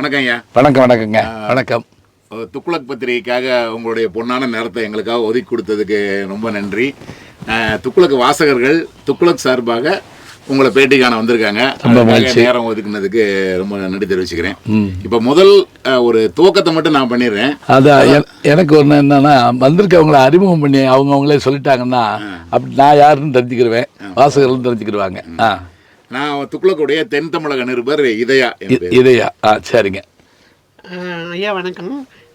வணக்கம் ஐயா. வணக்கங்க. வணக்கம். துக்ளக் பத்திரிகைக்காக உங்களுடைய பொன்னான நேரத்தை எங்களுக்காக ஒதுக்கி கொடுத்ததுக்கு ரொம்ப நன்றி. துக்ளக் வாசகர்கள் துக்ளக் சார்பாக உங்களை பேட்டிக்கான வந்திருக்காங்க. நேரம் ஒதுக்குனதுக்கு ரொம்ப நன்றி தெரிவிச்சுக்கிறேன். இப்போ முதல் ஒரு துவக்கத்தை மட்டும் நான் பண்ணிடுறேன். அதான் எனக்கு ஒன்று என்னன்னா, வந்திருக்கவங்களை அறிமுகம் பண்ணி அவங்களே சொல்லிட்டாங்கன்னா அப்படி நான் யாருன்னு தெரிஞ்சுக்கிடுவேன், வாசகர்கள் தெரிஞ்சுக்கிடுவாங்க. நான் துக்ளக்குடைய தென் தமிழக நிருபர் இதயா. சரிங்க ஐயா. வணக்கம்.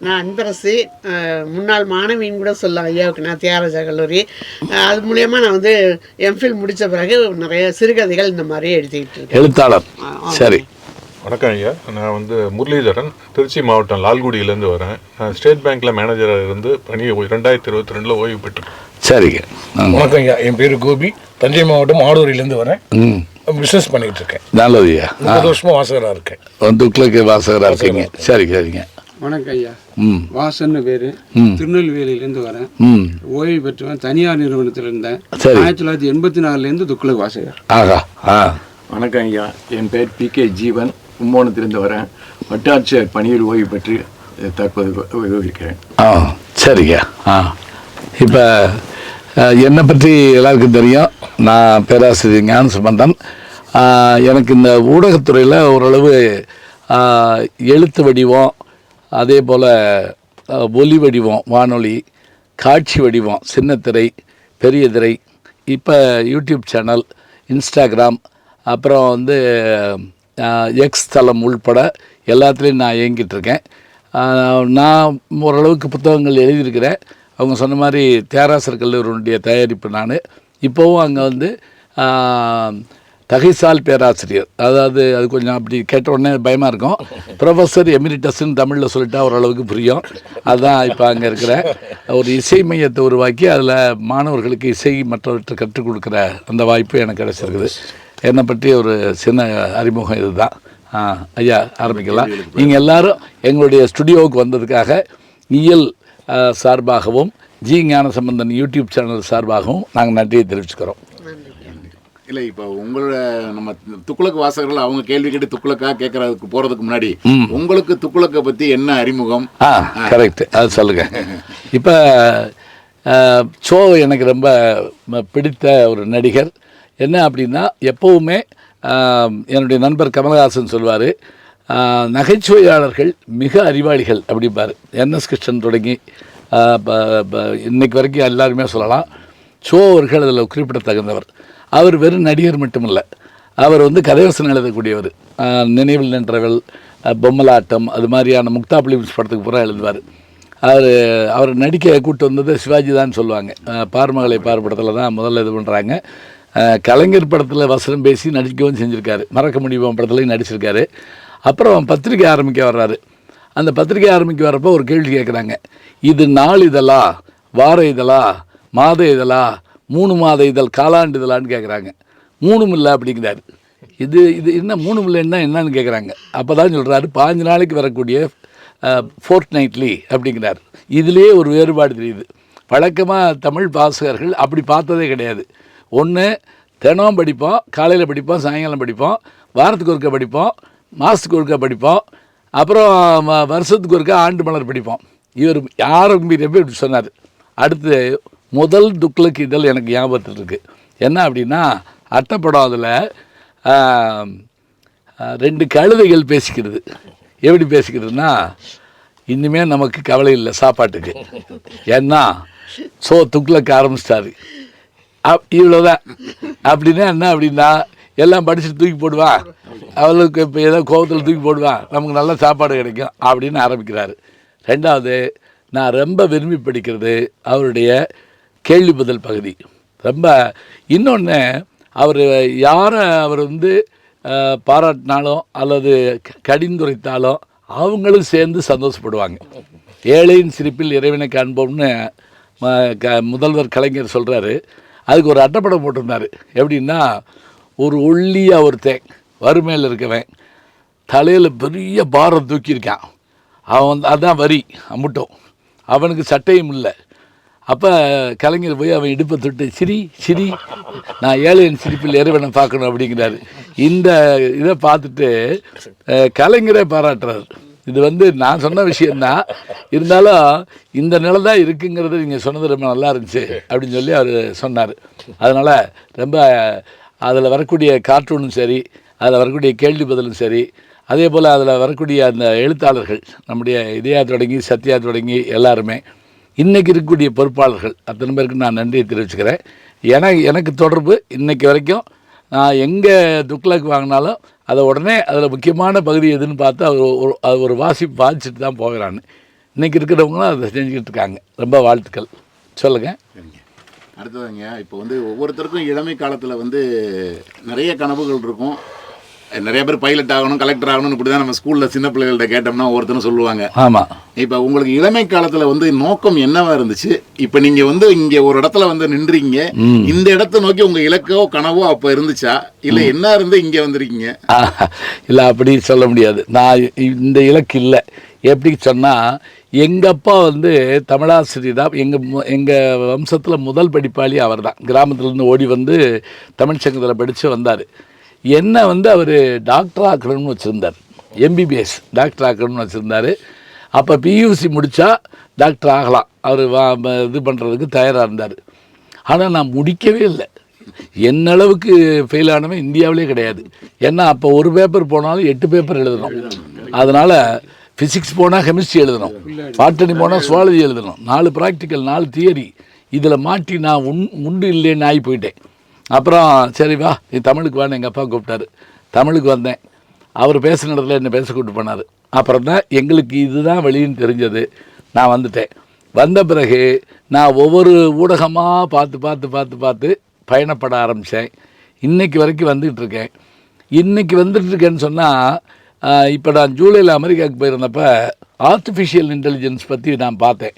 நான் அன்பரசு, முன்னாள் மாணவின்னு கூட சொல்லலாம் ஐயாவுக்கு. நான் தியாகராஜா கல்லூரி, அது மூலயமா நான் வந்து எம்ஃபில் முடித்த பிறகு நிறைய சிறுகதைகள் இந்த மாதிரி எழுதிக்கிட்டு இருக்கேன். எழுத்தாளர். சரி, வணக்கம் ஐயா. நான் வந்து முரளிதரன், திருச்சி மாவட்டம் லால்குடியிலேருந்து வரேன். நான் ஸ்டேட் பேங்க்கில் மேனேஜராக இருந்து பணி 2022 ஓய்வு பெற்றேன். சரிங்க. வணக்கம் ஐயா. என் பேர் கோபி, தஞ்சை மாவட்டம் ஆடூரிலேருந்து வரேன். பிஸ்னஸ் பண்ணிகிட்டு இருக்கேன். நல்லதுயா. 30 வருஷமாக வாசகராக இருக்கேன். துக்ளக் வாசகராக இருக்கீங்க. சரிங்க. வணக்கம் ஐயா. வாசன்னு பேரு, திருநெல்வேலியிலேருந்து வரேன். ஓய்வு பெற்றவன். தனியார் நிறுவனத்தில் இருந்தேன். 1984 துக்ளக் வாசகர். வணக்கம் ஐயா. என் பேர் PK ஜீவன், கும்பகோணத்திலிருந்து வரேன். வட்டாட்சியர் பணியில் ஓய்வு பெற்று தற்போது இருக்கிறேன். சரிங்க. இப்போ என்னை பற்றி எல்லாருக்கும் தெரியும். நான் பேராசிரியர் ஞானசம்பந்தன். எனக்கு இந்த ஊடகத்துறையில் ஓரளவு எழுத்து வடிவம், அதே போல் ஒலி வடிவம், வானொலி, காட்சி வடிவம், சின்னத்திரை, பெரிய திரை, இப்போ யூடியூப் சேனல், இன்ஸ்டாகிராம், அப்புறம் வந்து எக்ஸ் தளம் உள்பட எல்லாத்துலேயும் நான் இயங்கிட்டுருக்கேன். நான் ஓரளவுக்கு புத்தகங்கள் எழுதியிருக்கிறேன். அவங்க சொன்ன மாதிரி தியாகராசர் கல்லூரியுடைய தயாரிப்பு நான். இப்போவும் அங்கே வந்து தகைசால் பேராசிரியர், அதாவது அது கொஞ்சம் அப்படி கேட்ட உடனே பயமாக இருக்கும். ப்ரொஃபஸர் எமிரிட்டஸ்ன்னு தமிழில் சொல்லிட்டா ஓரளவுக்கு புரியும். அதுதான் இப்போ அங்கே இருக்கிற ஒரு இசை மையத்தை உருவாக்கி அதில் மாணவர்களுக்கு இசை மற்றவற்றை கற்றுக் கொடுக்குற அந்த வாய்ப்பு எனக்கு கிடச்சிருக்குது. என்னை பற்றி ஒரு சின்ன அறிமுகம் இதுதான். ஐயா, ஆரம்பிக்கலாம். நீங்கள் எல்லோரும் எங்களுடைய ஸ்டுடியோவுக்கு வந்ததுக்காக இயல் சார்பாகவும் ஞானசம்பந்தன் யூடியூப் சேனல் சார்பாகவும் நாங்கள் நன்றியை தெரிவிச்சுக்கிறோம். இல்லை, இப்போ உங்களோட நம்ம துக்ளக் வாசகர்கள் அவங்க கேள்வி கேட்டு துக்ளக்காக கேட்கறதுக்கு போகிறதுக்கு முன்னாடி உங்களுக்கு துக்ளக்கை பற்றி என்ன அறிமுகம்? கரெக்ட், அது சொல்லுங்கள். இப்போ ஷோ எனக்கு ரொம்ப பிடித்த ஒரு நடிகர். என்ன அப்படின்னா, எப்போவுமே என்னுடைய நண்பர் கமலஹாசன் சொல்வார், நகைச்சுவையாளர்கள் மிக அறிவாளிகள் அப்படிம்பார். NS கிருஷ்ணன் தொடங்கி இன்னைக்கு வரைக்கும் எல்லாருமே சொல்லலாம். ஷோ அவர்கள் அதில் குறிப்பிடத்தகுந்தவர். அவர் வெறும் நடிகர் மட்டுமில்லை, அவர் வந்து கதைவசனம் எழுதக்கூடியவர். நினைவில் நின்றவள், பொம்மலாட்டம், அது மாதிரியான முக்தா பிலிம்ஸ் படத்துக்கு பூரா எழுதுவார். அவர் நடிக்க கூட்டு வந்தது சிவாஜி தான் சொல்லுவாங்க. பார்மகளை படத்தில் தான் முதல்ல இது பண்ணுறாங்க. கலைஞர் படத்தில் வசனம் பேசி நடிக்கவும் செஞ்சுருக்காரு. மறக்க முடியுமா படத்துலையும் நடிச்சிருக்காரு. அப்புறம் பத்திரிக்கை ஆரம்பிக்க வர்றாரு. அந்த பத்திரிக்கை ஆரம்பிக்க வரப்போ ஒரு கேள்வி கேட்குறாங்க, இது நாள் இதழா, வார இதழா, மாத இதழா, 3 மாத இதழ், காலாண்டு இதழான்னு கேட்குறாங்க. 3 இல்லை அப்படிங்கிறாரு. இது என்ன 3 இல்லைன்னா என்னன்னு கேட்குறாங்க. அப்போ தான் சொல்கிறாரு, 5 நாளைக்கு வரக்கூடிய ஃபோர்ட்நைட்லி அப்படிங்கிறார். இதுலேயே ஒரு வேறுபாடு தெரியுது. வழக்கமாக தமிழ் வாசகர்கள் அப்படி பார்த்ததே கிடையாது. ஒன்று தினம் படிப்போம், காலையில் படிப்போம், சாயங்காலம் படிப்போம், வாரத்துக்கு ஒருக்கா படிப்போம், மாதத்துக்கு ஒருக்கா படிப்போம், அப்புறம் வருஷத்துக்கு ஒருக்கா ஆண்டு மலர் படிப்போம். இவர் ஆரம்பிக்கிறப்ப இப்படி சொன்னார். அடுத்து முதல் துக்ளக் இதழ் எனக்கு ஞாபகத்தில் இருக்குது. என்ன அப்படின்னா, அட்டைப்படம், அதில் 2 கழுதைகள் பேசிக்கிறது. எப்படி பேசிக்கிறதுனா, இன்னுமே நமக்கு கவலை இல்லை சாப்பாட்டுக்கு, ஏன்னா துக்ளக் ஆரம்பிச்சிட்டாரு, இவ்வளோதான். அப்படின்னா என்ன அப்படின்னா, எல்லாம் படிச்சுட்டு தூக்கி போடுவான், அவளுக்கு இப்போ ஏதோ கோபத்தில் தூக்கி போடுவான், நமக்கு நல்ல சாப்பாடு கிடைக்கும் அப்படின்னு ஆரம்பிக்கிறாரு. 2வது, நான் ரொம்ப விரும்பி படிக்கிறது அவருடைய கேள்வி பதில் பகுதி. ரொம்ப இன்னொன்று, அவர் வந்து பாராட்டினாலும் அல்லது கடிந்துரைத்தாலும் அவங்களும் சேர்ந்து சந்தோஷப்படுவாங்க. ஏழையின் சிரிப்பில் இறைவனை காண்போம்னு முதல்வர் கலைஞர் சொல்கிறாரு. அதுக்கு ஒரு அட்டைப்படம் போட்டிருந்தார். எப்படின்னா, ஒரு ஒல்லியாக ஒருத்தன் வறுமையில் இருக்கவன் தலையில் பெரிய பாரம் தூக்கியிருக்கான். அவன் அதான் வரி அம்புட்டும், அவனுக்கு சட்டையும் இல்லை. அப்போ கலைஞர் போய் அவன் இடுப்பை தொட்டு, சிரி நான் ஏழையின் சிரிப்பில் இறைவனை பார்க்கணும் அப்படிங்கிறாரு. இந்த இதை பார்த்துட்டு கலைஞரே பாராட்டுறாரு. இது வந்து நான் சொன்ன விஷயந்தான், இருந்தாலும் இந்த நிலை தான் இருக்குங்கிறது நீங்கள் சொன்னது ரொம்ப நல்லா இருந்துச்சு அப்படின்னு சொல்லி அவர் சொன்னார். அதனால் ரொம்ப அதில் வரக்கூடிய கார்ட்டூனும் சரி, அதில் வரக்கூடிய கேள்வி பதிலும் சரி, அதே போல் அதில் வரக்கூடிய அந்த எழுத்தாளர்கள் நம்முடைய இதயா தொடங்கி சத்யா தொடங்கி எல்லாருமே இன்றைக்கி இருக்கக்கூடிய பொறுப்பாளர்கள் அத்தனை பேருக்கு நான் நன்றியை தெரிவிச்சுக்கிறேன். எனக்கு தொடர்பு இன்றைக்கி வரைக்கும் நான் எங்கே துக்ளக் வாங்கினாலும் அதை உடனே அதில் முக்கியமான பகுதி எதுன்னு பார்த்து அது ஒரு வாசிச்சுட்டு தான் போகிறான்னு இன்றைக்கி இருக்கிறவங்களும் அதை செஞ்சுக்கிட்டு இருக்காங்க. ரொம்ப வாழ்த்துக்கள். சொல்லுங்கள். அடுத்ததுங்க, இப்போ வந்து ஒவ்வொருத்தருக்கும் இளமை காலத்தில் வந்து நிறைய கனவுகள் இருக்கும். நிறைய பேர் பைலட் ஆகணும், கலெக்டர் ஆகணும்னு இப்படி தான் நம்ம ஸ்கூலில் சின்ன பிள்ளைகள்கிட்ட கேட்டோம்னா ஒருத்தரும் சொல்லுவாங்க. ஆமாம். இப்போ உங்களுக்கு இளமை காலத்தில் வந்து நோக்கம் என்னவா இருந்துச்சு? இப்போ நீங்கள் வந்து இங்கே ஒரு இடத்துல வந்து நின்றீங்க, இந்த இடத்த நோக்கி உங்கள் இலக்கோ கனவோ அப்போ இருந்துச்சா, இல்லை என்ன இருந்து இங்கே வந்திருக்கீங்க? இல்லை, அப்படி சொல்ல முடியாது. நான் இந்த இலக்கு இல்லை. எப்படி சொன்னால், எங்கள் அப்பா வந்து தமிழாசிரியர் தான். எங்கள் வம்சத்தில் முதல் படிப்பாளி அவர் தான். கிராமத்துலேருந்து ஓடி வந்து தமிழ் சங்கத்தில் படித்து வந்தார். என்ன வந்து அவர் டாக்டர் ஆக்கணும்னு வச்சுருந்தார். எம்பிபிஎஸ் டாக்டர் ஆக்கணும்னு வச்சுருந்தார். அப்போ பியூசி முடித்தா டாக்டர் ஆகலாம், அவர் இது பண்ணுறதுக்கு தயாராக இருந்தார். ஆனால் நான் முடிக்கவே இல்லை. என்னளவுக்கு ஃபெயில் ஆனவன் இந்தியாவிலே கிடையாது. ஏன்னா அப்போ ஒரு பேப்பர் போனாலும் 8 பேப்பர் எழுதணும். அதனால் ஃபிசிக்ஸ் போனால் கெமிஸ்ட்ரி எழுதணும், பாட்டனி போனால் சுவாலஜி எழுதணும், 4 ப்ராக்டிக்கல் 4 தியரி. இதில் மாட்டி நான் உண்டு இல்லைன்னு ஆகி போயிட்டேன். அப்புறம் சரி வா நீ தமிழுக்கு வான்னு எங்கள் அப்பா கூப்பிட்டாரு. தமிழுக்கு வந்தேன். அவர் பேசுன இடத்துல என்னை பேச கூப்பிட்டு போனார். அப்புறம் தான் எங்களுக்கு இதுதான் வழின்னு தெரிஞ்சது. நான் வந்துட்டேன். வந்த பிறகு நான் ஒவ்வொரு ஊடகமாக பார்த்து பயணப்பட ஆரம்பித்தேன். இன்றைக்கி வரைக்கும் வந்துக்கிட்டு இருக்கேன்னு சொன்னால், இப்போ நான் ஜூலையில் அமெரிக்காவுக்கு போயிருந்தப்போ ஆர்டிஃபிஷியல் இன்டெலிஜென்ஸ் பற்றி நான் பார்த்தேன்.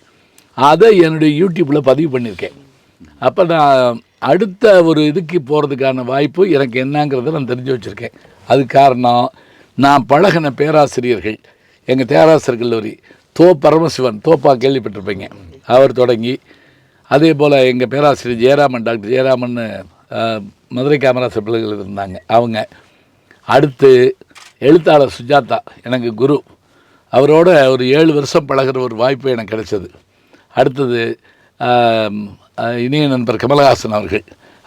அதை என்னுடைய யூடியூப்பில் பதிவு பண்ணியிருக்கேன். அப்போ நான் அடுத்த ஒரு இதுக்கு போகிறதுக்கான வாய்ப்பு எனக்கு என்னங்கிறத நான் தெரிஞ்சு வச்சுருக்கேன். அதுக்கு காரணம் நான் பழகின பேராசிரியர்கள். எங்கள் தியாகராசர் கல்லூரி பரமசிவன் தோப்பா கேள்விப்பட்டிருப்பீங்க, அவர் தொடங்கி, அதே போல் எங்கள் பேராசிரியர் ஜெயராமன், டாக்டர் ஜெயராமன் மதுரை காமராசர் பிள்ளைகள் இருந்தாங்க. அவங்க அடுத்து எழுத்தாளர் சுஜாதா எனக்கு குரு. அவரோட ஒரு 7 வருஷம் பழகிற ஒரு வாய்ப்பு எனக்கு கிடைச்சது. அடுத்தது இனிய நண்பர் கமலஹாசன்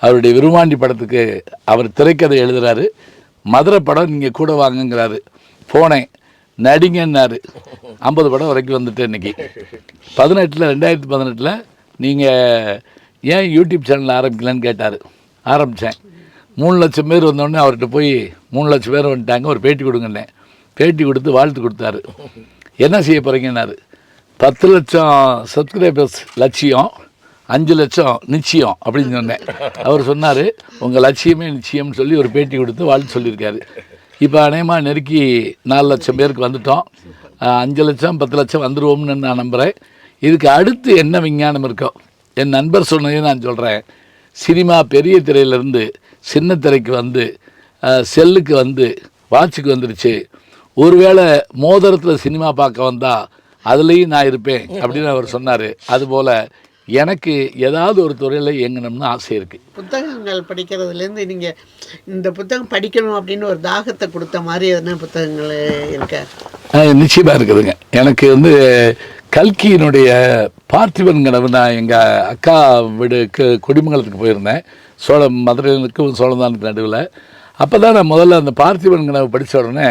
அவருடைய விருமாண்டி படத்துக்கு அவர் திரைக்கதை எழுதுகிறாரு. மதுரை படம் நீங்கள் கூட வாங்குங்கிறாரு. போனேன், நடிங்கன்னாரு. 50 படம் வரைக்கும் வந்துட்டு இன்றைக்கி 2018 நீங்கள் ஏன் யூடியூப் சேனல் ஆரம்பிக்கலன்னு கேட்டார். ஆரம்பித்தேன். 3 லட்சம் பேர் வந்தோடனே அவர்கிட்ட போய் 3 லட்சம் பேர் வந்துட்டாங்க, ஒரு பேட்டி கொடுங்கன்னேன். பேட்டி கொடுத்து வாழ்த்து கொடுத்தாரு. என்ன செய்ய போகிறீங்கன்னாரு. 10 லட்சம் சப்ஸ்கிரைபர்ஸ் லட்சியம், 5 லட்சம் நிச்சயம் அப்படின்னு சொன்னேன். அவர் சொன்னார் உங்கள் லட்சியமே நிச்சயம்னு சொல்லி ஒரு பேட்டி கொடுத்து வாழ்த்து சொல்லியிருக்காரு. இப்போ அநேகமாக நெருக்கி 4 லட்சம் பேருக்கு வந்துட்டோம். 5 லட்சம் 10 லட்சம் வந்துடுவோம்னு நான் நம்புகிறேன். இதுக்கு அடுத்து என்ன விஞ்ஞானம் இருக்கோ, என் நண்பர் சொன்னதே நான் சொல்கிறேன். சினிமா பெரிய திரையிலேருந்து சின்ன திரைக்கு வந்து செல்லுக்கு வந்து வாட்சுக்கு வந்துடுச்சு. ஒருவேளை மோதிரத்தில் சினிமா பார்க்க வந்தால் அதுலேயும் நான் இருப்பேன் அப்படின்னு அவர் சொன்னார். அதுபோல் எனக்கு ஏதாவது ஒரு துறையில் இயங்கணும்னு ஆசை இருக்குது. புத்தகங்கள் படிக்கிறதுலேருந்து நீங்கள் இந்த புத்தகம் படிக்கணும் அப்படின்னு ஒரு தாகத்தை கொடுத்த மாதிரி எதனா புத்தகங்கள் இருக்கா? நிச்சயமாக இருக்குதுங்க. எனக்கு வந்து கல்கியினுடைய பார்த்திபன் கனவு, நான் எங்கள் அக்கா வீடுக்கு கொடிமங்கலத்துக்கு போயிருந்தேன், மதுரைக்கும் சோழந்தானுக்கு நடுவில். அப்போ தான் நான் முதல்ல அந்த பார்த்திபன் கனவு படித்த உடனே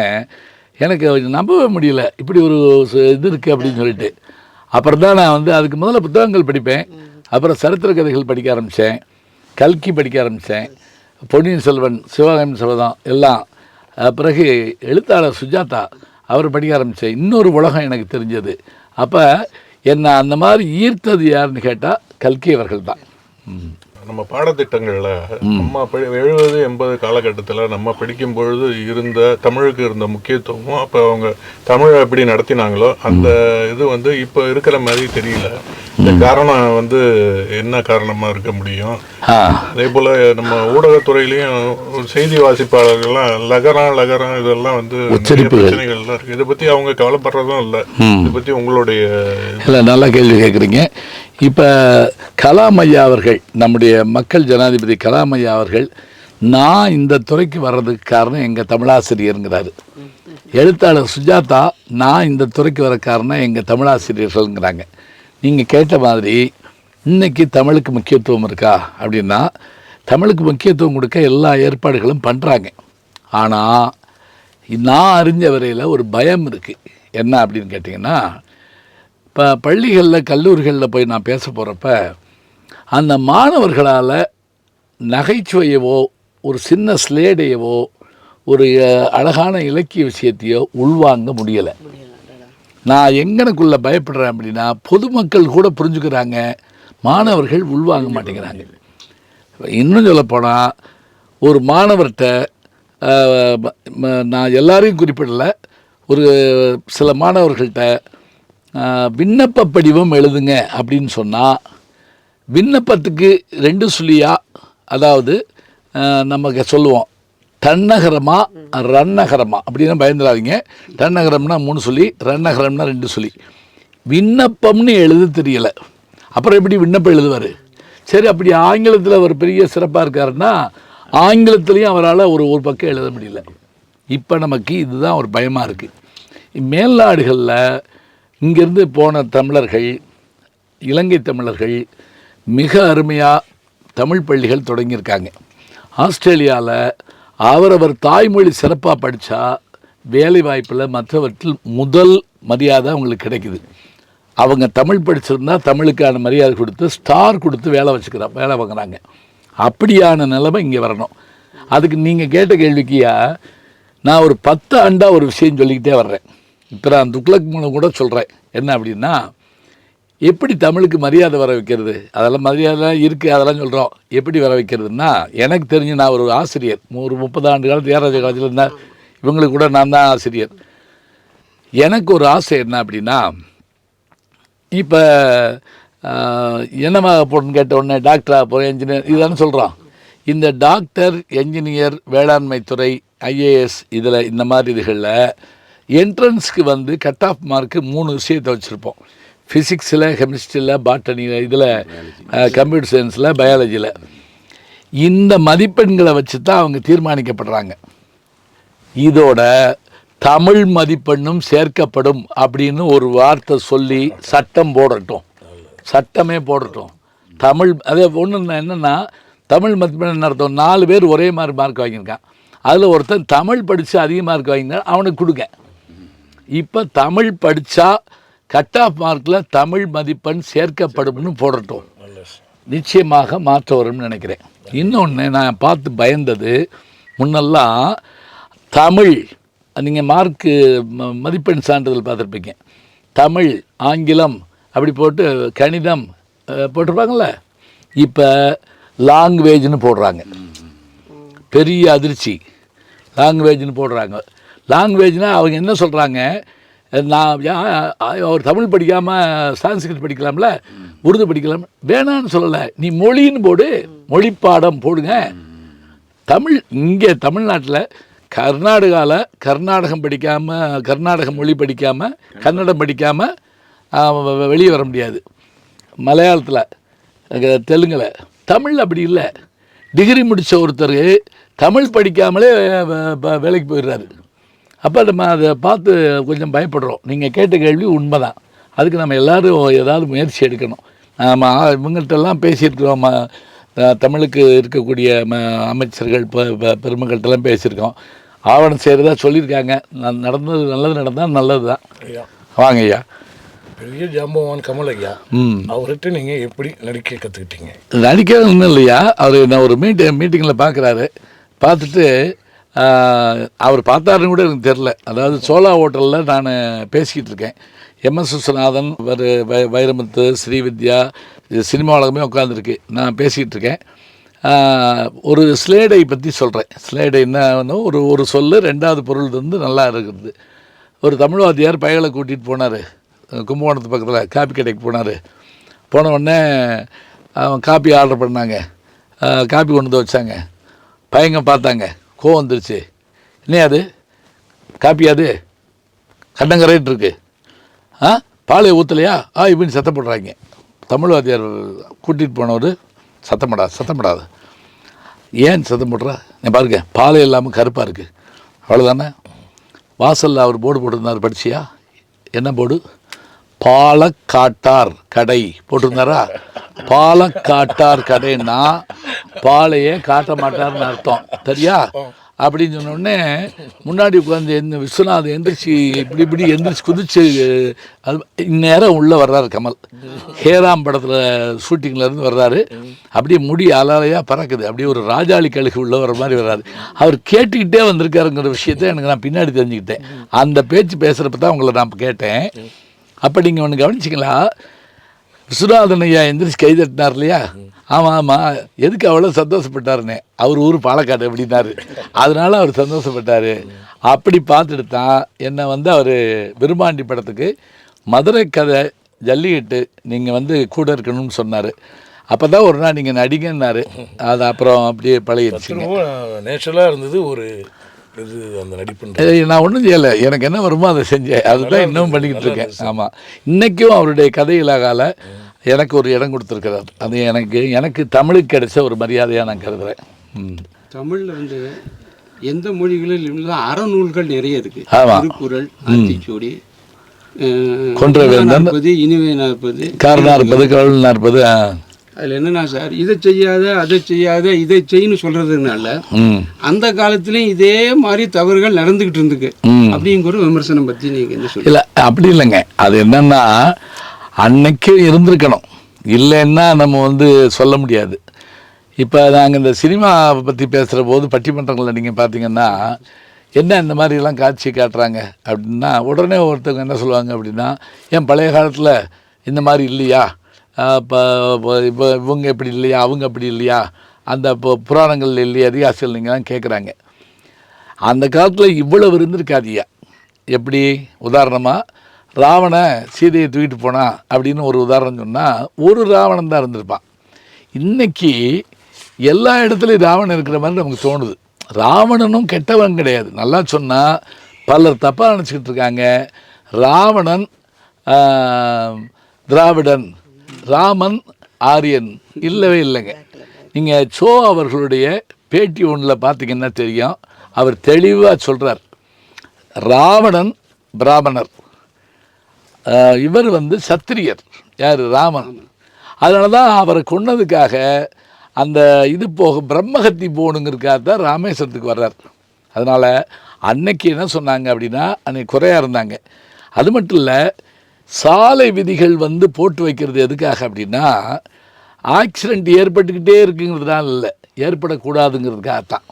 எனக்கு நம்பவே முடியல, இப்படி ஒரு இது இருக்குது அப்படின்னு சொல்லிட்டு. அப்புறம் தான் நான் வந்து அதுக்கு முதல்ல புத்தகங்கள் படிப்பேன். அப்புறம் சரித்திர கதைகள் படிக்க ஆரம்பித்தேன், கல்கி படிக்க ஆரம்பித்தேன், பொன்னியின் செல்வன், சிவகாமி சபதம் எல்லாம். பிறகு எழுத்தாளர் சுஜாதா அவர் படிக்க ஆரம்பித்தேன். இன்னொரு உலகம் எனக்கு தெரிஞ்சது. அப்போ என்னை அந்த மாதிரி ஈர்த்தது யாருன்னு கேட்டால் கல்கி அவர்கள் தான். நம்ம பாடத்திட்டங்களில் நம்ம 70-80 காலகட்டத்தில் நம்ம படிக்கும் பொழுது இருந்த தமிழுக்கு இருந்த முக்கியத்துவமும், அப்போ அவங்க தமிழை எப்படி நடத்தினாங்களோ அந்த இது வந்து இப்போ இருக்கிற மாதிரி தெரியல. இந்த காரணம் வந்து என்ன காரணமாக இருக்க முடியும்? அதே போல் நம்ம ஊடகத்துறையிலையும் செய்தி வாசிப்பாளர்கள்லாம் லகரம் இதெல்லாம் வந்து பிரச்சனைகள்லாம் இருக்குது. இதை பற்றி அவங்க கவலைப்படுறதும் இல்லை. இதை பற்றி உங்களுடைய இல்லை, நல்ல கேள்வி கேட்குறீங்க. இப்போ கலாம் ஐயா அவர்கள், நம்முடைய மக்கள் ஜனாதிபதி கலாம் ஐயா அவர்கள் நான் இந்த துறைக்கு வர்றதுக்கு காரணம் எங்கள் தமிழாசிரியருங்கிறாரு. எழுத்தாளர் சுஜாதா நான் இந்த துறைக்கு வர காரணம் எங்கள் தமிழாசிரியர்கள்ங்கிறாங்க. நீங்கள் கேட்ட மாதிரி இன்றைக்கி தமிழுக்கு முக்கியத்துவம் இருக்கா அப்படின்னா தமிழுக்கு முக்கியத்துவம் கொடுக்க எல்லா ஏற்பாடுகளும் பண்ணுறாங்க. ஆனால் நான் அறிஞ்ச வரையில் ஒரு பயம் இருக்குது. என்ன அப்படின்னு கேட்டிங்கன்னா, இப்போ பள்ளிகளில் கல்லூரிகளில் போய் நான் பேச போகிறப்ப அந்த மாணவர்களால் நகைச்சுவையவோ ஒரு சின்ன ஸ்லேடையவோ ஒரு அழகான இலக்கிய விஷயத்தையோ உள்வாங்க முடியலை. நான் எங்கனக்குள்ளே பயப்படுறேன் அப்படின்னா பொதுமக்கள் கூட புரிஞ்சுக்கிறாங்க, மாணவர்கள் உள்வாங்க மாட்டேங்கிறாங்க. இன்னும் சொல்லப்போனால் ஒரு மாணவர்கிட்ட நான் எல்லாரையும் குறிப்பிடலை, ஒரு சில மாணவர்கள்ட்ட விண்ணப்ப படிவம் எழுதுங்க அப்படின்னு சொன்னால் விண்ணப்பத்துக்கு 2 சுழியா, அதாவது நமக்கு சொல்லுவோம் தன்னகரமா ரன்னகரமா அப்படின்னா பயந்துடாதீங்க. தன்னகரம்னா 3 சுழி, ரன்னகரம்னா 2 சுழி. விண்ணப்பம்னு எழுத தெரியலை, அப்புறம் எப்படி விண்ணப்பம் எழுதுவார்? சரி, அப்படி ஆங்கிலத்தில் ஒரு பெரிய சிறப்பாக இருக்காருன்னா ஆங்கிலத்துலேயும் அவரால் ஒரு பக்கம் எழுத முடியல. இப்போ நமக்கு இதுதான் ஒரு பயமாக இருக்குது. மேல்நாடுகளில் இங்கேருந்து போன தமிழர்கள், இலங்கை தமிழர்கள் மிக அருமையாக தமிழ் பள்ளிகள் தொடங்கியிருக்காங்க. ஆஸ்திரேலியாவில் அவரவர் தாய்மொழி சிறப்பாக படித்தா வேலை வாய்ப்பில் மற்றவற்றில் முதல் மரியாதை அவங்களுக்கு கிடைக்குது. அவங்க தமிழ் படிச்சிருந்தா தமிழுக்கான மரியாதை கொடுத்து ஸ்டார் கொடுத்து வேலை வாங்குறாங்க. அப்படியான நிலைமை இங்கே வரணும். அதுக்கு நீங்கள் கேட்ட கேள்விக்கியா நான் ஒரு 10 ஆண்டாக ஒரு விஷயம் சொல்லிக்கிட்டே வர்றேன். இப்போ நான் துக்ளக் மூலம் கூட சொல்கிறேன். என்ன அப்படின்னா, எப்படி தமிழுக்கு மரியாதை வர வைக்கிறது, அதெல்லாம் மரியாதை இருக்குது, அதெல்லாம் சொல்கிறோம். எப்படி வர வைக்கிறதுனா, எனக்கு தெரிஞ்சு நான் ஒரு ஆசிரியர், ஒரு 30 ஆண்டு காலத்து தியாகராஜ காலேஜில் இருந்தேன். இவங்களுக்கு கூட நான் தான் ஆசிரியர். எனக்கு ஒரு ஆசை என்ன அப்படின்னா, இப்போ என்னமாக போகணுன்னு கேட்ட உடனே டாக்டராக போகிறேன், என்ஜினியர் இதுதானே சொல்கிறோம். இந்த டாக்டர், என்ஜினியர், வேளாண்மை துறை, ஐஏஎஸ் இதில் இந்த மாதிரி இதுகளில் என்ட்ரன்ஸ்க்கு வந்து கட் ஆஃப் மார்க்கு 3 விஷயத்தை வச்சுருப்போம். ஃபிசிக்ஸில், கெமிஸ்ட்ரியில், பாட்டனியில், இதில் கம்ப்யூட்டர் சயின்ஸில், பயாலஜியில். இந்த மதிப்பெண்களை வச்சு தான் அவங்க தீர்மானிக்கப்படுறாங்க. இதோட தமிழ் மதிப்பெண்ணும் சேர்க்கப்படும் அப்படின்னு ஒரு வார்த்தை சொல்லி சட்டம் போடட்டும், சட்டமே போடட்டும். தமிழ் அதே ஒன்று என்னென்னா, தமிழ் மதிப்பெண் அர்த்தம் 4 பேர் ஒரே மாதிரி மார்க் வாங்கியிருக்கான், அதில் ஒருத்தன் தமிழ் படித்து அதிக மார்க் வாங்கினா அவனுக்கு கொடுங்க. இப்போ தமிழ் படித்தா கட் ஆஃப் மார்க்கில் தமிழ் மதிப்பெண் சேர்க்கப்படும்னு போடட்டும். நிச்சயமாக மாற்ற வரும்னு நினைக்கிறேன். இன்னொன்று நான் பார்த்து பயந்தது, முன்னெல்லாம் தமிழ் நீங்கள் மார்க்கு மதிப்பெண் சான்றிதழ் பார்த்துருப்பீங்க, தமிழ், ஆங்கிலம் அப்படி போட்டு கணிதம் போட்டிருப்பாங்கள்ல. இப்போ லாங்குவேஜ்னு போடுறாங்க. பெரிய அதிர்ச்சி, லாங்குவேஜ்னு போடுறாங்க. லாங்குவேஜ்னால் அவங்க என்ன சொல்கிறாங்க, நான் அவர் தமிழ் படிக்காமல் சான்ஸ்கிரிட் படிக்கலாம்ல, உருது படிக்கலாம், வேணான்னு சொல்லலை, நீ மொழின்னு போடு, மொழிப்பாடம் போடுங்க. தமிழ் இங்கே தமிழ்நாட்டில் கர்நாடகாவில் கர்நாடகம் படிக்காமல், கர்நாடக மொழி படிக்காமல், கன்னடம் படிக்காமல் வெளியே வர முடியாது. மலையாளத்தில், தெலுங்கில், தமிழ் அப்படி இல்லை. டிகிரி முடித்த ஒருத்தர் தமிழ் படிக்காமலே வேலைக்கு போயிடுறாரு. அப்போ நம்ம அதை பார்த்து கொஞ்சம் பயப்படுறோம். நீங்கள் கேட்ட கேள்வி உண்மைதான். அதுக்கு நம்ம எல்லோரும் ஏதாவது முயற்சி எடுக்கணும். நம்ம இவங்கள்ட்டெல்லாம் பேசியிருக்கிறோம், தமிழுக்கு இருக்கக்கூடிய அமைச்சர்கள் பெருமக்கள்கிட்டலாம் பேசியிருக்கோம். ஆவணம் செய்கிறதா சொல்லியிருக்காங்க. நடந்தது நல்லது நடந்தால் நல்லது தான். வாங்க ஐயா. பெரிய ஜாம்பவான் கமல் ஐயா, அவர்கிட்ட நீங்கள் எப்படி நடிக்க கற்றுக்கிட்டீங்க? நடிக்க ஒன்றும் இல்லையா, அவர் நான் ஒரு மீட்டிங்கில் பார்க்குறாரு. பார்த்துட்டு அவர் பார்த்தாருன்னு கூட எனக்கு தெரில. அதாவது சோலா ஹோட்டலில் நான் பேசிக்கிட்டு இருக்கேன். எம்எஸ் விஸ்வநாதன், வைரமுத்து, ஸ்ரீவித்யா, சினிமா உலகமே உட்காந்துருக்கு. நான் பேசிக்கிட்டு இருக்கேன். ஒரு ஸ்லேடை பற்றி சொல்கிறேன். ஸ்லேடை என்ன, ஒரு சொல்லு 2வது பொருள் வந்து நல்லா இருக்குது. ஒரு தமிழ் வாத்தியார் பையலை கூட்டிகிட்டு போனார். கும்பகோணத்து பக்கத்தில் காப்பி கடைக்கு போனார். போன உடனே அவன் காப்பி ஆர்டர் பண்ணாங்க. காப்பி கொண்டு வந்து வச்சாங்க. பையங்க பார்த்தாங்க, கோவம் வந்துருச்சு. என்ன அது காப்பியாது, கண்டங்கரைட்டு இருக்கு, பாலை ஊற்றலையா இப்படின்னு சத்தம் போடுறாங்க. தமிழ் வாத்தியார் கூட்டிகிட்டு போனவர் சத்தப்படாது. ஏன் சத்தம் போடுறா? நான் பாருங்க, பாலை இல்லாமல் கருப்பாக இருக்குது, அவ்வளோதானே. வாசலில் அவர் போர்டு போட்டிருந்தார், படிச்சியா? என்ன போர்டு? பாலக்காட்டார் கடை போட்டிருந்தாரா? பாலக்காட்டார் கடைன்னா பாலையே காட்ட மாட்டார்னு அர்த்தம், சரியா? அப்படின்னு சொன்னோடனே முன்னாடி உட்காந்து விஸ்வநாதன் எந்திரிச்சு இப்படி எந்திரிச்சு குதிச்சு, அது இந்நேரம் உள்ளே வர்றாரு கமல். ஹேராம் படத்தில் ஷூட்டிங்லேருந்து வர்றாரு, அப்படியே முடி அலையாக பறக்குது, அப்படியே ஒரு ராஜாளி கழுகு உள்ளே வர்ற மாதிரி வர்றாரு. அவர் கேட்டுக்கிட்டே வந்திருக்காருங்கிற விஷயத்த எனக்கு நான் பின்னாடி தெரிஞ்சுக்கிட்டேன். அந்த பேச்சு பேசுகிறப்ப தான் உங்களை நான் கேட்டேன். அப்போ நீங்கள் ஒன்று கவனிச்சிங்களா? விஸ்வநாதன் ஐயா எந்திரிச்சு கை தட்டினார் இல்லையா? ஆமாம் ஆமாம், எதுக்கு அவ்வளோ சந்தோஷப்பட்டாருன்னு, அவர் ஊர் பாலக்காடு அப்படின்னாரு, அதனால அவர் சந்தோஷப்பட்டார். அப்படி பார்த்துட்டு தான் என்னை வந்து அவர் விரும்பாண்டி படத்துக்கு மதுரை கதை ஜல்லிக்கட்டு நீங்கள் கூட இருக்கணும்னு சொன்னார். அப்போ தான் ஒரு நாள் நீங்கள் நடிகன்னாரு. அது அப்புறம் அப்படியே பழகிடுச்சுங்க. நேச்சுரலாக இருந்தது ஒரு இது அந்த நடிப்பு. நான் ஒன்றும் செய்யலை, எனக்கு என்ன வருமோ அதை செஞ்சேன், அதுதான் இன்னும் பண்ணிக்கிட்டு இருக்கேன். ஆமாம், இன்றைக்கும் அவருடைய கதையிலாகால எனக்கு ஒரு இடம் கொடுத்துருக்கிறார். அது எனக்கு தமிழுக்கு கிடைச்ச ஒரு மரியாதையாக நான் கருதுகிறேன். தமிழில் வந்து எந்த மொழிகளில் இருந்தால் அறநூல்கள் நிறைய இருக்கு. திருக்குறள், ஆத்திச்சூடி, கொன்றை இனிவே நாற்பது, காரணாற்பது, கவல் நாற்பது. அதில் என்னன்னா சார், இதை செய்யாத அதை செய்யாத இதை செய்யு சொல்றதுனால அந்த காலத்துலேயும் இதே மாதிரி தவறுகள் நடந்துகிட்டு இருந்துக்கு அப்படிங்கிற ஒரு விமர்சனம் பற்றி நீங்கள் என்ன சொல்லுங்க? இல்லை அப்படி இல்லைங்க, அது என்னன்னா அன்னைக்கு இருந்திருக்கணும், இல்லைன்னா நம்ம சொல்ல முடியாது. இப்போ நாங்கள் இந்த சினிமாவை பற்றி பேசுகிற போது பட்டிமன்றங்களில் நீங்கள் பார்த்தீங்கன்னா என்ன இந்த மாதிரிலாம் காட்சி காட்டுறாங்க அப்படின்னா உடனே ஒருத்தவங்க என்ன சொல்லுவாங்க அப்படின்னா, ஏன் பழைய காலத்தில் இந்த மாதிரி இல்லையா, இப்போ இவங்க எப்படி இல்லையா, அவங்க அப்படி இல்லையா, அந்த இப்போ புராணங்கள் இல்லையா, ரியாசிகள் நீங்கள்லாம் கேட்குறாங்க. அந்த காலத்தில் இவ்வளவு இருந்திருக்காதியா. எப்படி உதாரணமாக ராவண சீதையை தூக்கிட்டு போனா அப்படின்னு ஒரு உதாரணம் சொன்னால் ஒரு ராவணன் தான் இருந்திருப்பான். இன்றைக்கி எல்லா இடத்துலையும் ராவணன் இருக்கிற மாதிரி நமக்கு தோணுது. ராவணனும் கெட்டவன் கிடையாது. நல்லா சொன்னால் பலர் தப்பாக நினச்சிக்கிட்டு இருக்காங்க. ராவணன் திராவிடன், ராமன் ஆரியன், இல்லவே இல்லைங்க. நீங்கள் சோ அவர்களுடைய பேட்டி ஒன்றில் பார்த்தீங்கன்னா தெரியும், அவர் தெளிவாக சொல்கிறார், ராவணன் பிராமணர், இவர் சத்திரியர், யார்? ராமன். அதனால தான் அவரை கொன்னதுக்காக அந்த இது போக பிரம்மஹத்தி போகணுங்கிறதுக்காக தான் ராமேஸ்வரத்துக்கு வர்றார். அதனால் அன்னைக்கு என்ன சொன்னாங்க அப்படின்னா, அன்னைக்கு குறையாக இருந்தாங்க. அது மட்டும் இல்லை, சாலை விதிகள் போட்டு வைக்கிறது எதுக்காக அப்படின்னா, ஆக்சிடெண்ட் ஏற்பட்டுக்கிட்டே இருக்குங்கிறதுனால இல்லை, ஏற்படக்கூடாதுங்கிறதுக்காகத்தான்.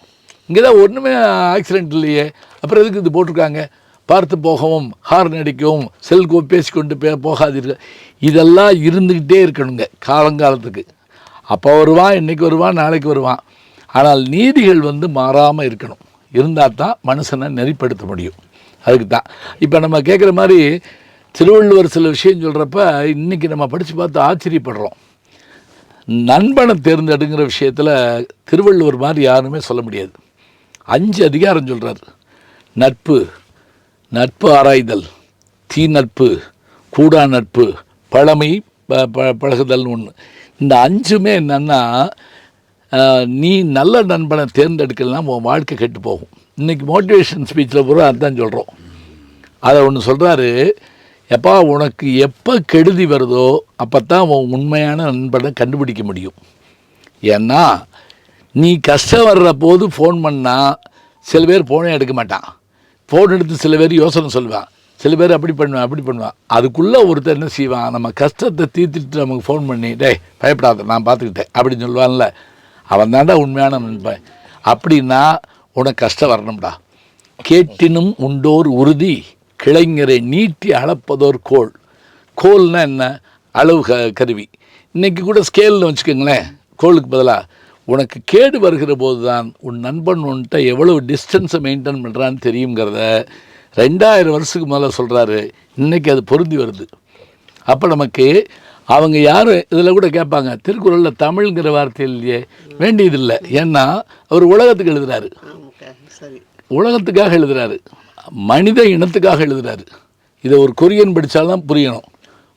இங்கே தான் ஒன்றுமே ஆக்சிடெண்ட் இல்லையே, அப்புறம் எதுக்கு இது போட்டிருக்காங்க? பார்த்து போகவும், ஹார்ன் அடிக்கவும், செல்கோ பேசிக்கொண்டு போகாதீர்கள், இதெல்லாம் இருந்துக்கிட்டே இருக்கணுங்க காலங்காலத்துக்கு. அப்போ வருவான், இன்றைக்கி வருவான், நாளைக்கு வருவான். ஆனால் நீதிகள் மாறாமல் இருக்கணும். இருந்தால் தான் மனுஷனை நெறிப்படுத்த முடியும். அதுக்கு தான் இப்போ நம்ம கேட்குற மாதிரி திருவள்ளுவர் சில விஷயம் சொல்கிறப்ப இன்றைக்கி நம்ம படித்து பார்த்து ஆச்சரியப்படுறோம். நண்பனை தேர்ந்தெடுங்கிற விஷயத்தில் திருவள்ளுவர் மாதிரி யாருமே சொல்ல முடியாது. 5 அதிகாரம் சொல்கிறார். நட்பு, நட்பு ஆராய்தல், தீ நட்பு, கூடா நட்பு, பழமை பழகுதல்னு ஒன்று. இந்த 5மே என்னென்னா, நீ நல்ல நண்பனை தேர்ந்தெடுக்கலாம் உன் வாழ்க்கை கெட்டு போகும். இன்றைக்கி மோட்டிவேஷன் ஸ்பீச்சில் பூரா அதுதான் சொல்கிறோம். அதை ஒன்று சொல்கிறாரு, எப்பா உனக்கு எப்போ கெடுதி வருதோ அப்போ தான் உன் உண்மையான நண்பனை கண்டுபிடிக்க முடியும். ஏன்னா நீ கஷ்டம் வர்ற போது ஃபோன் பண்ணால் சில பேர் ஃபோனே எடுக்க மாட்டான், ஃபோன் எடுத்து சில பேர் யோசனை சொல்லுவான், சில பேர் அப்படி பண்ணுவான். அதுக்குள்ளே ஒருத்தர் என்ன செய்வான், நம்ம கஷ்டத்தை தீர்த்துட்டு நமக்கு ஃபோன் பண்ணி, டேய் பயப்படாத நான் பார்த்துக்கிட்டேன் அப்படின்னு சொல்லுவான்ல, அவன் தாண்டா உண்மையான நண்பன். அப்படின்னா உனக்கு கஷ்டம் வரணும்டா. கேட்டினும் உண்டோர் உறுதி, கிளைஞரை நீட்டி அளப்பதோர் கோல். கோல்னா என்ன? அளவு கருவி. இன்றைக்கி கூட ஸ்கேல்னு வச்சுக்கோங்களேன், கோலுக்கு பதிலாக. உனக்கு கேடு வருகிற போது தான் உன் நண்பன் உன்கிட்ட எவ்வளவு டிஸ்டன்ஸை மெயின்டைன் பண்ணுறான்னு தெரியுங்கிறத 2000 வருஷத்துக்கு முதல்ல சொல்கிறாரு. இன்றைக்கி அது பொருந்தி வருது. அப்போ நமக்கு அவங்க யார் இதில் கூட கேட்பாங்க, திருக்குறளில் தமிழ்ங்கிற வார்த்தை இல்லையே, வேண்டியதில்லை. ஏன்னா அவர் உலகத்துக்கு எழுதுகிறாரு, உலகத்துக்காக எழுதுகிறாரு, மனித இனத்துக்காக எழுதுகிறாரு. இதை ஒரு கொரியன் படித்தாலும் புரியணும்,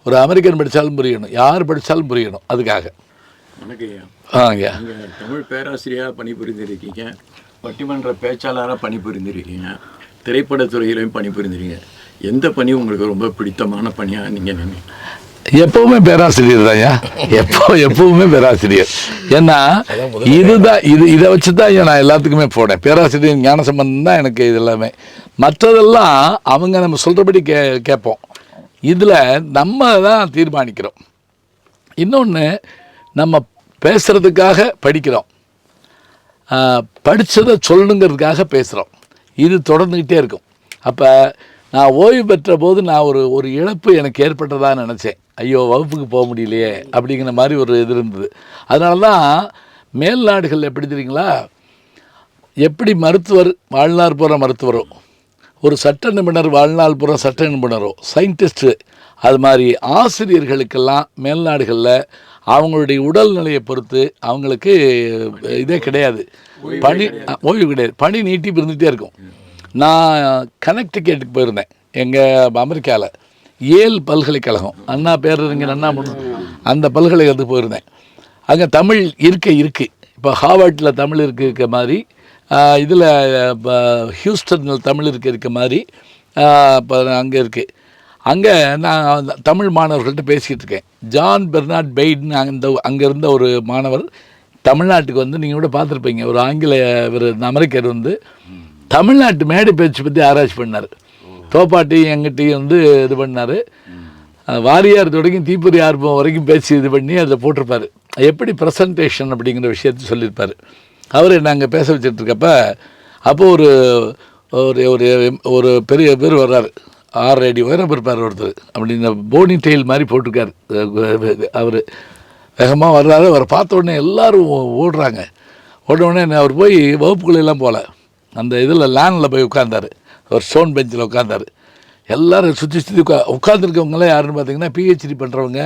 ஒரு அமெரிக்கன் படித்தாலும் புரியணும், யார் படித்தாலும் புரியணும். அதுக்காக வணக்கம் ஐயா. ஐயா. நீங்கள் தமிழ் பேராசிரியராக பணிபுரிந்திருக்கீங்க, பட்டிமன்ற பேச்சாளராக பணிபுரிந்திருக்கீங்க, திரைப்படத்துறையிலையும் பணிபுரிந்திருக்கீங்க. எந்த பணி உங்களுக்கு ரொம்ப பிடித்தமான பணியாக நீங்கள் நினைக்கிறீங்க? எப்பவுமே பேராசிரியர் தான்யா. எப்பவுமே பேராசிரியர். ஏன்னா இதுதான் இதை வச்சு தான் நான் எல்லாத்துக்குமே போனேன். பேராசிரியர் ஞானசம்பந்தம் தான் எனக்கு இது எல்லாமே. மற்றதெல்லாம் அவங்க நம்ம சொல்கிறபடி கேட்போம். இதில் நம்ம தான் தீர்மானிக்கிறோம். இன்னொன்று, நம்ம பேசுகிறதுக்காக படிக்கிறோம், படித்ததை சொல்லணுங்கிறதுக்காக பேசுகிறோம். இது தொடர்ந்துக்கிட்டே இருக்கும். அப்போ நான் ஓய்வு பெற்ற போது நான் ஒரு இழப்பு எனக்கு ஏற்பட்டதாக நினச்சேன். ஐயோ, வகுப்புக்கு போக முடியலையே அப்படிங்கிற மாதிரி ஒரு இது இருந்தது. அதனால தான் மேல் நாடுகள் எப்படி தெரியுங்களா, எப்படி மருத்துவர் வாழ்நாள் பூரா மருத்துவரோ, ஒரு சட்ட நிபுணர் வாழ்நாள் பூரா சட்ட நிபுணரோ, சயின்டிஸ்ட்டு, அது மாதிரி ஆசிரியர்களுக்கெல்லாம் மேல்நாடுகளில் அவங்களுடைய உடல்நிலையை பொறுத்து அவங்களுக்கு இதே கிடையாது, ஓய்வு கிடையாது. பணி நீட்டிப்பு இருந்துகிட்டே இருக்கும். நான் கனெக்டிகேட்டுக்கு போயிருந்தேன், எங்கள் அமெரிக்காவில் ஏல் பல்கலைக்கழகம், அண்ணா பேரறிஞர் அண்ணா அந்த பல்கலைக்கழகத்துக்கு போயிருந்தேன். அங்கே தமிழ் இருக்குது. இப்போ ஹார்வர்டில் தமிழ் இருக்க மாதிரி, இதில் ஹியூஸ்டனில் தமிழ் இருக்க மாதிரி இப்போ அங்கே இருக்குது. அங்கே நான் தமிழ் மாணவர்கள்ட்ட பேசிக்கிட்டு இருக்கேன். ஜான் பெர்னார்ட் பெய்டன் அங்கே இருந்த ஒரு மாணவர் தமிழ்நாட்டுக்கு வந்து, நீங்கள் கூட பார்த்துருப்பீங்க, ஒரு ஆங்கில அமெரிக்கர் வந்து தமிழ்நாட்டு மேடை பேச்சு பற்றி ஆராய்ச்சி பண்ணார். தோப்பாட்டையும் எங்கிட்டையும் வந்து இது பண்ணார். வாரியார் தொடங்கி தீப்பொறி ஆர்வம் வரைக்கும் பேசி இது பண்ணி அதில் போட்டிருப்பார். எப்படி ப்ரெசன்டேஷன் அப்படிங்கிற விஷயத்தை சொல்லியிருப்பார். அவர் நாங்கள் பேச வச்சுட்ருக்கப்ப அப்போது ஒரு பெரிய பேர் வர்றார், 6 அடி உயரம் இருப்பார் ஒருத்தர். அப்படி இந்த போனி டெயில் மாதிரி போட்டிருக்காரு. அவர் வேகமாக வர்றாரு. அவரை பார்த்த உடனே எல்லோரும் ஓடுறாங்க. ஓடுனோடனே அவர் போய் வகுப்புகளெல்லாம் போகல, அந்த இதில் லேண்டில் போய் உட்கார்ந்தார். ஒரு ஸ்டோன் பெஞ்சில் உட்கார்ந்தார். எல்லோரும் சுற்றி உட்காந்துருக்கவங்களாம் யாருன்னு பார்த்தீங்கன்னா பிஹெச்டி பண்ணுறவங்க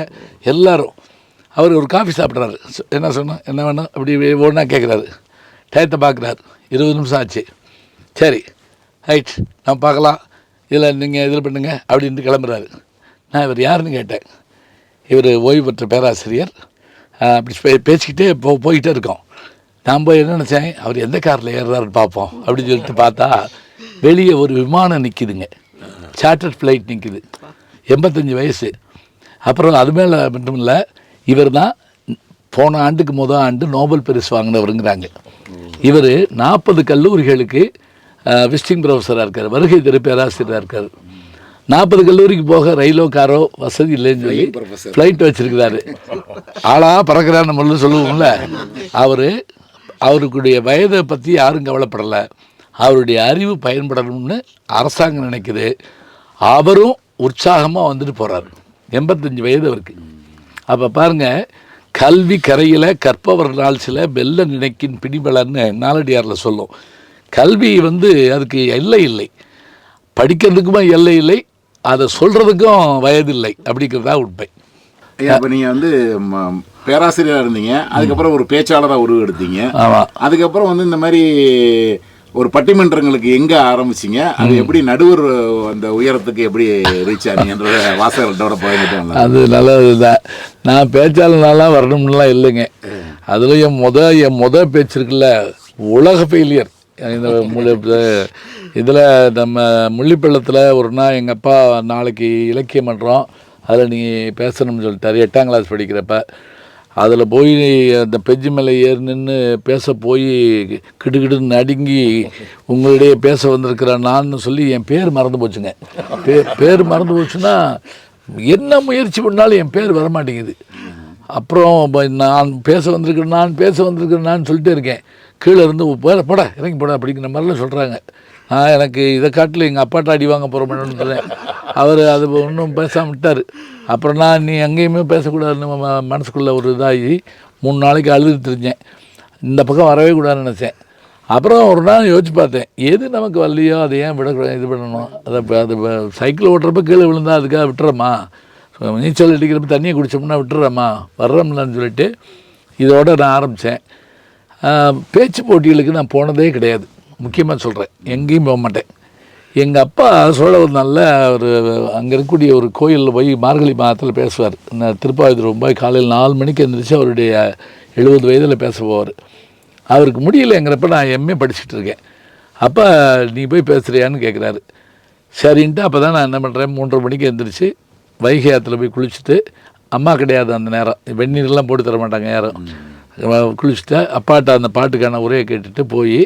எல்லோரும். அவர் ஒரு காஃபி சாப்பிட்றாரு. என்ன சொன்னோம், என்ன வேணும் அப்படி ஒன்றா கேட்குறாரு. டயத்தை பார்க்குறாரு, 20 நிமிஷம் ஆச்சு. சரி ரைட், நம்ம பார்க்கலாம், இதில் நீங்கள் இதில் பண்ணுங்க அப்படின்ட்டு கிளம்புறாரு. நான் இவர் யாருன்னு கேட்டேன். இவர் ஓய்வு பெற்ற பேராசிரியர். அப்படி பேசிக்கிட்டே போய்கிட்டே இருக்கோம். நான் போய் என்ன நினச்சேன், அவர் எந்த காரில் ஏறுறாருன்னு பார்ப்போம் அப்படின்னு சொல்லிட்டு பார்த்தா வெளியே ஒரு விமானம் நிற்கிதுங்க, சார்ட்டர் ஃப்ளைட் நிற்கிது. 85 வயசு. அப்புறம் அது மேலே மட்டும் இல்லை, இவர் தான் போன ஆண்டுக்கு ஆண்டு நோபல் பரிசு வாங்கினவருங்கிறாங்க. இவர் 40 கல்லூரிகளுக்கு விசிட்டிங் ப்ரொஃபஸராக இருக்கார், வருகை தரு பேராசிரியராக இருக்கார். 40 கல்லூரிக்கு போக ரயிலோ காரோ வசதி இல்லைன்னு சொல்லி ஃப்ளைட் வச்சுருக்கிறாரு. ஆளாக பறக்கிறார் நம்மள சொல்லுவோம்ல. அவருக்குடைய வயதை பற்றி யாரும் கவலைப்படலை. அவருடைய அறிவு பயன்படணும்னு அரசாங்கம் நினைக்குது. அவரும் உற்சாகமாக வந்துட்டு போகிறார். 85 வயது அவருக்கு. அப்போ பாருங்கள், கல்வி கரையில் கற்பவர் நாள் சில வெல்ல நினைக்கின் பிடிபலன்னு நாலடியாரில் சொல்லும். கல்வி வந்து அதுக்கு எல்லை இல்லை, படிக்கிறதுக்குமே எல்லை இல்லை, அதை சொல்கிறதுக்கும் வயதில்லை அப்படிங்கிறதா உண்மை. இப்போ நீங்கள் வந்து பேராசிரியராக இருந்தீங்க, அதுக்கப்புறம் ஒரு பேச்சாளராக உருவெடுத்தீங்க. ஆமாம். அதுக்கப்புறம் வந்து இந்த மாதிரி ஒரு பட்டிமன்றங்களுக்கு எங்கே ஆரம்பிச்சிங்க, அது எப்படி நடுவர் அந்த உயரத்துக்கு எப்படி ரீச் ஆனீங்கன்ற வாசகர்களோட பகிர்ந்துட்டாங்க. அது நல்லது தான். நான் பேச்சாளர்னாலாம் வரணும்லாம் இல்லைங்க. அதில் என் முத பேச்சு இருக்குல்ல, உலக ஃபெயிலியர். இந்த இதில் நம்ம முள்ளிப்பள்ளத்தில் ஒரு நாள் எங்கள் அப்பா நாளைக்கு இலக்கியம் பண்ணுறோம், அதில் நீ பேசணும்னு சொல்லிட்டாரு. 8ஆம் கிளாஸ் படிக்கிறப்ப அதில் போய் அந்த பெஞ்சு மேலே ஏறி நின்று பேச போய் கிடுகிடுன்னு நடுங்கி உங்களிடையே பேச வந்திருக்கிறேன் நான் சொல்லி என் பேர் மறந்து போச்சுங்க. பேர் மறந்து போச்சுன்னா என்ன முயற்சி பண்ணாலும் என் பேர் வரமாட்டேங்குது. அப்புறம் நான் பேச வந்திருக்கிறேன்னு சொல்லிட்டே இருக்கேன். கீழே இருந்து போட இறங்கி போட அப்படிங்கிற மாதிரிலாம் சொல்கிறாங்க. எனக்கு இதை காட்டில் எங்கள் அப்பாட்ட அடி வாங்க போகிறோம்னு சொன்னேன். அவர் அது ஒன்றும் பேசாமல் விட்டார். அப்புறம் நான் நீ எங்கேயுமே பேசக்கூடாதுன்னு மனசுக்குள்ளே ஒரு இதாகி 3 நாளைக்கு அழுதுட்டு இருந்தேன். இந்த பக்கம் வரவே கூடாதுன்னு நினச்சேன். அப்புறம் ஒரு நாள் யோசிச்சு பார்த்தேன், எது நமக்கு வரலையோ அதை ஏன் விடக்கூடாது, இது பண்ணணும். அது சைக்கிள் ஓட்டுறப்ப கீழே விழுந்தா அதுக்காக விட்டுறோமா, நீச்சல் அடிக்கிறப்ப தண்ணியை குடித்தோம்னா விட்டுறோமா, வர்றோம்லான்னு சொல்லிட்டு இதோடு நான் ஆரம்பித்தேன். பேச்சு போட்டிகளுக்கு நான் போனதே கிடையாது. முக்கியமாக சொல்கிறேன், எங்கேயும் போக மாட்டேன். எங்கள் அப்பா சொல்ல ஒரு நல்ல ஒரு அங்கே இருக்கக்கூடிய ஒரு கோயிலில் போய் மார்கழி மாதத்தில் பேசுவார். திருப்பாவூர் போய் காலையில் 4 மணிக்கு எழுந்திரிச்சு அவருடைய 70 வயதில் பேச போவார். அவருக்கு முடியலைங்கிறப்ப நான் எம்ஏ படிச்சுட்டு இருக்கேன். அப்போ நீ போய் பேசுகிறியான்னு கேட்குறாரு. சரின்ட்டு அப்போ தான் நான் என்ன பண்ணுறேன், 3:30 மணிக்கு எழுந்திரிச்சு வைகை ஆற்றுல போய் குளிச்சுட்டு, அம்மா கிடையாது அந்த நேரம், வெந்நீர்லாம் போட்டு தர மாட்டாங்க யாரும், குளிச்சுட்டு அப்பாட்ட அந்த பாட்டுக்கான உரையை கேட்டுட்டு போய்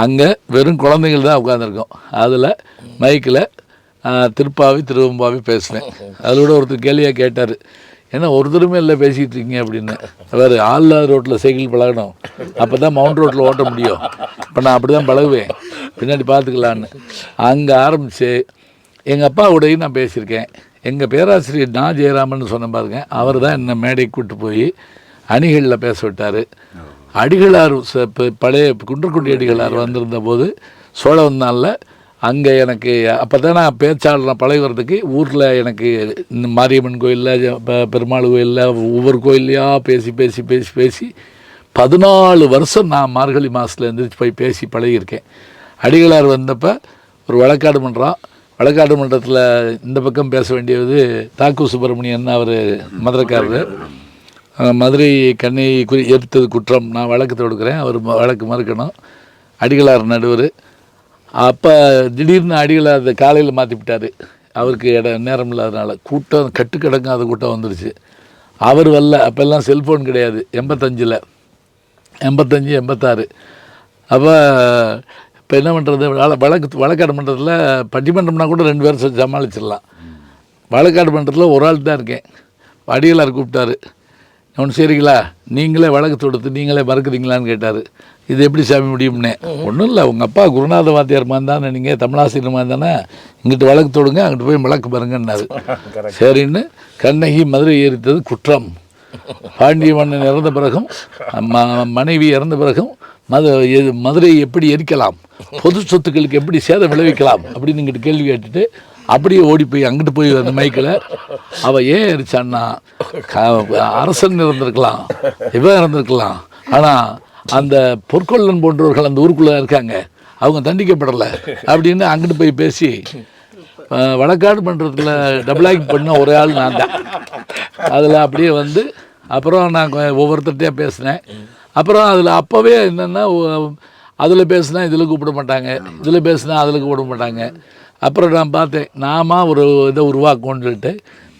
அங்கே வெறும் குழந்தைகள் தான் உட்காந்துருக்கோம். அதில் மைக்கில் திருப்பாவி திருவம்பாவி பேசுவேன். அதோட ஒருத்தர் கேள்வியாக கேட்டார், ஏன்னா ஒருத்தருமே இல்லை பேசிகிட்டு இருக்கீங்க அப்படின்னு. வேறு ஆள்லாத ரோட்டில் சைக்கிள் பழகணும், அப்போ தான் மவுண்ட் ரோட்டில் ஓட்ட முடியும். இப்போ நான் அப்படி தான் பழகுவேன், பின்னாடி பார்த்துக்கலான்னு. அங்கே ஆரம்பித்து எங்கள் அப்பாவோடையும் நான் பேசியிருக்கேன். எங்கள் பேராசிரியர் நா ஜெயராமன் சொன்ன பாருங்க, அவர் தான் என்னை மேடைக்கு கூப்பிட்டு போய் அணிகளில் பேச விட்டார். அடிகளார் பழைய குன்றக்குடி அடிகளார் வந்திருந்த போது சோழவந்தானில் அங்கே எனக்கு அப்போ தான் நான் பேச்சாளர் பழகி வர்றதுக்கு ஊரில் எனக்கு இந்த மாரியம்மன் கோயிலில் பெருமாள் கோயிலில் ஒவ்வொரு கோயிலையாக பேசி பேசி பேசி பேசி 14 வருஷம் நான் மார்கழி மாதத்தில் எழுந்திரிச்சு போய் பேசி பழகியிருக்கேன். அடிகளார் வந்தப்போ ஒரு வழக்காடு மன்றம், வழக்காடு மன்றத்தில் இந்த பக்கம் பேச வேண்டியது தாக்கு சுப்பிரமணியன், அவர் மதுரைக்காரர். மதுரை கண்ணை எரித்தது குற்றம், நான் வழக்கு தொடுக்கிறேன், அவர் வழக்கு மறுக்கணும். அடிகளார் நடுவர். அப்போ திடீர்னு அடிகளார் காலையில் மாற்றி விட்டார், அவருக்கு நேரம் இல்லாதனால. கூட்டம் கட்டுக்கடங்காத கூட்டம் வந்துருச்சு. அவர் வரல. அப்போல்லாம் செல்ஃபோன் கிடையாது, 85 86. அப்போ இப்போ என்ன பண்ணுறது, வழக்காடு மன்றத்தில் பட்டிமன்றம்னா கூட 2 பேர் சமாளிச்சிடலாம். வழக்காடு மன்றத்தில் ஒரு ஆள் தான் இருக்கேன். அடிகளார் கூப்பிட்டாரு, ஒன்று சரிங்களா, நீங்களே வழக்கு தொடுத்து நீங்களே மறுக்குறீங்களான்னு கேட்டார். இது எப்படி சாமி முடியும்னே. ஒன்றும் இல்லை, உங்கள் அப்பா குருநாத வாத்தியார் மாதிரி தானே, நீங்கள் தமிழாசிரியர் மாதிரி தானே, இங்கிட்டு வழக்கு தொடுங்க, அங்கிட்டு போய் வழக்கு பாருங்கன்னாரு. சரின்னு கண்ணகி மதுரை எரித்தது குற்றம், பாண்டிய மன்னன் இறந்த பிறகும் மனைவி இறந்த பிறகும் மதுரையை எப்படி எரிக்கலாம், பொது சொத்துக்களுக்கு எப்படி சேதம் விளைவிக்கலாம் அப்படின்னு இங்கிட்டு கேள்வி கேட்டுட்டு அப்படியே ஓடி போய் அங்கிட்டு போய் அந்த மைக்கில் அவள் ஏன் எரிச்சான்னா, அரசன் இருந்திருக்கலாம், இவன் இருந்திருக்கலாம், ஆனால் அந்த பொற்கொள்ளன் போன்றவர்கள் அந்த ஊருக்குள்ளே இருக்காங்க, அவங்க தண்டிக்கப்படலை அப்படின்னு அங்கிட்டு போய் பேசி வழக்காடு மன்றத்தில் டபுள் ஆக்ட் பண்ண ஒரே ஆள் நான் தான். அதில் அப்படியே வந்து அப்புறம் நான் ஒவ்வொருத்தர்கிட்டையாக பேசினேன். அப்புறம் அதில் அப்போவே என்னென்னா, அதில் பேசினா இதில் கூப்பிட மாட்டாங்க, இதில் பேசினா அதில் கூப்பிட மாட்டாங்க. அப்புறம் நான் பார்த்தேன், நாம ஒரு இதை உருவாக்கணும்னு சொல்லிட்டு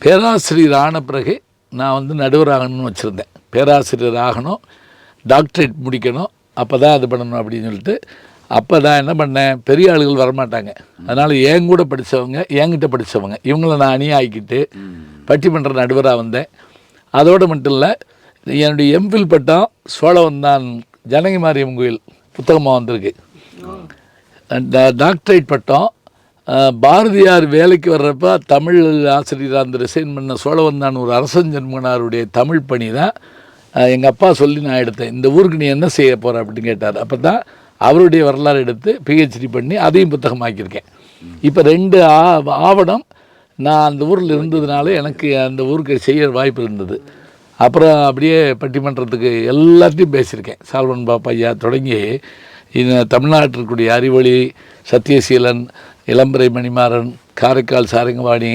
பேராசிரியர் ஆன பிறகு நான் வந்து நடுவர் ஆகணும்னு வச்சுருந்தேன். பேராசிரியர் ஆகணும், டாக்டரேட் முடிக்கணும், அப்போ தான் அது பண்ணணும் அப்படின்னு சொல்லிட்டு. அப்போ நான் என்ன பண்ணேன், பெரிய ஆளுகள் வரமாட்டாங்க, அதனால் என் கூட படித்தவங்க, என்கிட்ட படித்தவங்க, இவங்கள நான் அணியாக்கிட்டு பட்டிமன்ற நடுவராக வந்தேன். அதோடு மட்டும் இல்லை, என்னுடைய எம்ஃபில் பட்டம் சோழவந்தான் ஜனகி மாரியம்மன் கோயில் புத்தகமாக வந்திருக்கு. டாக்டரேட் பட்டம் பாரதியார் வேலைக்கு வர்றப்ப தமிழ் ஆசிரியராக அந்த ரிசைன் பண்ண சோழவந்தான் ஒரு அரசஞ்சன்மனாருடைய தமிழ் பணி தான் எங்கள் அப்பா சொல்லி நான் எடுத்தேன். இந்த ஊருக்கு நீ என்ன செய்ய போகிற அப்படின்னு கேட்டார். அப்போ தான் அவருடைய வரலாறு எடுத்து பிஹெச்டி பண்ணி அதையும் புத்தகமாக்கியிருக்கேன். இப்போ 2 ஆவணம் நான் அந்த ஊரில் இருந்ததுனால எனக்கு அந்த ஊருக்கு செய்ய வாய்ப்பு இருந்தது. அப்புறம் அப்படியே பட்டிமன்றத்துக்கு எல்லாத்தையும் பேசியிருக்கேன். சால்வன் பாப்பையா தொடங்கி தமிழ்நாட்டிற்குரிய அறிவொளி, சத்யசீலன், இளம்பரை மணிமாறன், காரைக்கால் சாரங்கவாணி,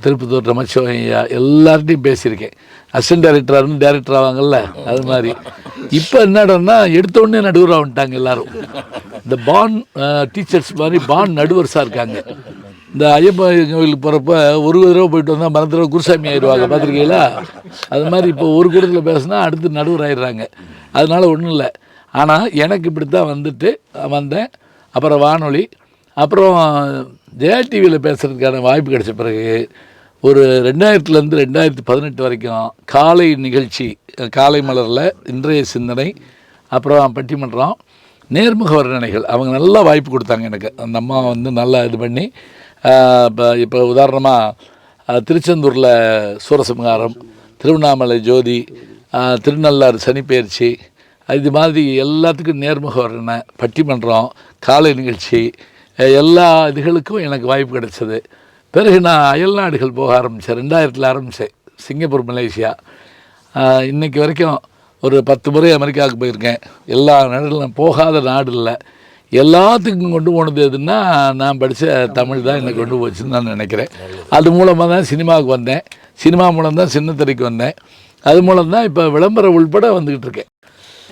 திருப்பத்தூர் ரமச்சிவனையா எல்லார்ட்டையும் பேசியிருக்கேன். அசிஸ்டன்ட் டைரக்டராக இருந்து டைரக்டர் ஆவாங்கல்ல, அது மாதிரி. இப்போ என்னடன்னா எடுத்தோடனே நடுவராக வந்துட்டாங்க எல்லோரும். இந்த பான் டீச்சர்ஸ் மாதிரி பான் நடுவர்ஸாக இருக்காங்க. இந்த ஐயப்பன் கோயிலுக்கு போகிறப்ப ஒரு தடவை போயிட்டு வந்தால் மறந்துடுற குருசாமி ஆயிடுவாங்க, பார்த்துருக்கீங்களா? அது மாதிரி இப்போ ஒரு கூட்டத்தில் பேசுனா அடுத்து நடுவர் ஆயிடுறாங்க. அதனால் ஒன்றும் இல்லை. ஆனால் எனக்கு இப்படி தான் வந்தேன். அப்புறம் வானொலி, அப்புறம் ஜெயா டிவியில் பேசுகிறதுக்கான வாய்ப்பு கிடைச்ச பிறகு ஒரு 2000லேருந்து 2018 வரைக்கும் காலை நிகழ்ச்சி, காலை மலரில் இன்றைய சிந்தனை, அப்புறம் பட்டிமன்றம், நேர்முக வர்ணனைகள், அவங்க நல்லா வாய்ப்பு கொடுத்தாங்க எனக்கு. அந்த அம்மா வந்து நல்லா இது பண்ணி, இப்போ உதாரணமாக திருச்செந்தூரில் சூரசம்ஹாரம், திருவண்ணாமலை ஜோதி, திருநள்ளாறு சனிப்பெயர்ச்சி, இது மாதிரி எல்லாத்துக்கும் நேர்முக வர்ணனை, பட்டிமன்றம், காலை நிகழ்ச்சி, எல்லா இதுகளுக்கும் எனக்கு வாய்ப்பு கிடைச்சது. பிறகு நான் அயல்நாடுகள் போக ஆரம்பித்தேன். 2000 ஆரம்பித்தேன். சிங்கப்பூர், மலேசியா, இன்றைக்கி வரைக்கும் ஒரு 10 முறை அமெரிக்காவுக்கு போயிருக்கேன். எல்லா நாடுகளும் போகாத நாடு இல்லை. எல்லாத்துக்கும் கொண்டு போனது எதுன்னா, நான் படித்த தமிழ் தான் என்னை கொண்டு போச்சுன்னு நான் நினைக்கிறேன். அது மூலமாக தான் சினிமாவுக்கு வந்தேன். சினிமா மூலம் தான் சின்னத்திரைக்கு வந்தேன். அது மூலம் தான் இப்போ விளம்பரம் உள்பட வந்துக்கிட்டு இருக்கேன்.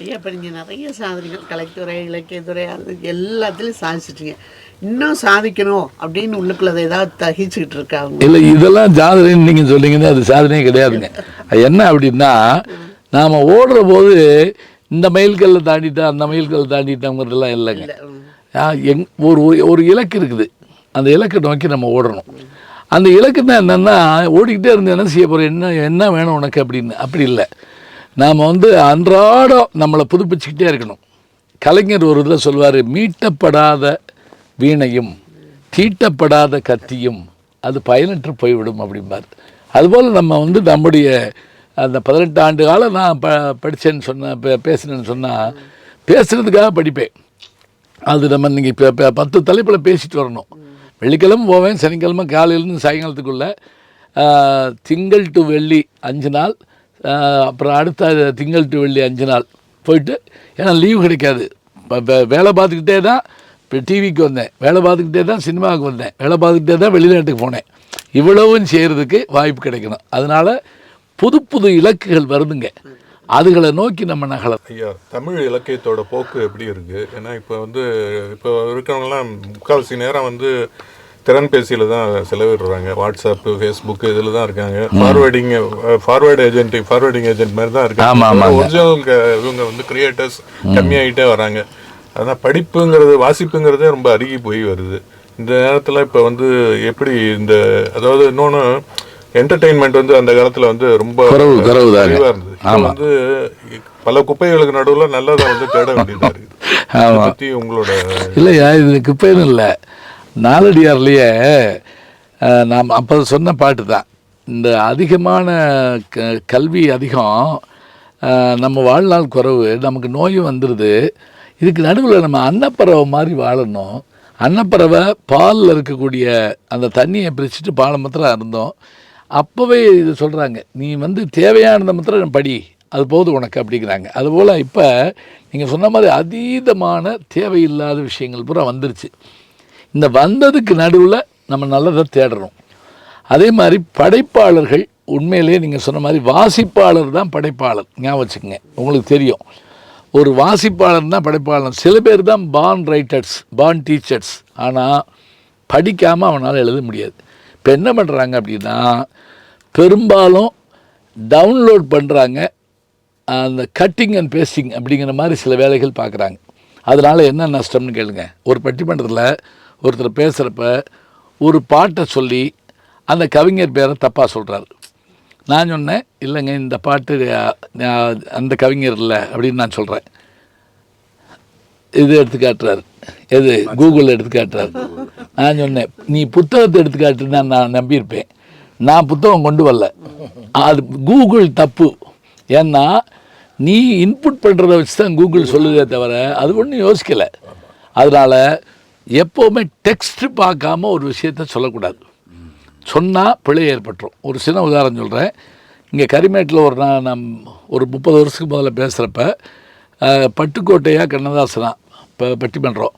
ஐயா இப்போ நீங்கள் நிறைய சாதனைகள் கலைத்துறை, இலக்கியத்துறை, அது எல்லாத்துலேயும் சாதிச்சிட்டீங்க. இன்னும் சாதிக்கணும் அப்படின்னு உள்ளுக்குள்ள அதை ஏதாவது தகிச்சுக்கிட்டு இருக்காங்க? இல்லை, இதெல்லாம் சாதனைன்னு நீங்கள் சொன்னீங்கன்னா அது சாதனையே கிடையாதுங்க. அது என்ன அப்படின்னா, நாம் ஓடுற போது இந்த மைல்கல்லை தாண்டிட்டோம் அந்த மைல்கல்லை தாண்டிட்டோங்கிறதுலாம் இல்லைங்க. ஒரு இலக்கு இருக்குது, அந்த இலக்கை நோக்கி நம்ம ஓடணும். அந்த இலக்குன்னா என்னென்னா, ஓடிக்கிட்டே இருந்து என்ன செய்ய போகிறோம், என்ன வேணும் உனக்கு அப்படின்னு. அப்படி இல்லை, நாம் அன்றாடம் நம்மளை புதுப்பிச்சுக்கிட்டே இருக்கணும். கலைஞர் ஒரு இதில் சொல்வார், மீட்டப்படாத வீணையும் தீட்டப்படாத கத்தியும் அது பயனற்று போய்விடும் அப்படிம்பார். அதுபோல் நம்ம நம்முடைய அந்த 18 ஆண்டு காலம் நான் படித்தேன்னு சொன்னேன், பேசுனேன்னு சொன்னால் பேசுகிறதுக்காக படிப்பேன். அது நம்ம நீங்கள் இப்போ 10 தலைப்பில் பேசிட்டு வரணும். வெள்ளிக்கிழமை போவேன், சனிக்கிழமை காலையிலேருந்து சாயங்காலத்துக்குள்ளே, திங்கள் டு வெள்ளி 5 நாள், அப்புறம் அடுத்த திங்கள் டு வெள்ளி 5 நாள் போயிட்டு, ஏன்னா லீவு கிடைக்காது. வேலை பார்த்துக்கிட்டே தான் இப்போ டிவிக்கு வந்தேன், வேலை பார்த்துக்கிட்டே தான் சினிமாவுக்கு வந்தேன், வேலை பார்த்துக்கிட்டே தான் வெளிநாட்டுக்கு போனேன். இவ்வளவும் செய்கிறதுக்கு வாய்ப்பு கிடைக்கணும். அதனால் புது புது இலக்குகள் வருதுங்க, அதுகளை நோக்கி நம்ம நகலம். ஐயா, தமிழ் இலக்கியத்தோட போக்கு எப்படி இருக்குது? ஏன்னா இப்போ இருக்கிறவங்கலாம் முக்கால்வாசி நேரம் திறன்பேசியில் தான் செலவிடுறாங்க. வாட்ஸ்அப்பு, ஃபேஸ்புக்கு இதில் தான் இருக்காங்க. ஃபார்வேர்டிங் ஏஜென்ட் மாதிரி தான் இருக்காங்க. ஒரிஜினல் இவங்க கிரியேட்டர்ஸ் கம்மியாகிட்டே வராங்க. அதான் படிப்புங்கிறது, வாசிப்புங்கிறதே ரொம்ப அருகி போய் வருது இந்த நேரத்தில். இப்போ எப்படி அதாவது இன்னொன்று என்டர்டெயின்மெண்ட் அந்த காலத்தில் ரொம்ப குறைவாக இருந்தது. பல குப்பைகளுக்கு நடுவில் நல்லதை தேட வேண்டியதாக இருக்குது. அதை பற்றி உங்களோட இல்லையா, இது குப்பைன்னு இல்லை, நாலடியார்லேயே நாம் அப்போ சொன்ன பாட்டு தான். இந்த அதிகமான கல்வி அதிகம், நம்ம வாழ்நாள் குறைவு, நமக்கு நோயும் வந்துடுது. இதுக்கு நடுவில் நம்ம அன்னப்பறவை மாதிரி வாழணும். அன்னப்பறவை பாலில் இருக்கக்கூடிய அந்த தண்ணியை பிரிச்சுட்டு பாலை மாத்திரம் இருந்தோம். அப்போவே இது சொல்கிறாங்க, நீ தேவையானதை மாத்திரம் படி, அது போதும் உனக்கு அப்படிங்கிறாங்க. அதுபோல் இப்போ நீங்கள் சொன்ன மாதிரி அதீதமான தேவையில்லாத விஷயங்கள் பூரா வந்துருச்சு. இந்த வந்ததுக்கு நடுவில் நம்ம நல்லதை தேடணும். அதே மாதிரி படைப்பாளர்கள் உண்மையிலேயே நீங்கள் சொன்ன மாதிரி வாசிப்பாளர் தான் படைப்பாளர். ஞாபகம் வச்சுக்கோங்க, உங்களுக்கு தெரியும், ஒரு வாசிப்பாளர் தான் படைப்பாளர். சில பேர் தான் பார்ன் ரைட்டர்ஸ், பார்ன் டீச்சர்ஸ். ஆனால் படிக்காமல் அவனால் எழுத முடியாது. இப்போ என்ன பண்ணுறாங்க அப்படின்னா, பெரும்பாலும் டவுன்லோட் பண்ணுறாங்க, அந்த கட்டிங் அண்ட் பேஸ்டிங் அப்படிங்கிற மாதிரி சில வேலைகள் பார்க்குறாங்க. அதனால் என்ன நஷ்டம்னு கேளுங்க. ஒரு பட்டிமன்றத்தில் ஒருத்தர் பேசுகிறப்ப ஒரு பாட்டை சொல்லி அந்த கவிஞர் பேரை தப்பாக சொல்கிறாரு. நான் சொன்னேன், இல்லைங்க இந்த பாட்டு அந்த கவிஞர் இல்லை அப்படின்னு நான் சொல்கிறேன். இது எடுத்து காட்டுறாரு, எது கூகுளில் எடுத்து காட்டுறாரு. நான் சொன்னேன், நீ புத்தகத்தை எடுத்து காட்டுன்னா நான் நம்பியிருப்பேன், நான் புத்தகம் கொண்டு வரல. அது கூகுள் தப்பு. ஏன்னா நீ இன்புட் பண்ணுறத வச்சு தான் கூகுள் சொல்லுதே தவிர அது ஒன்றும் யோசிக்கலை. அதனால் எப்போவுமே டெக்ஸ்ட்டு பார்க்காம ஒரு விஷயத்த சொல்லக்கூடாது. சொன்னால் பிழை ஏற்பட்டுரும். ஒரு சின்ன உதாரணம் சொல்கிறேன். இங்கே கரிமேட்டில் நான் ஒரு 30 வருஷத்துக்கு முதல்ல பேசுகிறப்ப பட்டுக்கோட்டையா கண்ணதாசனா இப்போ பட்டிமன்றம்.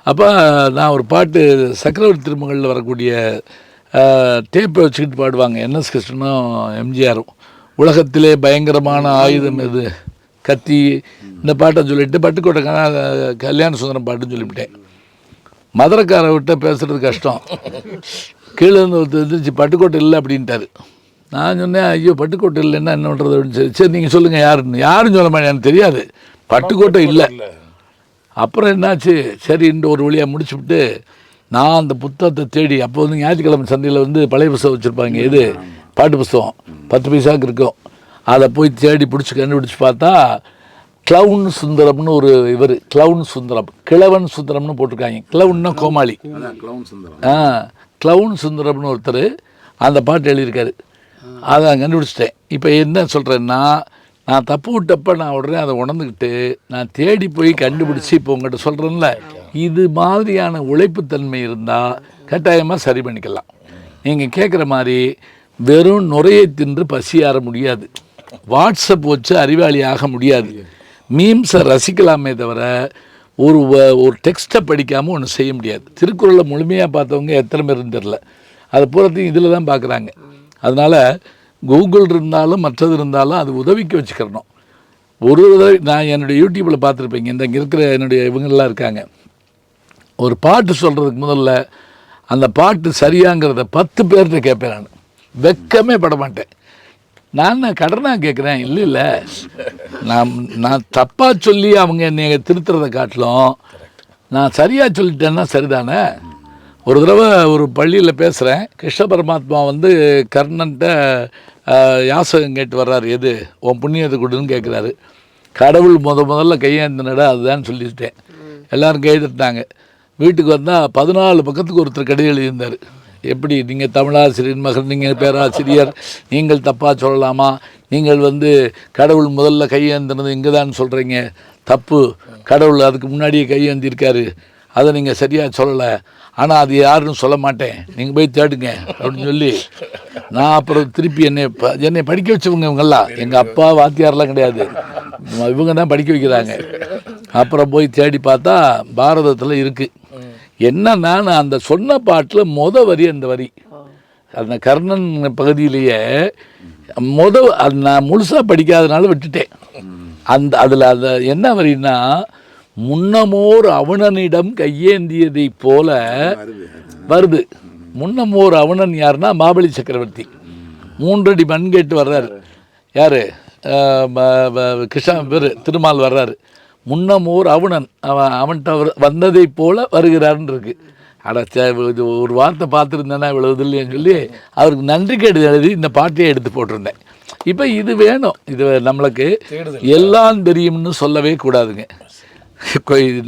அப்போ நான் ஒரு பாட்டு சக்கரவர்த்தி திருமகளில் வரக்கூடிய டேப்பை வச்சுக்கிட்டு பாடுவாங்க என்எஸ் கிருஷ்ணனும் எம்ஜிஆரும். உலகத்திலே பயங்கரமான ஆயுதம் எது, கத்தி, இந்த பாட்டை சொல்லிவிட்டு பட்டுக்கோட்டை கல்யாண சுந்தரம் பாட்டுன்னு சொல்லிவிட்டேன். மதுரைக்காரை விட்ட பேசுகிறது கஷ்டம். கீழே இருந்து வந்துச்சு பட்டுக்கோட்டை இல்லை அப்படின்ட்டாரு. நான் சொன்னேன், ஐயோ பட்டுக்கோட்டை இல்லைன்னா என்ன பண்ணுறது அப்படின்னு. சரி நீங்கள் சொல்லுங்கள் யாருன்னு சொல்ல மாட்டேன், எனக்கு தெரியாது, பட்டுக்கோட்டை இல்லை. அப்புறம் என்னாச்சு, சரி இந்த ஒரு வழியாக முடிச்சுவிட்டு நான் அந்த புத்தகத்தை தேடி, அப்போ ஞாயிற்றுக்கிழமை சந்தையில் பழைய புத்தகம் வச்சுருப்பாங்க, இது பாட்டு புத்தகம் 10 பைசாவுக்கு இருக்கும். அதை போய் தேடி கண்டுபிடிச்சி பார்த்தா கிளவுன் சுந்தரம்னு ஒரு கிளவுன் சுந்தரம், கிழவன் சுந்தரம்னு போட்டிருக்காங்க. கிளவுன்னா கோமாளி, கிளவுன் சுந்தரம்னு ஒருத்தர் அந்த பாட்டு எழுதியிருக்காரு. அதை கண்டுபிடிச்சிட்டேன். இப்போ என்ன சொல்கிறேன்னா, நான் தப்பு விட்டப்போ நான் உடனே அதை உணர்ந்துக்கிட்டு நான் தேடி போய் கண்டுபிடிச்சி இப்போ உங்கள்கிட்ட சொல்கிறேன்ல, இது மாதிரியான உழைப்புத்தன்மை இருந்தால் கட்டாயமாக சரி பண்ணிக்கலாம். நீங்கள் கேட்குற மாதிரி வெறும் நுரையை தின்று பசியாற முடியாது, வாட்ஸ்அப் வச்சு அறிவாளி ஆக முடியாது, மீம்ஸை ரசிக்கலாமே தவிர ஒரு டெக்ஸ்ட்டை படிக்காமல் ஒன்று செய்ய முடியாது. திருக்குறளை முழுமையாக பார்த்தவங்க எத்தனை பேருன்னு தெரில, அதை பூரத்தையும் இதில் தான் பார்க்குறாங்க. அதனால் கூகுள் இருந்தாலும் மற்றது இருந்தாலும் அது உதவிக்கு வச்சுக்கிறணும். ஒரு உதவி நான் என்னுடைய யூடியூப்பில் பார்த்துருப்பீங்க, இங்கே இருக்கிற என்னுடைய இவங்கெல்லாம் இருக்காங்க, ஒரு பாட்டு சொல்கிறதுக்கு முதல்ல அந்த பாட்டு சரியாங்கிறத 10 பேர்கிட்ட கேட்பேன். நான் வெக்கமே பட மாட்டேன். நான் கடனாக கேட்குறேன், இல்லை நான் தப்பாக சொல்லி அவங்க என்னை திருத்துறதை காட்டிலும் நான் சரியாக சொல்லிட்டேன்னா சரிதானே. ஒரு தடவை ஒரு பள்ளியில் பேசுகிறேன், கிருஷ்ண பரமாத்மா வந்து கர்ணன்ட்ட யாசகம் கேட்டு வர்றாரு, எது உன் புண்ணியத்தை கொடுன்னு கேட்குறாரு. கடவுள் முதல்ல கையேந்தினடா அதுதான் சொல்லிட்டேன். எல்லோரும் கைதட்டாங்க. வீட்டுக்கு வந்தால் 14 பக்கத்துக்கு ஒருத்தர் கடிதம் எழுதியிருந்தார். எப்படி நீங்கள் தமிழாசிரியர் மகன், நீங்கள் பேராசிரியர், நீங்கள் தப்பாக சொல்லலாமா, நீங்கள் வந்து கடவுள் முதல்ல கையேந்தினது இங்கே தான் சொல்கிறீங்க, தப்பு, கடவுள் அதுக்கு முன்னாடியே கையேந்திருக்காரு, அதை நீங்கள் சரியாக சொல்லலை, ஆனால் அது யாருன்னு சொல்ல மாட்டேன், நீங்கள் போய் தேடுங்க அப்படின்னு சொல்லி நான் அப்புறம் திருப்பி என்னை படிக்க வச்சவங்க இவங்கெல்லாம், எங்கள் அப்பா வாத்தியாரெலாம் கிடையாது, இவங்க தான் படிக்க வைக்கிறாங்க. அப்புறம் போய் தேடி பார்த்தா பாரதத்தில் இருக்குது. என்னன்னா நான் அந்த சொன்ன பாட்டில் வரி அந்த வரி அந்த கர்ணன் பகுதியிலேயே அது நான் முழுசாக படிக்காதனால விட்டுட்டேன். அதில் அந்த என்ன வரின்னா, முன்னமோர் அவனனிடம் கையேந்தியதை போல வருது. முன்னமோர் அவனன் யாருன்னா மாபலி சக்கரவர்த்தி. 3 அடி மண் கேட்டு வர்றாரு. யார்? கிருஷ்ண பேர் திருமால் வர்றாரு. முன்னமோர் அவனன் அவன்கிட்ட வந்ததை போல வருகிறாருன்னு இருக்கு. இது ஒரு வார்த்தை பார்த்துருந்தேன்னா இவ்வளவு இல்லைன்னு சொல்லி அவருக்கு நன்றி கேட்டு எழுதி இந்த பாட்டையே எடுத்து போட்டிருந்தேன். இப்போ இது வேணும், இது நம்மளுக்கு எல்லாம் தெரியும்னு சொல்லவே கூடாதுங்க.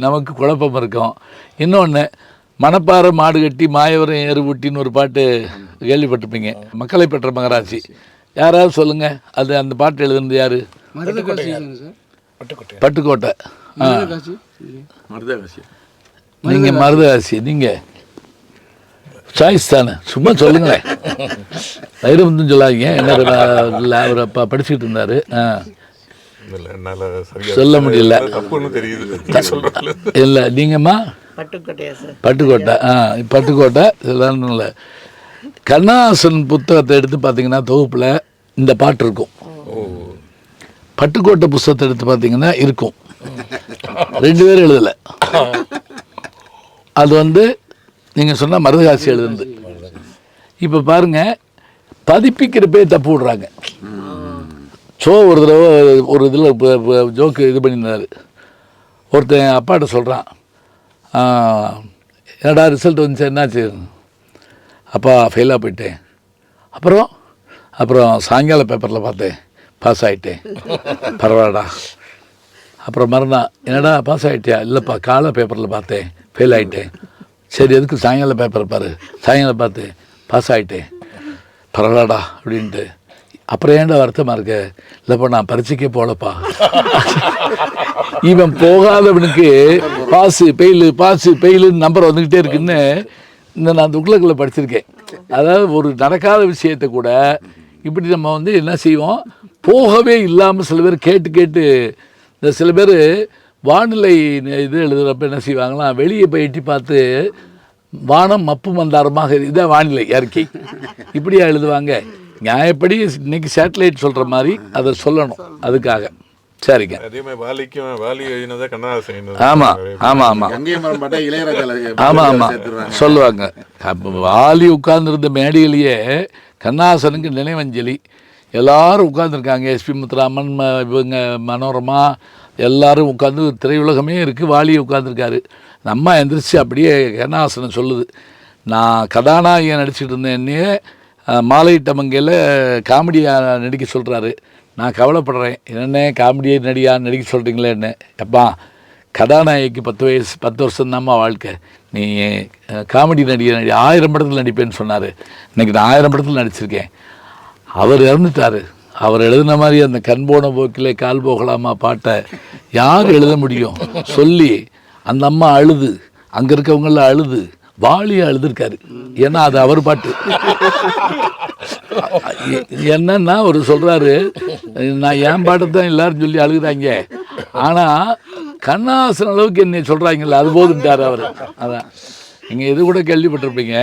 நமக்கு குழப்பம் இருக்கும். இன்னொன்று, மணப்பாறை மாடு கட்டி மாயவரம் ஏறுபுட்டின்னு ஒரு பாட்டு கேள்விப்பட்டிருப்பீங்க, மக்களை பெற்ற மகராட்சி. யாராவது சொல்லுங்கள், அது அந்த பாட்டு எழுதுனது யார்? பட்டுக்கோட்டை. நீங்கள் மருதகாசி, நீங்கள் சாய்ஸ் தானே, சும்மா சொல்லுங்களேன், வைரமுத்து சொல்லாதீங்க. என்ன அவர் அப்பா படிச்சுக்கிட்டு இருந்தார், சொல்ல முடியல. இல்லை நீங்கம்மா பட்டுக்கோட்டை. பட்டுக்கோட்டை இல்லை. கண்ணாசன் புத்தகத்தை எடுத்து பார்த்தீங்கன்னா தொகுப்பில் இந்த பாட்டு இருக்கும். பட்டுக்கோட்டை புஸ்தகத்தை எடுத்து பார்த்தீங்கன்னா இருக்கும். 2 பேரும் எழுதலை. அது வந்து நீங்கள் சொன்னால் மருதகாசி எழுதுந்து. இப்போ பாருங்கள், பதிப்பிக்கிறப்பே தப்பு விடுறாங்க. ஒரு தடவை ஒரு இதில் ஜோக்கு இது பண்ணியிருந்தார். ஒருத்தன் அப்பாட்ட சொல்கிறான், என்னடா ரிசல்ட் வந்துச்சு, என்னாச்சு? அப்பா ஃபெயிலாக போயிட்டேன். அப்புறம் சாயங்கால பேப்பரில் பார்த்தேன், பாஸ் ஆகிட்டேன். பரவாயில்லடா. அப்புறம் மறுநாள், என்னடா பாஸ் ஆகிட்டியா? இல்லைப்பா, காலை பேப்பரில் பார்த்தேன், ஃபெயில் ஆகிட்டேன். சரி, எதுக்கு சாயங்கால பேப்பரை பாரு. சாயங்காலம் பார்த்து பாஸ் ஆகிட்டேன், பரவாயில்லடா அப்படின்ட்டு. அப்புறம் ஏன்டா வருத்தமாக இருக்க? இல்லைப்பா, நான் பரீட்சைக்கே போகலப்பா. இவன் போகாதவனுக்கு பாஸு பெயிலுன்னு நம்பர் வந்துக்கிட்டே இருக்குன்னு நான் துக்ளக்கில் படிச்சிருக்கேன். அதாவது ஒரு நடக்காத விஷயத்தை கூட இப்படி நம்ம வந்து என்ன செய்வோம், போகவே இல்லாமல் சில பேர் கேட்டு இந்த சில பேர் வானிலை இது எழுதுகிறப்ப என்ன செய்வாங்களாம், வெளியே போய் எட்டி பார்த்து வானம் மப்பு மந்தாரமாக இதான் வானிலை அறிக்கை இப்படியா எழுதுவாங்க. நியாயப்படி இன்னைக்கு சேட்டலைட் சொல்கிற மாதிரி அதை சொல்லணும். அதுக்காக சரிங்க. ஆமாம் ஆமாம் ஆமாம் ஆமாம் ஆமாம் சொல்லுவாங்க. வாலி உட்கார்ந்துருந்த மேடையிலேயே கண்ணாசனுக்கு நினைவஞ்சலி எல்லாரும் உட்காந்துருக்காங்க. எஸ்பி முத்துராமன், இவங்க மனோரமா எல்லாரும் உட்காந்து, திரையுலகமே இருக்குது, வாலியை உட்காந்துருக்காரு. நம்ம எந்திரிச்சு அப்படியே கண்ணாசனை சொல்லுது, நான் கதாநாயகியை நடிச்சிட்டு இருந்தேன்னே மாலையிட்டமங்கையில் காமெடியாக நடிக்க சொல்கிறாரு. நான் கவலைப்படுறேன், என்னென்ன காமெடியை நடிக்க சொல்கிறீங்களே என்ன? எப்பா, கதாநாயகிக்கு 10 வருஷம்தாம்மா வாழ்க்கை, நீ காமெடி நடிகை 1000 படத்தில் நடிப்பேன்னு சொன்னார். இன்றைக்கி நான் 1000 படத்தில் நடிச்சிருக்கேன். அவர் இறந்துட்டார். அவர் எழுதின மாதிரி அந்த கண் போன போக்கிலே கால் போகலாமா பாட்டை யார் எழுத முடியும் சொல்லி அந்த அம்மா அழுது, அங்கே இருக்கவங்களாம் அழுது, வாலியை அழுதுருக்காரு. ஏன்னா அது அவர் பாட்டு. என்னன்னா ஒரு சொல்கிறாரு, நான் என் பாட்டை தான் எல்லாரும் சொல்லி அழுகுறாங்க, ஆனால் கண்ணாசன் அளவுக்கு என்னை சொல்கிறாங்கல்ல, அது போதுன்ட்டார் அவர். அதான் நீங்கள் இது கூட கேள்விப்பட்டிருப்பீங்க,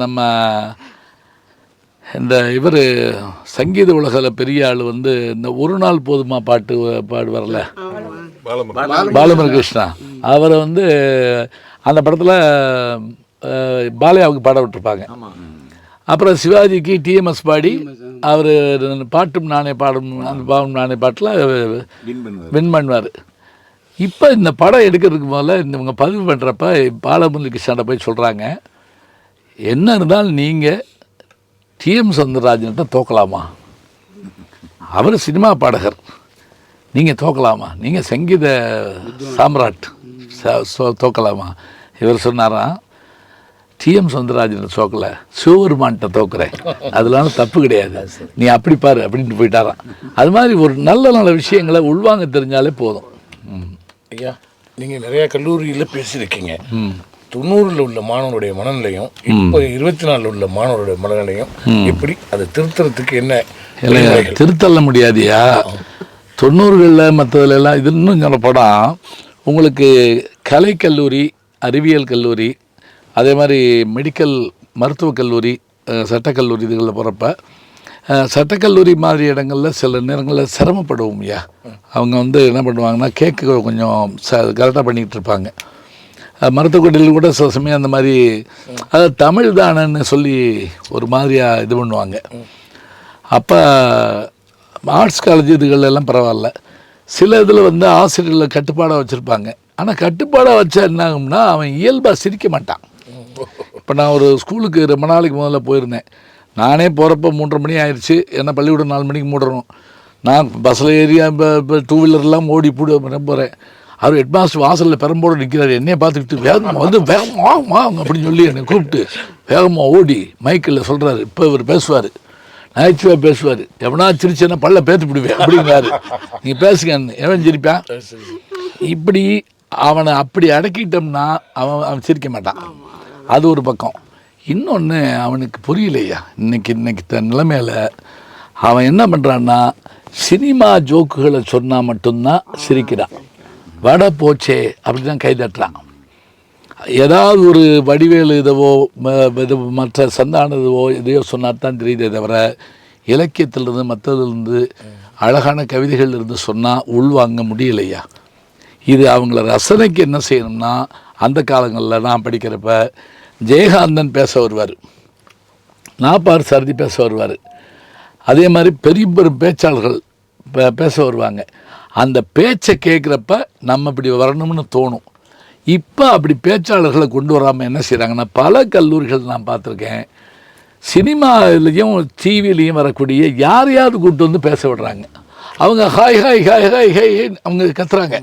நம்ம இந்த இவர் சங்கீத உலகில் பெரிய ஆள் வந்து இந்த ஒரு நாள் போதுமா பாட்டு பாடுவார்ல பாலமுருகிருஷ்ணா, அவரை வந்து அந்த படத்தில் பாலையாவுக்கு பாட விட்டுருப்பாங்க. அப்புறம் சிவாஜிக்கு டிஎம்எஸ் பாடி அவர் பாட்டும் நானே பாடும் அந்த பாவம் நானே பாட்டில் வின் பண்ணுவார். இப்போ இந்த படம் எடுக்கிறதுக்கு முதல்ல இவங்க பதிவு பண்ணுறப்ப பாலமுருகிருஷ்ணாட்ட போய் சொல்கிறாங்க, என்ன இருந்தாலும் நீங்கள் டிஎம் சௌந்தரராஜன்கிட்ட தோக்கலாமா, அவர் சினிமா பாடகர், நீங்கள் தோக்கலாமா, நீங்கள் சங்கீத சாம்ராட் தோக்கலாமா? இவர் சொன்னாராம், டிஎம் சௌந்தரராஜன் தோக்கலை, சிவபெருமான்கிட்ட தோக்குறேன், அதெல்லாம் தப்பு கிடையாது, நீ அப்படி பாரு அப்படின்ட்டு போயிட்டாரான். அது மாதிரி ஒரு நல்ல நல்ல விஷயங்களை உள்வாங்க தெரிஞ்சாலே போதும். ஐயா, நீங்கள் நிறையா கல்லூரியில் பேசியிருக்கீங்க. 90 உள்ள மாணவருடைய மனநிலையும் இப்போ 24 உள்ள மாணவருடைய மனநிலையும் எப்படி அதை திருத்தறதுக்கு என்ன திருத்தள்ள முடியாதியா? 90களில் மற்றதுலாம் இது இன்னும் சொல்ல படம் உங்களுக்கு கலைக்கல்லூரி, அறிவியல் கல்லூரி, அதே மாதிரி மெடிக்கல் மருத்துவக் கல்லூரி, சட்டக்கல்லூரி இதுகளில் போகிறப்ப சட்டக்கல்லூரி மாதிரி இடங்களில் சில நேரங்களில் சிரமப்படுவோம் ஐயா. அவங்க வந்து என்ன பண்ணுவாங்கன்னா கேக்கு கொஞ்சம் கரெக்டாக பண்ணிக்கிட்டு இருப்பாங்க. மருத்துவக்கோட்டையில் கூட சில சமயம் அந்த மாதிரி அது தமிழ் தானன்னு சொல்லி ஒரு மாதிரியாக இது பண்ணுவாங்க. அப்போ ஆர்ட்ஸ் காலேஜ் இதுகள் எல்லாம் பரவாயில்ல, சில இதில் வந்து ஆசிரியர்களை கட்டுப்பாடாக வச்சுருப்பாங்க. ஆனால் கட்டுப்பாடாக வச்சா என்ன ஆகும்னா அவன் இயல்பாக சிரிக்க மாட்டான். இப்போ நான் ஒரு ஸ்கூலுக்கு ரொம்ப நாளைக்கு முதல்ல போயிருந்தேன். நானே போகிறப்ப 3:30 மணி ஆயிடுச்சு, ஏன்னா பள்ளிக்கூடம் 4 மணிக்கு மூடுறோம். நான் பஸ்ஸில் ஏரியா இப்போ 2 வீலர்லாம் ஓடி போகிறேன். அவர் ஹெட்மாஸ்டர் வாசலில் பெரம்போடு நிற்கிறார், என்னையை பார்த்துக்கிட்டு வேகமாக வந்து வேகமாக அப்படின்னு சொல்லி என்னை கூப்பிட்டு வேகமாக ஓடி மைக்கில் சொல்கிறாரு, இப்போ இவர் பேசுவார், நகைச்சுவாக பேசுவார், எவனா சிரிச்சேன்னா பல்ல பேத்து விடுவேன் அப்படிங்கிறாரு, நீங்கள் பேசுங்க, எவன் சிரிப்பான். இப்படி அவனை அப்படி அடக்கிட்டோம்னா அவன் சிரிக்க மாட்டான். அது ஒரு பக்கம். இன்னொன்று அவனுக்கு புரியலையா, இன்னைக்கு நிலைமையில் அவன் என்ன பண்ணுறான்னா சினிமா ஜோக்குகளை சொன்னால் மட்டும்தான் சிரிக்கிறான். வடை போச்சே அப்படி தான் கை தட்டுறான். ஏதாவது ஒரு வடிவேலு இதுவோ மற்ற சந்தானதுவோ இதையோ சொன்னால் தான் தெரியுதே தவிர இலக்கியத்திலிருந்து மற்றதுலேருந்து அழகான கவிதைகள் இருந்து சொன்னால் உள்வாங்க முடியலையா. இது அவங்கள ரசனைக்கு என்ன செய்யணும்னா, அந்த காலங்களில் நான் படிக்கிறப்ப ஜெயகாந்தன் பேச வருவார், நாப்பார் சாரதி பேச வருவார், அதே மாதிரி பெரிய பெரும் பேச்சாளர்கள் பேச வருவாங்க. அந்த பேச்சை கேட்குறப்ப நம்ம இப்படி வரணும்னு தோணும். இப்போ அப்படி பேச்சாளர்களை கொண்டு வராமல் என்ன செய்கிறாங்கன்னா, பல கல்லூரிகள் நான் பார்த்துருக்கேன், சினிமாவிலையும் டிவிலையும் வரக்கூடிய யாரையாவது கூப்பிட்டு வந்து பேச விடுறாங்க. அவங்க hi hi hi hi hi அவங்க கத்துறாங்க.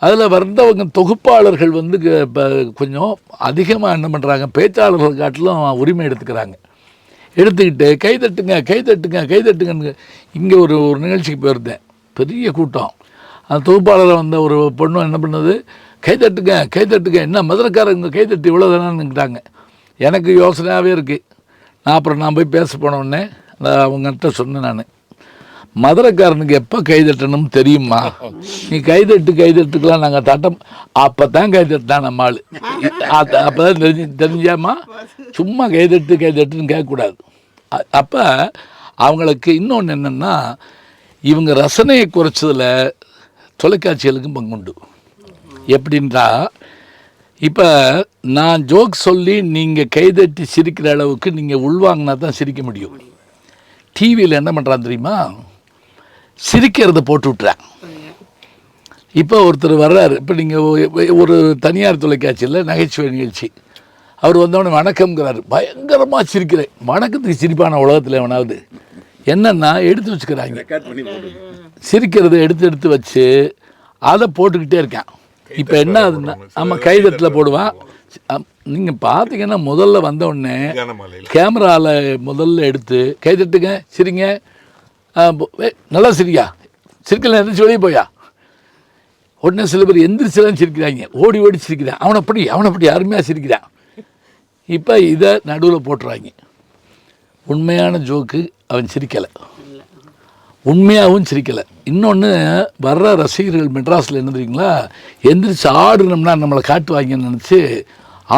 அதில் வந்தவங்க தொகுப்பாளர்கள் வந்து கொஞ்சம் அதிகமாக என்ன பண்ணுறாங்க, பேச்சாளர்கள் காட்டிலும் உரிமை எடுத்துக்கிறாங்க. எடுத்துக்கிட்டு கைதட்டுங்க கைதட்டுங்க கைதட்டுங்கன்னு. இங்கே ஒரு நிகழ்ச்சிக்கு போயிருந்தேன், பெரிய கூட்டம். அந்த தொகுப்பாளரை வந்த ஒரு பொண்ணு என்ன பண்ணது, கைதட்டுங்க கைதட்டுங்க, என்ன மதுரைக்காரங்க கைதட்டு இவ்வளோ தானேன்னுக்கிட்டாங்க. எனக்கு யோசனையாகவே இருக்குது. நான் போய் பேச போனோடனே அவங்ககிட்ட சொன்னேன், நான் மதுரைக்காரனுக்கு எப்போ கைதட்டணும்னு தெரியுமா, நீ கைதட்டுக்கெலாம் நாங்கள் தட்டம், அப்போ தான் கைதட்டான் நம்ம ஆள், அப்போ தான் தெரிஞ்சாமா, சும்மா கைதட்டுன்னு கேட்கக்கூடாது. அப்போ அவங்களுக்கு இன்னொன்று என்னென்னா, இவங்க ரசனையை குறைச்சதில் தொலைக்காட்சிகளுக்கும் பங்குண்டு. எப்படின்றா, இப்போ நான் ஜோக் சொல்லி நீங்கள் கைதட்டி சிரிக்கிற அளவுக்கு நீங்கள் உள்வாங்கினா தான் சிரிக்க முடியும். டிவியில் என்ன பண்ணுறான் தெரியுமா, சிரிக்கிறத போட்டு விட்டுறேன். இப்போ ஒருத்தர் வர்றாரு, இப்போ நீங்கள் ஒரு தனியார் தொலைக்காட்சியில் நகைச்சுவை நிகழ்ச்சி, அவர் வந்தவொடனே வணக்கம்ங்கிறாரு, பயங்கரமாக சிரிக்கிறேன். வணக்கத்துக்கு சிரிப்பான உலகத்தில் எவனாவது என்னென்னா எடுத்து வச்சுக்கிறாங்க, சிரிக்கிறத எடுத்து வச்சு அதை போட்டுக்கிட்டே இருக்கேன். இப்போ என்ன ஆகுதுன்னா, ஆமாம் கைதட்டில் போடுவான். நீங்கள் பார்த்தீங்கன்னா முதல்ல வந்தவுடனே கேமராவில் முதல்ல எடுத்து கைதட்டுங்க சிரிங்க, நல்லா சிரிக்கா, சிரிக்கல எந்திரிச்சு வெளியே போயா. உடனே சில பேர் எந்திரிச்சுலாம் சிரிக்கிறாங்க, ஓடி ஓடி சிரிக்கிறான், அவனை அப்படி அருமையாக சிரிக்கிறான். இப்போ இதை நடுவில் போட்டுறாங்க. உண்மையான ஜோக்கு அவன் சிரிக்கலை, உண்மையாகவும் சிரிக்கலை. இன்னொன்று, வர்ற ரசிகர்கள் மெட்ராஸில் என்ன தெரியுங்களா, எந்திரிச்சு ஆடுனோம்னா நம்மளை காட்டுவாங்கன்னு நினச்சி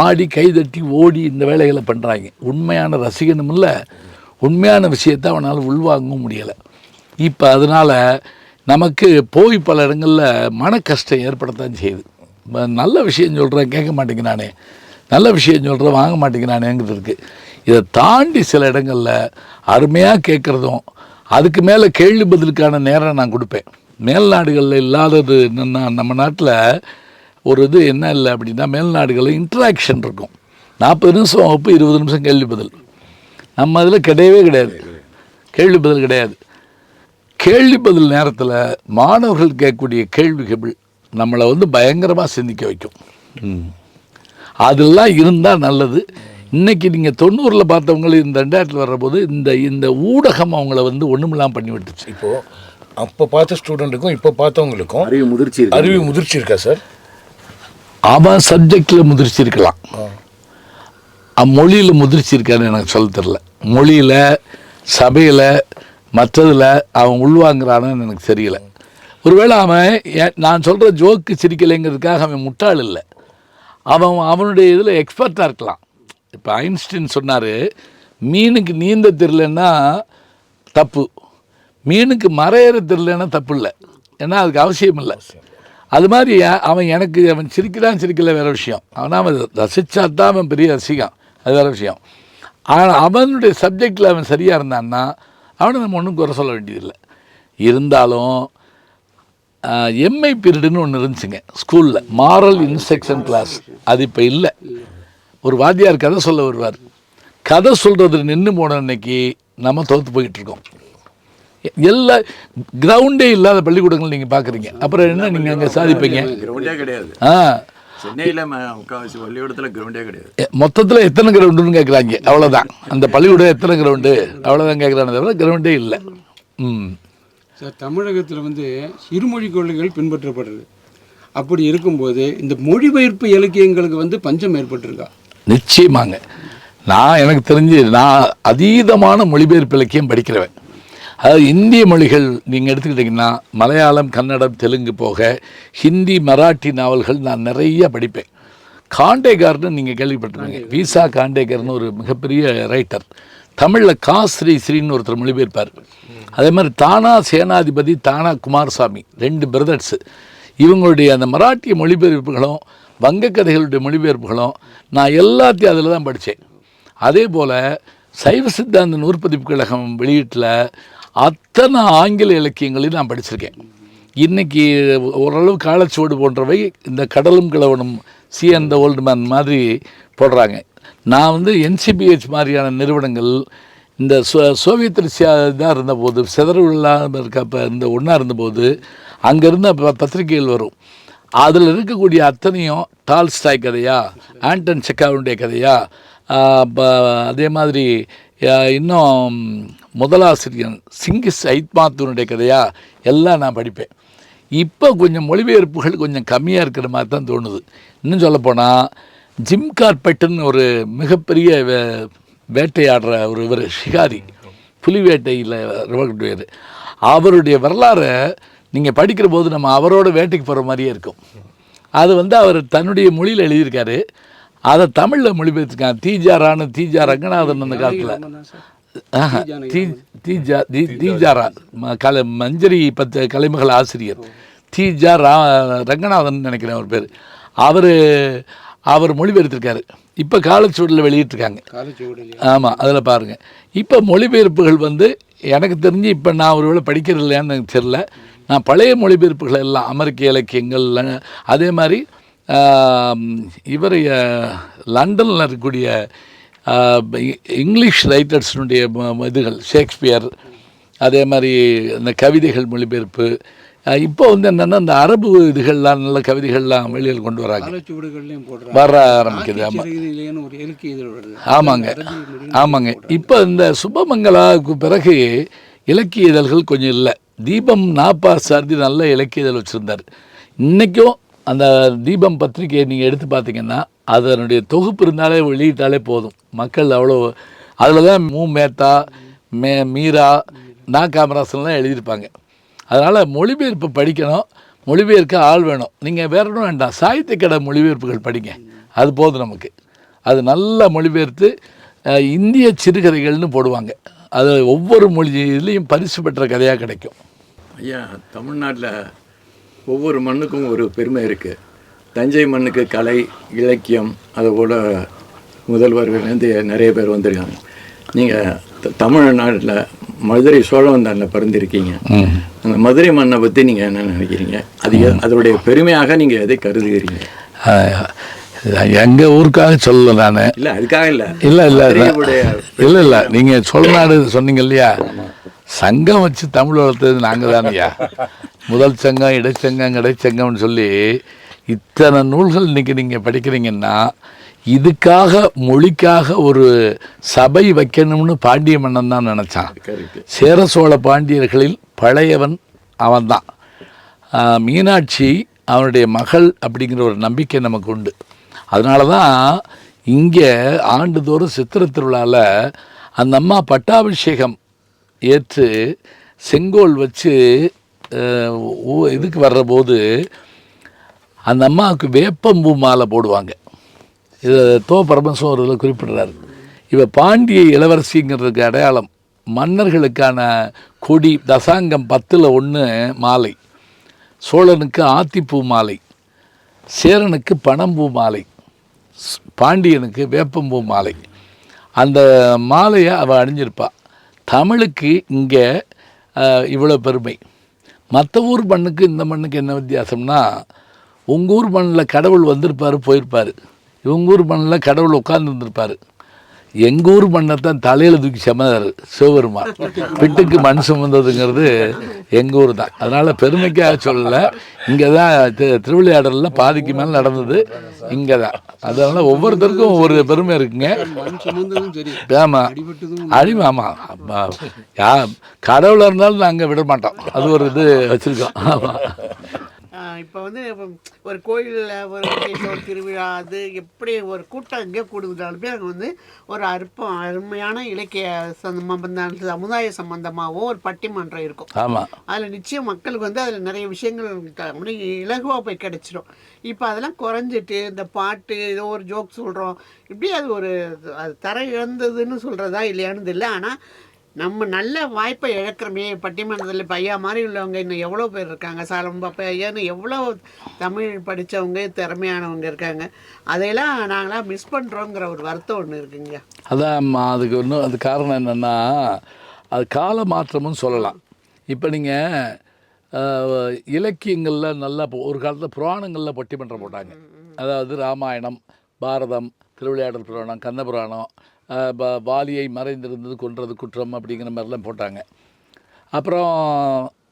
ஆடி கைதட்டி ஓடி இந்த வேலைகளை பண்ணுறாங்க. உண்மையான ரசிகனும் இல்லை, உண்மையான விஷயத்தை அவனால் உள்வாங்கவும் முடியலை. இப்போ அதனால் நமக்கு போய் பல இடங்களில் மன கஷ்டம் ஏற்படத்தான் செய்யுது. நல்ல விஷயம் சொல்கிறேன் கேட்க மாட்டேங்கிறானே, நல்ல விஷயம் சொல்கிறேன் வாங்க மாட்டேங்கிறானேங்கிறது இருக்குது. இதை தாண்டி சில இடங்களில் அருமையாக கேட்குறதும் அதுக்கு மேலே கேள்வி பதிலுக்கான நேரம் நான் கொடுப்பேன். மேல்நாடுகளில் இல்லாதது என்னென்னா, நம்ம நாட்டில் ஒரு இது என்ன இல்லை அப்படின்னா, மேல்நாடுகளில் இன்ட்ராக்ஷன் இருக்கும். 40 நிமிஷம் வகுப்பு, 20 நிமிஷம் கேள்வி பதில். நம்ம அதில் கிடையவே கிடையாது, கேள்வி பதில் கிடையாது. கேள்வி பதில் நேரத்தில் மாணவர்கள் கேட்கக்கூடிய கேள்விகள் நம்மளை பயங்கரமாக சிந்திக்க வைக்கும். அதெல்லாம் இருந்தால் நல்லது. இன்றைக்கி நீங்கள் 90 பார்த்தவங்க இந்த 2000 வர்றபோது இந்த ஊடகம் அவங்கள ஒன்றுமில்லாமல் பண்ணி விட்டுச்சு. இப்போது அப்போ பார்த்த ஸ்டூடெண்ட்டுக்கும் இப்போ பார்த்தவங்களுக்கும் அறிவு முதிர்ச்சி இருக்கா சார்? அவன் சப்ஜெக்டில் முதிர்ச்சி இருக்கலாம், மொழியில் முதிர்ச்சி இருக்கான்னு எனக்கு சொல்ல தெரில. மொழியில், சபையில், மற்றதில் அவன் உள்வாங்கிறான்னு எனக்கு தெரியல. ஒருவேளை அவன் நான் சொல்கிற ஜோக்கு சிரிக்கலைங்கிறதுக்காக அவன் முட்டாள் இல்லை, அவனுடைய இதில் எக்ஸ்பர்ட்டாக இருக்கலாம். இப்போ ஐன்ஸ்டீன் சொன்னார், மீனுக்கு நீந்த தெரியலன்னா தப்பு, மீனுக்கு மறையிற தெரியலன்னா தப்பு இல்லை, ஏன்னா அதுக்கு அவசியம் இல்லை. அது மாதிரி அவன் சிரிக்கிறான் சிரிக்கல வேறு விஷயம், அவன் ரசித்தா தான் அவன் பெரிய ரசிகம், அது வேறு விஷயம். ஆனால் அவனுடைய சப்ஜெக்டில் அவன் சரியாக இருந்தான்னா அவனை நம்ம ஒன்றும் குறை சொல்ல வேண்டியதில்லை. இருந்தாலும் எம்ஐ பீரியடுன்னு ஒன்று இருந்துச்சுங்க ஸ்கூலில், மாரல் இன்ஸ்ட்ரக்ஷன் கிளாஸ். அது இப்போ இல்லை. ஒரு வாத்தியார் கதை சொல்ல வருவார், கதை சொல்கிறது நின்று போன அன்னைக்கு நம்ம தோற்று போயிட்டுருக்கோம். எல்லா கிரவுண்டே இல்லாத பள்ளிக்கூடங்கள் நீங்கள் பார்க்குறீங்க, அப்புறம் என்ன நீங்கள் அங்கே சாதிப்பீங்க? கிரவுண்டே கிடையாது. சென்னையில் முக்கால்வாசி பள்ளிக்கூடத்தில் கிரவுண்டே கிடையாது. மொத்தத்தில் எத்தனை கிரவுண்டுன்னு கேட்குறாங்க, அவ்வளோதான். அந்த பள்ளிக்கூடம் எத்தனை கிரவுண்டு அவ்வளோதான் கேட்குறாங்க, தவிர கிரவுண்டே இல்லை. சார், தமிழகத்தில் இருமொழி கொள்கைகள் பின்பற்றப்படுறது. அப்படி இருக்கும்போது இந்த மொழிபெயர்ப்பு இலக்கியங்களுக்கு பஞ்சம் ஏற்பட்டிருக்கா? நிச்சயமாங்க. எனக்கு தெரிஞ்சு நான் அதீதமான மொழிபெயர்ப்பு இலக்கியம் படிக்கிறவன். அதாவது இந்திய மொழிகள் நீங்கள் எடுத்துக்கிட்டிங்கன்னா மலையாளம், கன்னடம், தெலுங்கு போக ஹிந்தி, மராட்டி நாவல்கள் நான் நிறைய படிப்பேன். காண்டேகர்னு நீங்கள் கேள்விப்பட்டிருக்கீங்க, வீசா காண்டேகர்னு ஒரு மிகப்பெரிய ரைட்டர். தமிழில் ஸ்ரீன்னு ஒருத்தர் மொழிபெயர்ப்பார். அதே மாதிரி தானா சேனாதிபதி, தானா குமாரசாமி, 2 பிரதர்ஸு. இவங்களுடைய அந்த மராட்டிய மொழிபெயர்ப்புகளும் வங்கக்கதைகளுடைய மொழிபெயர்ப்புகளும் நான் எல்லாத்தையும் அதில் தான் படித்தேன். அதே போல் சைவ சித்தாந்த நூற்பதிப்பு கழகம் வெளியீட்டில் அத்தனை ஆங்கில இலக்கியங்களையும் நான் படிச்சிருக்கேன். இன்றைக்கி ஓரளவு காலச்சுவடு போன்றவை இந்த கடலும் கிழவனும் அந்த ஓல்டு மேன் மாதிரி போடுறாங்க. நான் NCBH மாதிரியான நிறுவனங்கள் இந்த சோவியத் ரஷ்யா இதாக இருந்தபோது, சிதறு இல்லாமல் இருக்கப்போ இந்த ஒன்றா இருந்தபோது அங்கே இருந்த பத்திரிகைகள் வரும். அதில் இருக்கக்கூடிய அத்தனையும் டால்ஸ்டாய் கதையா, ஆண்டன் செக்காவுடைய கதையா, அதே மாதிரி இன்னும் முதலாசிரியன் சிங்கிஸ் ஐத்மாத்தூனுடைய கதையா எல்லாம் நான் படிப்பேன். இப்போ கொஞ்சம் மொழிபெயர்ப்புகள் கொஞ்சம் கம்மியாக இருக்கிற மாதிரி தான் தோணுது. இன்னும் சொல்லப்போனால் ஜிம் கார்பெட்டுன்னு ஒரு மிகப்பெரிய வேட்டையாடுற ஒரு ஷிகாரி, புலி வேட்டையில் பேர், அவருடைய வரலாறை நீங்கள் படிக்கிற போது நம்ம அவரோட வேட்டைக்கு போகிற மாதிரியே இருக்கும். அது அவர் தன்னுடைய மொழியில் எழுதியிருக்காரு, அதை தமிழில் மொழிபெயர்த்துருக்காங்க. தீஜா ரங்கநாதன் அந்த காலத்தில் தீஜாரா மஞ்சரி கலைமகள் ஆசிரியர் தீஜா ரங்கநாதன் நினைக்கிறேன் அவர் பேர். அவர் மொழிபெயர்த்திருக்காரு. இப்போ காலச்சுவடில் வெளியிட்டிருக்காங்க. ஆமாம், அதில் பாருங்கள். இப்போ மொழிபெயர்ப்புகள் எனக்கு தெரிஞ்சு இப்போ நான் ஒருவேளை படிக்கிறது இல்லையான்னு எனக்கு தெரியல. நான் பழைய மொழிபெயர்ப்புகள் எல்லாம் அமெரிக்க இலக்கியங்கள், அதே மாதிரி இவர் லண்டனில் இருக்கக்கூடிய இங்கிலீஷ் ரைட்டர்ஸினுடைய இதுகள், ஷேக்ஸ்பியர், அதே மாதிரி இந்த கவிதைகள் மொழிபெயர்ப்பு. இப்போ என்னென்னா இந்த அரபு இதுகள்லாம் நல்ல கவிதைகள்லாம் வெளியில் கொண்டு வராங்க, வர ஆரம்பிக்குது. ஆமாங்க. இப்போ இந்த சுபமங்கலாவுக்கு பிறகு இலக்கிய இதழ்கள் கொஞ்சம் இல்லை. தீபம் நாப்பா சார்தி நல்ல இலக்கிய இதழ் வச்சுருந்தார். இன்றைக்கும் அந்த தீபம் பத்திரிகையை நீங்கள் எடுத்து பார்த்தீங்கன்னா அதனுடைய தொகுப்பு இருந்தாலே வெளியிட்டாலே போதும். மக்கள் அவ்வளோ அதில் தான் மேத்தா, மீரா, காமராசன்லாம் எழுதியிருப்பாங்க. அதனால் மொழிபெயர்ப்பு படிக்கணும், மொழிபெயர்க்க ஆள் வேணும். நீங்கள் வேற ஒன்றும் வேண்டாம், சாகித்ய கடை மொழிபெயர்ப்புகள் படிங்க, அது போதும் நமக்கு. அது நல்லா மொழிபெயர்த்து இந்திய சிறுகதைகள்னு போடுவாங்க. அது ஒவ்வொரு மொழியிலையும் பரிசு பெற்ற கதையாக கிடைக்கும். ஐயா, தமிழ்நாட்டில் ஒவ்வொரு மண்ணுக்கும் ஒரு பெருமை இருக்குது. தஞ்சை மண்ணுக்கு கலை, இலக்கியம், அதுபோல் முதல்வர்கள்லேருந்து நிறைய பேர் வந்திருக்காங்க. நீங்கள் தமிழ்நாட்டில் மதுரை சோழவந்தானில் பிறந்திருக்கீங்க. அந்த மதுரை மண்ணை பற்றி நீங்கள் என்ன நினைக்கிறீங்க? அதோடைய பெருமையாக நீங்கள் எதை கருதுகிறீங்க? எங்கள் ஊருக்காக சொல்லலை நான். இல்லை, அதுக்காக இல்லை. இல்லை இல்லை இல்லை இல்லை நீங்கள் சோழநாடு சொன்னீங்க இல்லையா, சங்கம் வச்சு தமிழ் வளர்த்தது நாங்கள் தானையா. முதல் சங்கம், இடைச்சங்கம், இடைச்சங்கம்னு சொல்லி இத்தனை நூல்கள் இன்றைக்கி நீங்கள் படிக்கிறீங்கன்னா இதுக்காக மொழிக்காக ஒரு சபை வைக்கணும்னு பாண்டிய மன்னன் தான் நினச்சான். சேர சோழ பாண்டியர்களில் பழையவன் அவன்தான். மீனாட்சி அவனுடைய மகள் அப்படிங்கிற ஒரு நம்பிக்கை நமக்கு உண்டு. அதனால தான் இங்கே ஆண்டுதோறும் சித்திரை திருவிழாவில் அந்த அம்மா பட்டாபிஷேகம் ஏற்று செங்கோல் வச்சு இதுக்கு வர்றபோது அந்த அம்மாவுக்கு வேப்பம்பூ மாலை போடுவாங்க. இதை பரமசிவம் ஒரு இதில் குறிப்பிடுறாரு. இவ பாண்டிய இளவரசிங்கிறதுக்கு அடையாளம். மன்னர்களுக்கான கொடி தசாங்கம் 10ல் 1 மாலை, சோழனுக்கு ஆத்திப்பூ மாலை, சேரனுக்கு பனம்பூ மாலை, பாண்டியனுக்கு வேப்பம்பூ மாலை. அந்த மாலையை அவள் அணிஞ்சிருப்பாள். தமிழுக்கு இங்கே இவ்வளோ பெருமை. மற்ற ஊர் மண்ணுக்கு இந்த மண்ணுக்கு என்ன வித்தியாசம்னா, உங்கள் ஊர் மண்ணில் கடவுள் வந்திருப்பார், போயிருப்பார். இவங்க ஊர் மண்ணில் கடவுள் உட்காந்துருந்துருப்பார். எங்கள் ஊர் மண்ணை தான் தலையில் தூக்கி சமந்தார் சிவபெருமான். பிட்டுக்கு மண் சுமந்ததுங்கிறது எங்கள் ஊர் தான். அதனால் பெருமைக்காக சொல்லலை. இங்கே தான் திருவிளையாடலில் பாதிக்கு மேலே நடந்தது இங்கே தான். அதனால் ஒவ்வொருத்தருக்கும் ஒவ்வொரு பெருமை இருக்குங்க. ஆமாம், ஆமாம். கடவுளாக இருந்தாலும் நாங்கள் விட மாட்டோம். அது ஒரு இது வச்சுருக்கோம். ஆமாம். இப்போ வந்து ஒரு கோயிலில் ஒரு திருவிழா, அது எப்படி ஒரு கூட்டம் எங்கே கூடுதலாலுமே அங்கே வந்து ஒரு அருமையான இலக்கிய சமுதாய சம்பந்தமாகவோ ஒரு பட்டிமன்றம் இருக்கும். ஆமாம். அதில் நிச்சயம் மக்களுக்கு வந்து அதில் நிறைய விஷயங்கள் இலகுவாக போய் கிடைச்சிடும். இப்போ அதெல்லாம் குறைஞ்சிட்டு இந்த பாட்டு ஏதோ ஒரு ஜோக் சொல்கிறோம், இப்படி அது தர இழந்ததுன்னு சொல்கிறதா இல்லையானு தெரியல. ஆனால் நம்ம நல்ல வாய்ப்பை இழக்கிறோமே. பட்டிமன்றத்தில் இப்போ ஐயா மாதிரி உள்ளவங்க இன்னும் எவ்வளோ பேர் இருக்காங்க. சாலம்பாப்பா ஐயான்னு எவ்வளோ தமிழ் படித்தவங்க திறமையானவங்க இருக்காங்க. அதையெல்லாம் நாங்களாம் மிஸ் பண்ணுறோங்கிற ஒரு வருத்தம் ஒன்று இருக்குங்க. அதான் அதுக்கு ஒன்றும் அது காரணம் என்னென்னா, அது கால மாற்றமும் சொல்லலாம். இப்போ நீங்கள் இலக்கியங்களில் நல்லா ஒரு காலத்தில் புராணங்களில் பட்டிமன்றம் போட்டாங்க. அதாவது ராமாயணம், பாரதம், திருவிளையாடல் புராணம், கந்த புராணம், வாலியை மறைந்திருந்தது கொன்றது குற்றம் அப்படிங்கிற மாதிரிலாம் போட்டாங்க. அப்புறம்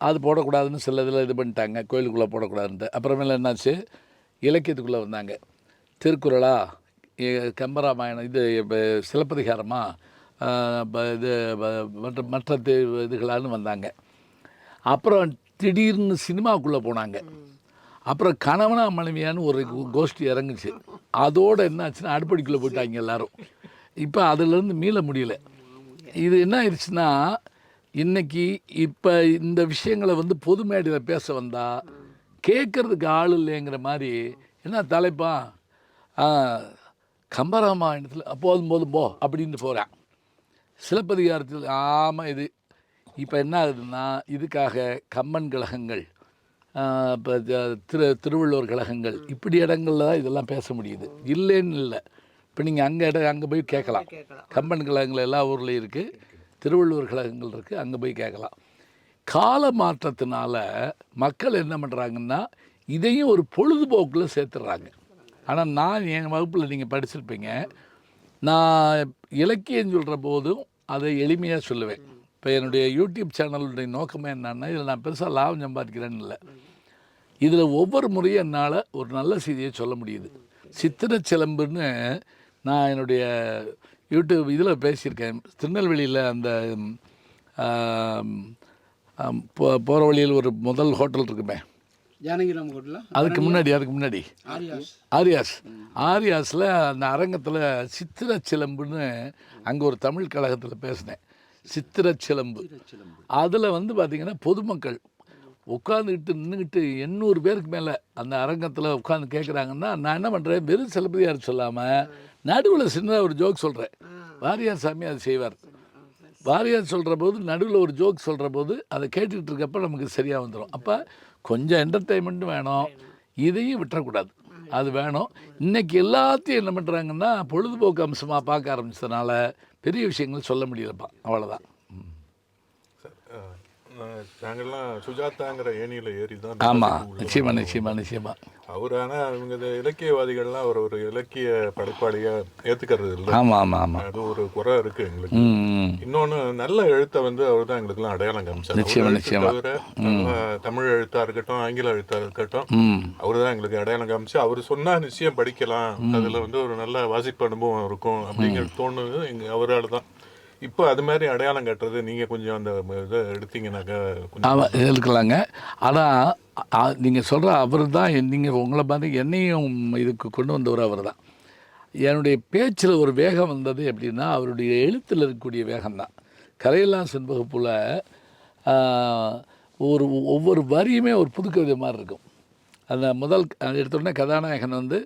அது போடக்கூடாதுன்னு சில இதில் இது பண்ணிட்டாங்க, கோயிலுக்குள்ளே போடக்கூடாதுன்ட்டு. அப்புறமேல என்னாச்சு, இலக்கியத்துக்குள்ளே வந்தாங்க. திருக்குறளா, கம்பராமாயணம், இது சிலப்பதிகாரமா, இது மற்ற இதுகளான்னு வந்தாங்க. அப்புறம் திடீர்னு சினிமாவுக்குள்ளே போனாங்க. அப்புறம் கணவனா மனைவியான்னு ஒரு கோஷ்டி இறங்குச்சு. அதோடு என்னாச்சுன்னா அடுப்படிக்குள்ளே போயிட்டாங்க எல்லோரும். இப்போ அதிலேருந்து மீள முடியல. இது என்ன ஆயிடுச்சுன்னா, இன்றைக்கி இப்போ இந்த விஷயங்களை வந்து பொது மேடையில் பேச வந்தால் கேட்குறதுக்கு ஆள் இல்லைங்கிற மாதிரி. என்ன தலைப்பா, கம்பராமாயணத்தில் போதும் போ அப்படின்னு போகிறேன். சிலப்பதிகாரத்தில் ஆமாம். இது இப்போ என்ன ஆகுதுன்னா, இதுக்காக கம்மன் கழகங்கள், இப்போ திருவள்ளுவர் கழகங்கள், இப்படி இடங்களில் தான் இதெல்லாம் பேச முடியுது. இல்லைன்னு இல்லை. இப்போ நீங்கள் அங்கே போய் கேட்கலாம். கம்பன் கழகங்கள் எல்லா ஊர்லேயும் இருக்குது, திருவள்ளுவர் கழகங்கள் இருக்குது, அங்கே போய் கேட்கலாம். கால மாற்றத்தினால மக்கள் என்ன பண்ணுறாங்கன்னா, இதையும் ஒரு பொழுதுபோக்கில் சேர்த்துடுறாங்க. ஆனால் நான் என் வகுப்பில் நீங்கள் படிச்சிருப்பீங்க, நான் இலக்கியம் சொல்கிற போதும் அதை எளிமையாக சொல்லுவேன். இப்போ என்னுடைய யூடியூப் சேனலுடைய நோக்கமே என்னன்னா, இதில் நான் பெருசாக லாபம் சம்பாதிக்கிறேன்னு இல்லை. இதில் ஒவ்வொரு முறையும் என்னால் ஒரு நல்ல செய்தியை சொல்ல முடியுது. சித்திரை சிலம்புன்னு நான் என்னுடைய யூடியூப் இதில் பேசியிருக்கேன். திருநெல்வேலியில் அந்த போகிற வழியில் ஒரு முதல் ஹோட்டல் இருக்குமே, ஜானகிராம் ஹோட்டல், அதுக்கு முன்னாடி ஆரியாஸில் அந்த அரங்கத்தில் சித்திரை சிலம்புன்னு அங்கே ஒரு தமிழ் கழகத்தில் பேசினேன். சித்திரை சிலம்பு அதில் வந்து பார்த்திங்கன்னா பொதுமக்கள் உட்காந்துக்கிட்டு நின்றுக்கிட்டு 800 பேருக்கு மேலே அந்த அரங்கத்தில் உட்காந்து கேட்குறாங்கன்னா, நான் என்ன பண்ணுறேன், வெறும் சிலப்பதிகாரம் சொல்லாமல் நடுவில் சின்னதாக ஒரு ஜோக் சொல்கிறேன். வாரியார் சாமி அது செய்வார். வாரியார் சொல்கிற போது நடுவில் ஒரு ஜோக் சொல்கிற போது அதை கேட்டுக்கிட்டு இருக்கப்ப நமக்கு சரியாக வந்துடும். அப்போ கொஞ்சம் என்டர்டெயின்மெண்ட்டும் வேணும், இதையும் விட்டுறக்கூடாது, அது வேணும். இன்றைக்கி எல்லாத்தையும் என்ன பண்ணுறாங்கன்னா பொழுதுபோக்கு அம்சமாக பார்க்க ஆரம்பிச்சதுனால பெரிய விஷயங்கள் சொல்ல முடியலப்பா, அவ்வளோதான். நாங்கள்லாம் சுஜாதாங்கிற ஏணியில் ஏறி தான். ஆமாம், நிச்சயமாக. அவர் ஆனால் அவங்க இந்த இலக்கியவாதிகள்லாம் அவர் ஒரு இலக்கிய படைப்பாளியாக ஏற்றுக்கிறது இல்லை. ஆமாம். அது ஒரு குறை இருக்குது எங்களுக்கு. இன்னொன்று, நல்ல எழுத்தை வந்து அவர் தான் எங்களுக்குலாம் அடையாளம் காமிச்சார். நிச்சயமாக. தவிர தமிழ் எழுத்தாக இருக்கட்டும், ஆங்கில எழுத்தாக இருக்கட்டும், அவர் தான் எங்களுக்கு அடையாளம் காமிச்சு. அவர் சொன்னால் நிச்சயம் படிக்கலாம், அதில் வந்து ஒரு நல்ல வாசிப்பு அனுபவம் இருக்கும் அப்படிங்கிறது தோணுது அவரால் தான். இப்போ அது மாதிரி அடையாளம் கட்டுறது நீங்கள் கொஞ்சம் அந்த இதை எடுத்தீங்கன்னாக்கா ஆமாம், இருக்கலாங்க. ஆனால் நீங்கள் சொல்கிற அவர் தான், நீங்கள் உங்களை மாதிரி என்னையும் இதுக்கு கொண்டு வந்தவர் அவர் தான். என்னுடைய பேச்சில் ஒரு வேகம் வந்தது எப்படின்னா அவருடைய எழுத்தில் இருக்கக்கூடிய வேகம்தான். கரையெல்லாம் செண்பகப்பூல ஒவ்வொரு வரியுமே ஒரு புது கவிதை மாதிரி இருக்கும். அந்த முதல் எடுத்தோடனே கதாநாயகன் வந்து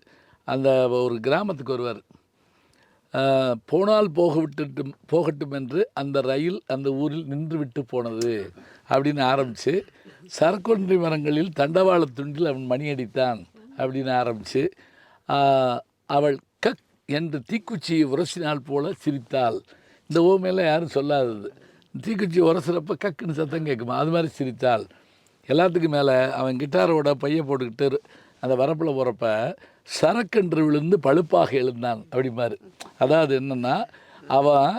அந்த ஒரு கிராமத்துக்கு வருவார். போனால் போகட்டும் என்று அந்த ரயில் அந்த ஊரில் நின்று விட்டு போனது அப்படின்னு ஆரம்பித்து, சரக்கொன்றை மரங்களில் தண்டவாள துண்டில் அவன் மணியடித்தான் அப்படின்னு ஆரம்பித்து, அவள் கக் என்று தீக்குச்சியை உரசினால் போல சிரித்தாள். இந்த ஓமையெல்லாம் யாரும் சொல்லாதது. தீக்குச்சி உரசுறப்ப கக்குன்னு சத்தம் கேட்குமா, அது மாதிரி சிரித்தாள். எல்லாத்துக்கும் மேலே அவன் கிட்டாரோட பைய போட்டுக்கிட்டு அந்த வரப்பில் போகிறப்ப சரக்கென்று விழுந்து பழுப்பாக எழுந்தான் அப்படிமாரு. அதாவது என்னென்னா, அவன்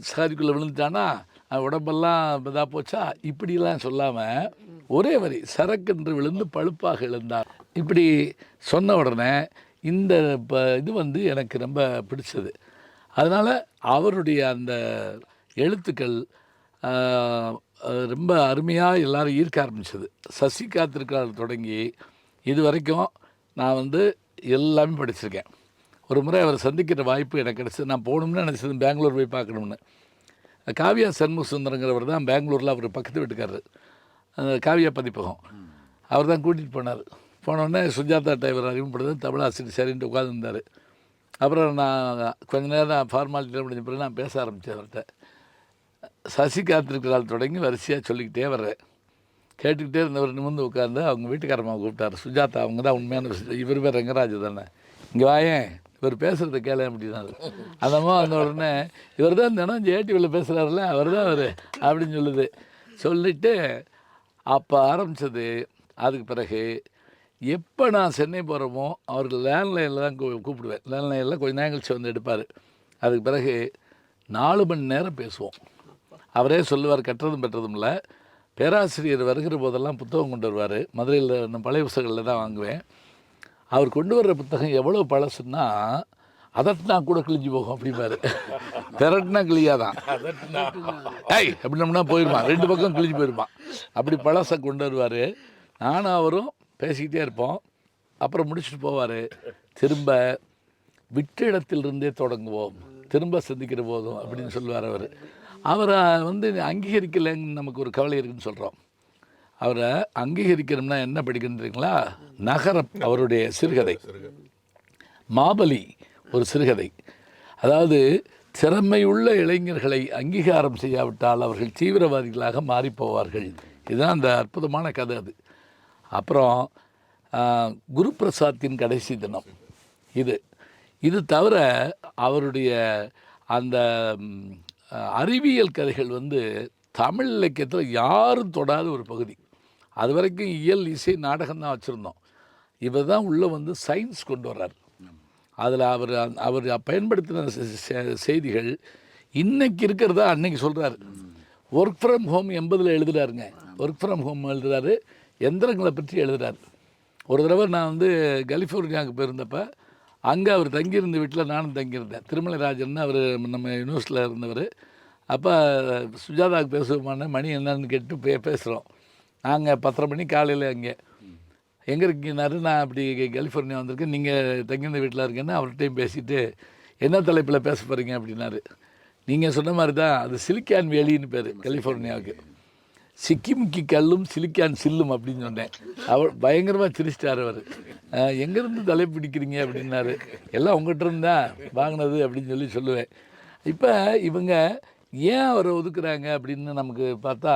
சாதிக்குள்ளே விழுந்துட்டானா அவன் உடம்பெல்லாம் இதாக போச்சா, இப்படிலாம் சொல்லாமல் ஒரே வரி சரக்கென்று விழுந்து பழுப்பாக எழுந்தான். இப்படி சொன்ன உடனே இந்த இது வந்து எனக்கு ரொம்ப பிடிச்சது. அதனால் அவருடைய அந்த எழுத்துக்கள் ரொம்ப அருமையாக எல்லோரும் ஈர்க்க ஆரம்பிச்சது. சசி காத்திருக்கால் தொடங்கி இது வரைக்கும் நான் வந்து எல்லாமே படிச்சிருக்கேன். ஒரு முறை அவரை சந்திக்கிற வாய்ப்பு எனக்கு கிடச்சிது. நான் போகணும்னு நினச்சது பெங்களூர் போய் பார்க்கணும்னு. காவியா சண்முக சுந்தரங்கிறவர் தான் பெங்களூரில் அவர் பக்கத்து வீட்டுக்காரர், காவியா பதிப்பகம். அவர் தான் கூட்டிகிட்டு போனார். போனோடனே சுஜாதா டைவர் அறிமுகப்படுது, தமிழாசிரியர் சரின்ட்டு உட்காந்துருந்தார். அப்புறம் நான் கொஞ்ச நேரம் ஃபார்மாலிட்டியில் முடிஞ்ச பிறகு நான் பேச ஆரம்பித்தேன் அவர்கிட்ட. சசி காத்திருக்கிறாள் தொடங்கி வரிசையாக சொல்லிக்கிட்டே வர்றேன். கேட்டுக்கிட்டே இருந்தவர் நிமிர்ந்து உட்காந்து அவங்க வீட்டுக்காரமாக கூப்பிட்டார். சுஜாதா அவங்க தான் உண்மையான, இவர் பேர் ரங்கராஜ் தானே, இங்கே வாயேன் இவர் பேசுகிறத கேள அப்படின்னாரு. அதம்மா வந்த உடனே இவர் தான் தினம் ஜேடிவியில் பேசுகிறாருல அவர் தான் அவர் அப்படின்னு சொல்லிவிட்டு அப்போ ஆரம்பித்தது. அதுக்கு பிறகு எப்போ நான் சென்னை போகிறோமோ அவருக்கு லேண்ட்லைனில் தான் கூப்பிடுவேன். லேண்ட்லைனில் கொஞ்சம் நேரம் கழிச்சு வந்து எடுப்பார். அதுக்கு பிறகு 4 மணி நேரம் பேசுவோம். அவரே சொல்லுவார், கற்றதும் பெற்றதும் இல்லை. பேராசிரியர் வருகிற போதெல்லாம் புத்தகம் கொண்டு வருவார். மதுரையில் நான் பழைய புத்தகங்களில் தான் வாங்குவேன். அவர் கொண்டு வர்ற புத்தகம் எவ்வளோ பழசுன்னா அதட்டினா கூட கிழிஞ்சு போகும் அப்படிம்பாரு. திரட்டினா கிளியாதான், அப்படின்னம்னா போயிடுவான், 2 பக்கம் கிழிஞ்சு போயிடுவான். அப்படி பழசை கொண்டு வருவார். நானும் அவரும் பேசிக்கிட்டே இருப்போம். அப்புறம் முடிச்சுட்டு போவார். திரும்ப விட்ட இடத்திலிருந்தே தொடங்குவோம், திரும்ப சந்திக்கிற போதும் அப்படின்னு சொல்லுவார் அவர். அவரை வந்து அங்கீகரிக்கலைன்னு நமக்கு ஒரு கவலை இருக்குதுன்னு சொல்கிறோம். அவரை அங்கீகரிக்கணும்னா என்ன படிக்கணுன்றீங்களா? நகரம் அவருடைய சிறுகதை, மாபலி ஒரு சிறுகதை. அதாவது திறமையுள்ள இளைஞர்களை அங்கீகாரம் செய்யாவிட்டால் அவர்கள் தீவிரவாதிகளாக மாறிப்போவார்கள். இதுதான் அந்த அற்புதமான கதை. அது அப்புறம் குரு பிரசாத்தின் கடைசி தினம். இது தவிர அவருடைய அந்த அறிவியல் கதைகள் வந்து தமிழ் இலக்கியத்தில் யாரும் தொடாத ஒரு பகுதி. அது வரைக்கும் இயல், இசை, நாடகம் தான் வச்சுருந்தோம். இவர் தான் உள்ளே வந்து சயின்ஸ் கொண்டு வர்றார். அதில் அவர் பயன்படுத்தின செய்திகள் இன்றைக்கி இருக்கிறதா அன்றைக்கி சொல்கிறார். ஒர்க் ஃப்ரம் ஹோம் 80 எழுதுகிறாருங்க. ஒர்க் ஃப்ரம் ஹோம் எழுதுகிறாரு, எந்திரங்களை பற்றி எழுதுகிறார். ஒரு தடவை நான் வந்து கலிஃபோர்னியாவுக்கு போயிருந்தப்போ அங்கே அவர் தங்கியிருந்த வீட்டில் நானும் தங்கியிருந்தேன். திருமலைராஜன் அவர் நம்ம யூனிவர்சிட்டியில் இருந்தவர். அப்போ சுஜாதாவுக்கு பேசுவோமான மணி என்னன்னு கேட்டு பேசுகிறோம். நாங்கள் 10:30 மணி காலையில் அங்கே எங்கே இருக்கீங்கன்னாரு. நான் அப்படி கலிஃபோர்னியா வந்திருக்கேன், நீங்கள் தங்கியிருந்த வீட்டில் இருக்கேன்னு அவர்கிட்டையும் பேசிவிட்டு என்ன தலைப்பில் பேச போகிறீங்க அப்படின்னாரு. நீங்கள் சொன்ன மாதிரி தான், அது சிலிக்கான் வேலின்னு பேர் கலிஃபோர்னியாவுக்கு. சிக்கிமுக்கி கல்லும் சிலிக்கான் சில்லும் அப்படின்னு சொன்னேன். அவர் பயங்கரமாக சிரிச்சிட்டார். அவர் எங்கேருந்து தலை பிடிக்கிறீங்க அப்படின்னாரு. எல்லாம் உங்கள்கிட்ட இருந்தா வாங்கினது அப்படின்னு சொல்லுவேன். இப்போ இவங்க ஏன் அவரை ஒதுக்குறாங்க அப்படின்னு நமக்கு பார்த்தா,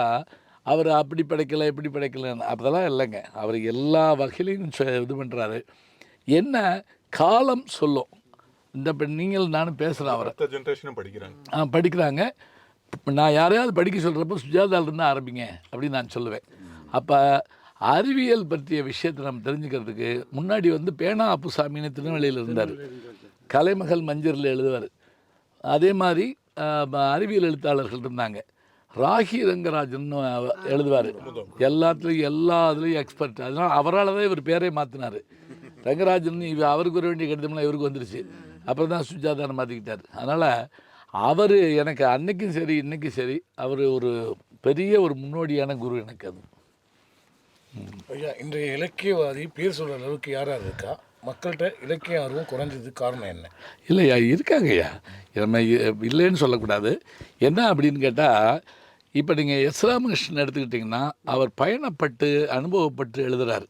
அவர் அப்படி படைக்கலை இப்படி படைக்கலைன்னு அதெல்லாம் இல்லைங்க. அவர் எல்லா வகையிலையும் இது பண்ணுறாரு. என்ன காலம் சொல்லும். இந்த இப்போ நீங்கள் நானும் பேசுகிறேன் அவரை அடுத்த ஜென்ரேஷனும் படிக்கிறாங்க. படிக்கிறாங்க. நான் யாரையாவது படிக்க சொல்கிறப்போ சுஜாதாவிலேருந்து ஆரம்பிங்க அப்படின்னு நான் சொல்லுவேன். அப்போ அறிவியல் பற்றிய விஷயத்தை நம்ம தெரிஞ்சுக்கிறதுக்கு முன்னாடி வந்து பேனா அப்புசாமின்னு திருநெல்வேலியில் இருந்தார். கலைமகள் மஞ்சரில் எழுதுவார். அதே மாதிரி அறிவியல் எழுத்தாளர்கள் இருந்தாங்க. ராகி ரங்கராஜன் எழுதுவார். எல்லா இதுலேயும் எக்ஸ்பர்ட். அதனால் அவரால் தான் இவர் பேரே மாற்றினார். ரங்கராஜன் அவருக்கு வர வேண்டிய கடிதம்லாம் இவருக்கு வந்துருச்சு. அப்புறம் தான் சுஜாதான மாற்றிக்கிட்டார். அதனால் அவர் எனக்கு அன்னைக்கும் சரி இன்றைக்கும் சரி அவர் ஒரு பெரிய ஒரு முன்னோடியான குரு எனக்கு. அது ஐயா, இன்றைய இலக்கியவாதி பேர் சொல்கிற அளவுக்கு யாராக இருக்கா? மக்கள்கிட்ட இலக்கிய ஆர்வம் குறைஞ்சதுக்கு காரணம் என்ன? இல்லையா, இருக்காங்க ஐயா, நம்ம இல்லைன்னு சொல்லக்கூடாது. என்ன அப்படின்னு கேட்டால், இப்போ நீங்கள் எஸ் ராமகிருஷ்ணன் எடுத்துக்கிட்டிங்கன்னா அவர் பயணப்பட்டு அனுபவப்பட்டு எழுதுகிறார்.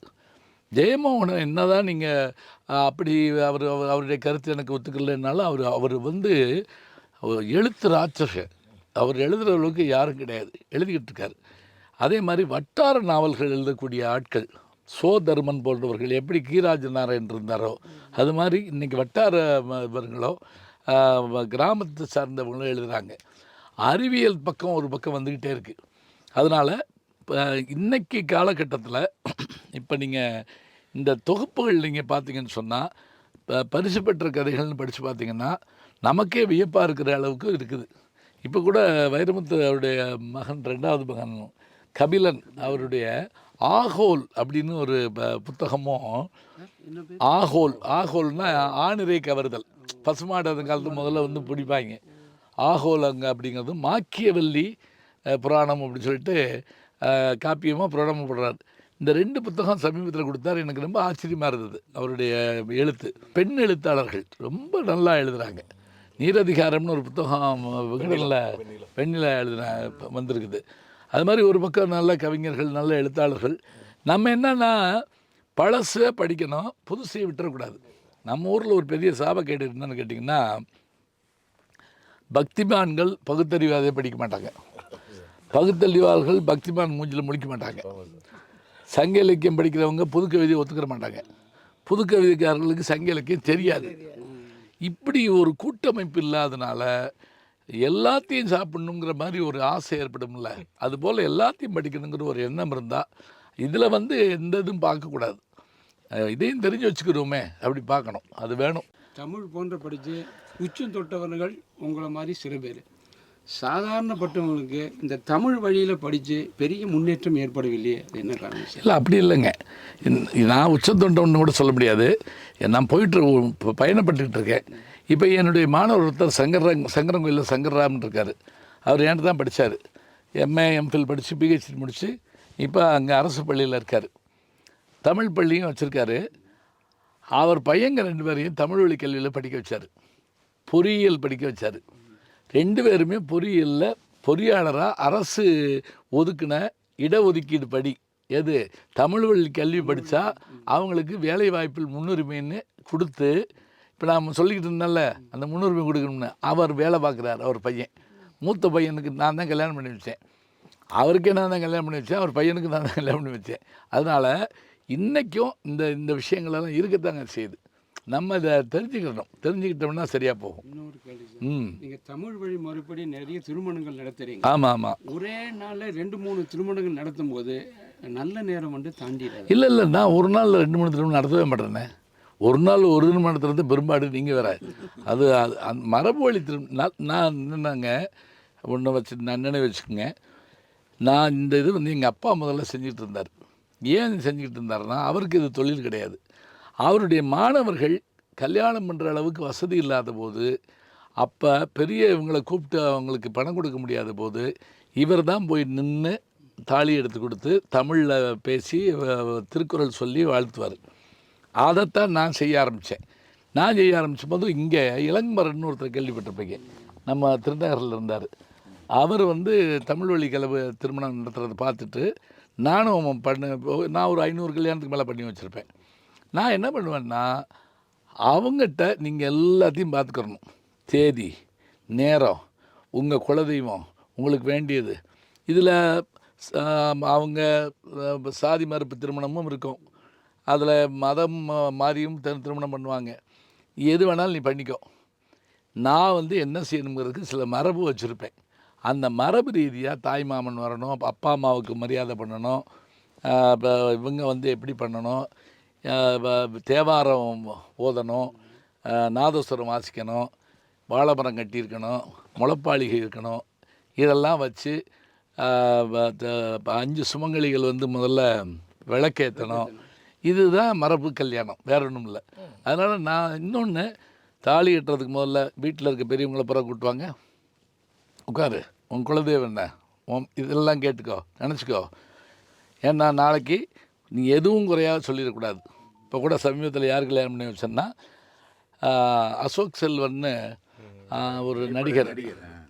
ஜெயமோகன் என்ன தான் நீங்கள் அப்படி அவருடைய கருத்து எனக்கு ஒத்துக்கலைன்னாலும் அவர் வந்து எழுத்து ராட்சசன். அவர் எழுதுகிற அளவுக்கு யாரும் கிடையாது, எழுதிக்கிட்டு இருக்கார். அதே மாதிரி வட்டார நாவல்கள் எழுதக்கூடிய ஆட்கள் தர்மன் போன்றவர்கள் எப்படி கீராஜ நாராயணன் இருந்தாரோ அது மாதிரி இன்றைக்கி வட்டார இவர்களோ கிராமத்தை சார்ந்தவங்களும் எழுதுகிறாங்க. அறிவியல் பக்கம் ஒரு பக்கம் வந்துக்கிட்டே இருக்குது. அதனால் இன்றைக்கி காலகட்டத்தில் இப்போ நீங்கள் இந்த தொகுப்புகள் நீங்கள் பார்த்தீங்கன்னு சொன்னால், பரிசு பெற்ற கதைகள்னு படித்து பார்த்தீங்கன்னா நமக்கே வியப்பாக இருக்கிற அளவுக்கு இருக்குது. இப்போ கூட வைரமுத்து அவருடைய மகன் 2வது மகன் கபிலன் அவருடைய ஆகோல் அப்படின்னு ஒரு புத்தகமும், ஆகோல்னா ஆணிரை கவர்தல், பசுமாடு அந்த காலத்து முதல்ல வந்து பிடிப்பாங்க. ஆகோல் அங்கே அப்படிங்கிறது மாக்கியவல்லி புராணம் அப்படின்னு சொல்லிட்டு காப்பியமாக புராணமாக போடுறார். இந்த 2 புத்தகம் சமீபத்தில் கொடுத்தார். எனக்கு ரொம்ப ஆச்சரியமாக இருந்தது அவருடைய எழுத்து. பெண் எழுத்தாளர்கள் ரொம்ப நல்லா எழுதுகிறாங்க. நீரதிகாரம்னு ஒரு புத்தகம் பெண்ணில் எழுதுன வந்திருக்குது. அது மாதிரி ஒரு பக்கம் நல்ல கவிஞர்கள், நல்ல எழுத்தாளர்கள். நம்ம என்னென்னா பழசை படிக்கணும், புதுசையை விட்டுறக்கூடாது. நம்ம ஊரில் ஒரு பெரிய சாபக்கேடு என்னன்னு கேட்டிங்கன்னா, பக்திமான்கள் பகுத்தறிவாதே படிக்க மாட்டாங்க, பகுத்தறிவாளர்கள் பக்திமான் மூஞ்சில் முடிக்க மாட்டாங்க. சங்க இலக்கியம் படிக்கிறவங்க புது கவிதையை ஒத்துக்கிற மாட்டாங்க, புது கவிதைக்காரர்களுக்கு சங்க இலக்கியம் தெரியாது. இப்படி ஒரு கூட்டமைப்பு இல்லாதனால எல்லாத்தையும் சாப்பிடணுங்கிற மாதிரி ஒரு ஆசை ஏற்படும்ல, அதுபோல் எல்லாத்தையும் படிக்கணுங்கிற ஒரு எண்ணம் இருந்தால் இதில் வந்து எந்த இதுவும் பார்க்கக்கூடாது. இதையும் தெரிஞ்சு வச்சுக்கிறோமே அப்படி பார்க்கணும், அது வேணும். தமிழ் போன்ற படித்து உச்சம் தொட்டவர்கள் உங்களை மாதிரி சில பேர். சாதாரணப்பட்டவங்களுக்கு இந்த தமிழ் வழியில் படித்து பெரிய முன்னேற்றம் ஏற்படவில்லையே, அது என்ன காரணம்? இல்லை, அப்படி இல்லைங்க. நான் உச்சத்தொண்டவன்னு கூட சொல்ல முடியாது. நான் போயிட்டு பயணப்பட்டுக்கிட்டு இருக்கேன். இப்போ என்னுடைய மாணவர் ஒருத்தர் சங்கரங்கோயிலில் சங்கர்ராமன் இருக்கார். அவர் என்கிட்ட தான் படித்தார். எம்ஏ எம்ஃபில் படித்து பிஹெச்டி முடித்து இப்போ அங்கே அரசு பள்ளியில் இருக்கார். தமிழ் பள்ளியும் வச்சுருக்காரு. அவர் பையங்க 2 பேரையும் தமிழ் வழி கல்வியில் படிக்க வச்சார், பொறியியல் படிக்க வச்சார். 2 பேருமே பொறியியலில் பொறியாளராக அரசு ஒதுக்கின இடஒதுக்கீடு படி எது தமிழ் வழி கல்வி படித்தா அவங்களுக்கு வேலை வாய்ப்பில் முன்னுரிமைன்னு கொடுத்து, இப்போ நாம் சொல்லிக்கிட்டு இருந்தால அந்த முன்னுரிமை கொடுக்கணும்னு அவர் வேலை பார்க்குறாரு. அவர் பையன், மூத்த பையனுக்கு நான் தான் கல்யாணம் பண்ணி வச்சேன், அவருக்கே நான் தான் கல்யாணம் பண்ணி வச்சேன், அவர் பையனுக்கு நான் தான் கல்யாணம் பண்ணி வச்சேன். அதனால் இன்றைக்கும் இந்த விஷயங்களெல்லாம் இருக்கத்தாங்க செய்யுது. நம்ம இதை தெரிஞ்சுக்கிட்டோம்னா சரியாக போகும். இன்னொரு கேள்வி, நீங்கள் தமிழ் வழி முறைப்படி நிறைய திருமணங்கள் நடத்துறீங்க. ஆமாம் ஆமாம். ஒரே நாளில் 2-3 திருமணங்கள் நடத்தும் போது நல்ல நேரம் வந்து தாண்டிடாது? இல்லை, நான் ஒரு நாள் 2-3 திருமணம் நடத்தவே மாட்டேனே. ஒரு நாள் ஒரு திருமணம் நடத்துறது பெரும்பாடு. நீங்கள் வேற அது மரபு வழி நான் என்னங்க ஒன்று நான் நினைவு வச்சுக்கோங்க. நான் இந்த இது வந்து எங்கள் அப்பா முதல்ல செஞ்சுட்டு இருந்தார். ஏன் செஞ்சுக்கிட்டு இருந்தாருன்னா, அவருக்கு இது தொழில் கிடையாது. அவருடைய மாணவர்கள் கல்யாணம் பண்ணுற அளவுக்கு வசதி இல்லாத போது, அப்போ பெரிய இவங்களை கூப்பிட்டு அவங்களுக்கு பணம் கொடுக்க முடியாத போது, இவர் தான் போய் நின்று தாலி எடுத்து கொடுத்து தமிழில் பேசி திருக்குறள் சொல்லி வாழ்த்துவார். அதைத்தான் நான் செய்ய ஆரம்பித்தேன். நான் செய்ய ஆரம்பித்த போது இங்கே இளங்கமரன் ஒருத்தர் கேள்விப்பட்டிருப்பீங்க, நம்ம திருநகரில் இருந்தார். அவர் வந்து தமிழ் வழி கலவு திருமணம் நடத்துகிறத பார்த்துட்டு நானும் நான் ஒரு 500 கல்யாணத்துக்கு மேலே பண்ணி வச்சுருப்பேன். நான் என்ன பண்ணுவேன்னா, அவங்ககிட்ட நீங்கள் எல்லாத்தையும் பார்த்துக்கிறணும், தேதி நேரம் உங்கள் குலதெய்வம், உங்களுக்கு வேண்டியது. இதில் அவங்க சாதி மறுப்பு திருமணமும் இருக்கும், அதில் மதம் மாறியும் திருமணம் பண்ணுவாங்க. எது வேணாலும் நீ பண்ணிக்கோ. நான் வந்து என்ன செய்யணுங்கிறதுக்கு சில மரபு வச்சுருப்பேன். அந்த மரபு ரீதியாக தாய் மாமன் வரணும், அப்பா அம்மாவுக்கு மரியாதை பண்ணணும், இப்போ இவங்க வந்து எப்படி பண்ணணும், தேவாரம் ஓதணும், நாதஸ்வரம் வாசிக்கணும், வாழைமரம் கட்டியிருக்கணும், முளைப்பாளிகை இருக்கணும். இதெல்லாம் வச்சு 5 சுமங்கலிகள் வந்து முதல்ல விளக்கேற்றணும். இதுதான் மரபு கல்யாணம், வேற ஒன்றும் இல்லை. அதனால் நான் இன்னொன்று, தாலி கட்டுறதுக்கு முதல்ல வீட்டில் இருக்க பெரியவங்களை பிறகு கூட்டுவாங்க, உட்காரு, உன் குலதெய்வம் என்ன, இதெல்லாம் கேட்டுக்கோ, நினச்சிக்கோ. ஏன்னா நாளைக்கு நீ எதுவும் குறையாக சொல்லிடக்கூடாது. இப்போ கூட சமீபத்தில் யார் கல்யாணம் பண்ணி வச்சேன்னா, அசோக் செல்வன்னு ஒரு நடிகர்,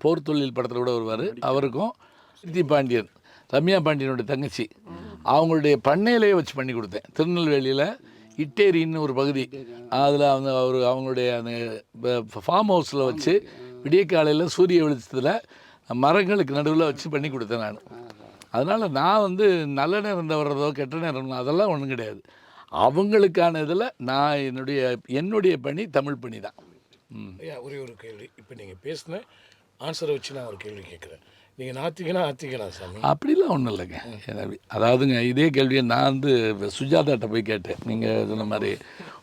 போர் தொழில் படத்தில் கூட வருவார், அவருக்கும் சித்தி பாண்டியன், ரம்யா பாண்டியனுடைய தங்கச்சி, அவங்களுடைய பண்ணையிலேயே வச்சு பண்ணி கொடுத்தேன். திருநெல்வேலியில் இட்டேரின்னு ஒரு பகுதி, அதில் அவங்க அவங்களுடைய அந்த ஃபார்ம் ஹவுஸில் வச்சு விடிய காலையில் சூரிய வெளிச்சத்தில் மரங்களுக்கு நடுவில் வச்சு பண்ணி கொடுத்தேன் நான். அதனால் நான் வந்து நல்ல நேரம் தவறதோ கெட்ட நேரம் அதெல்லாம் ஒன்றும் கிடையாது. அவங்களுக்கான இதில் நான் என்னுடைய பணி தமிழ் பணி தான். ஐயா, ஒரே ஒரு கேள்வி. இப்போ நீங்கள் பேசின ஆன்சரை வச்சு நான் ஒரு கேள்வி கேட்குறேன். நீங்கள் நாத்திகனா சாமி? அப்படிலாம் ஒன்றும் இல்லைங்க. அதாவதுங்க, இதே கேள்வியை நான் வந்து சுஜாதாட்ட போய் கேட்டேன். நீங்கள் சொன்ன மாதிரி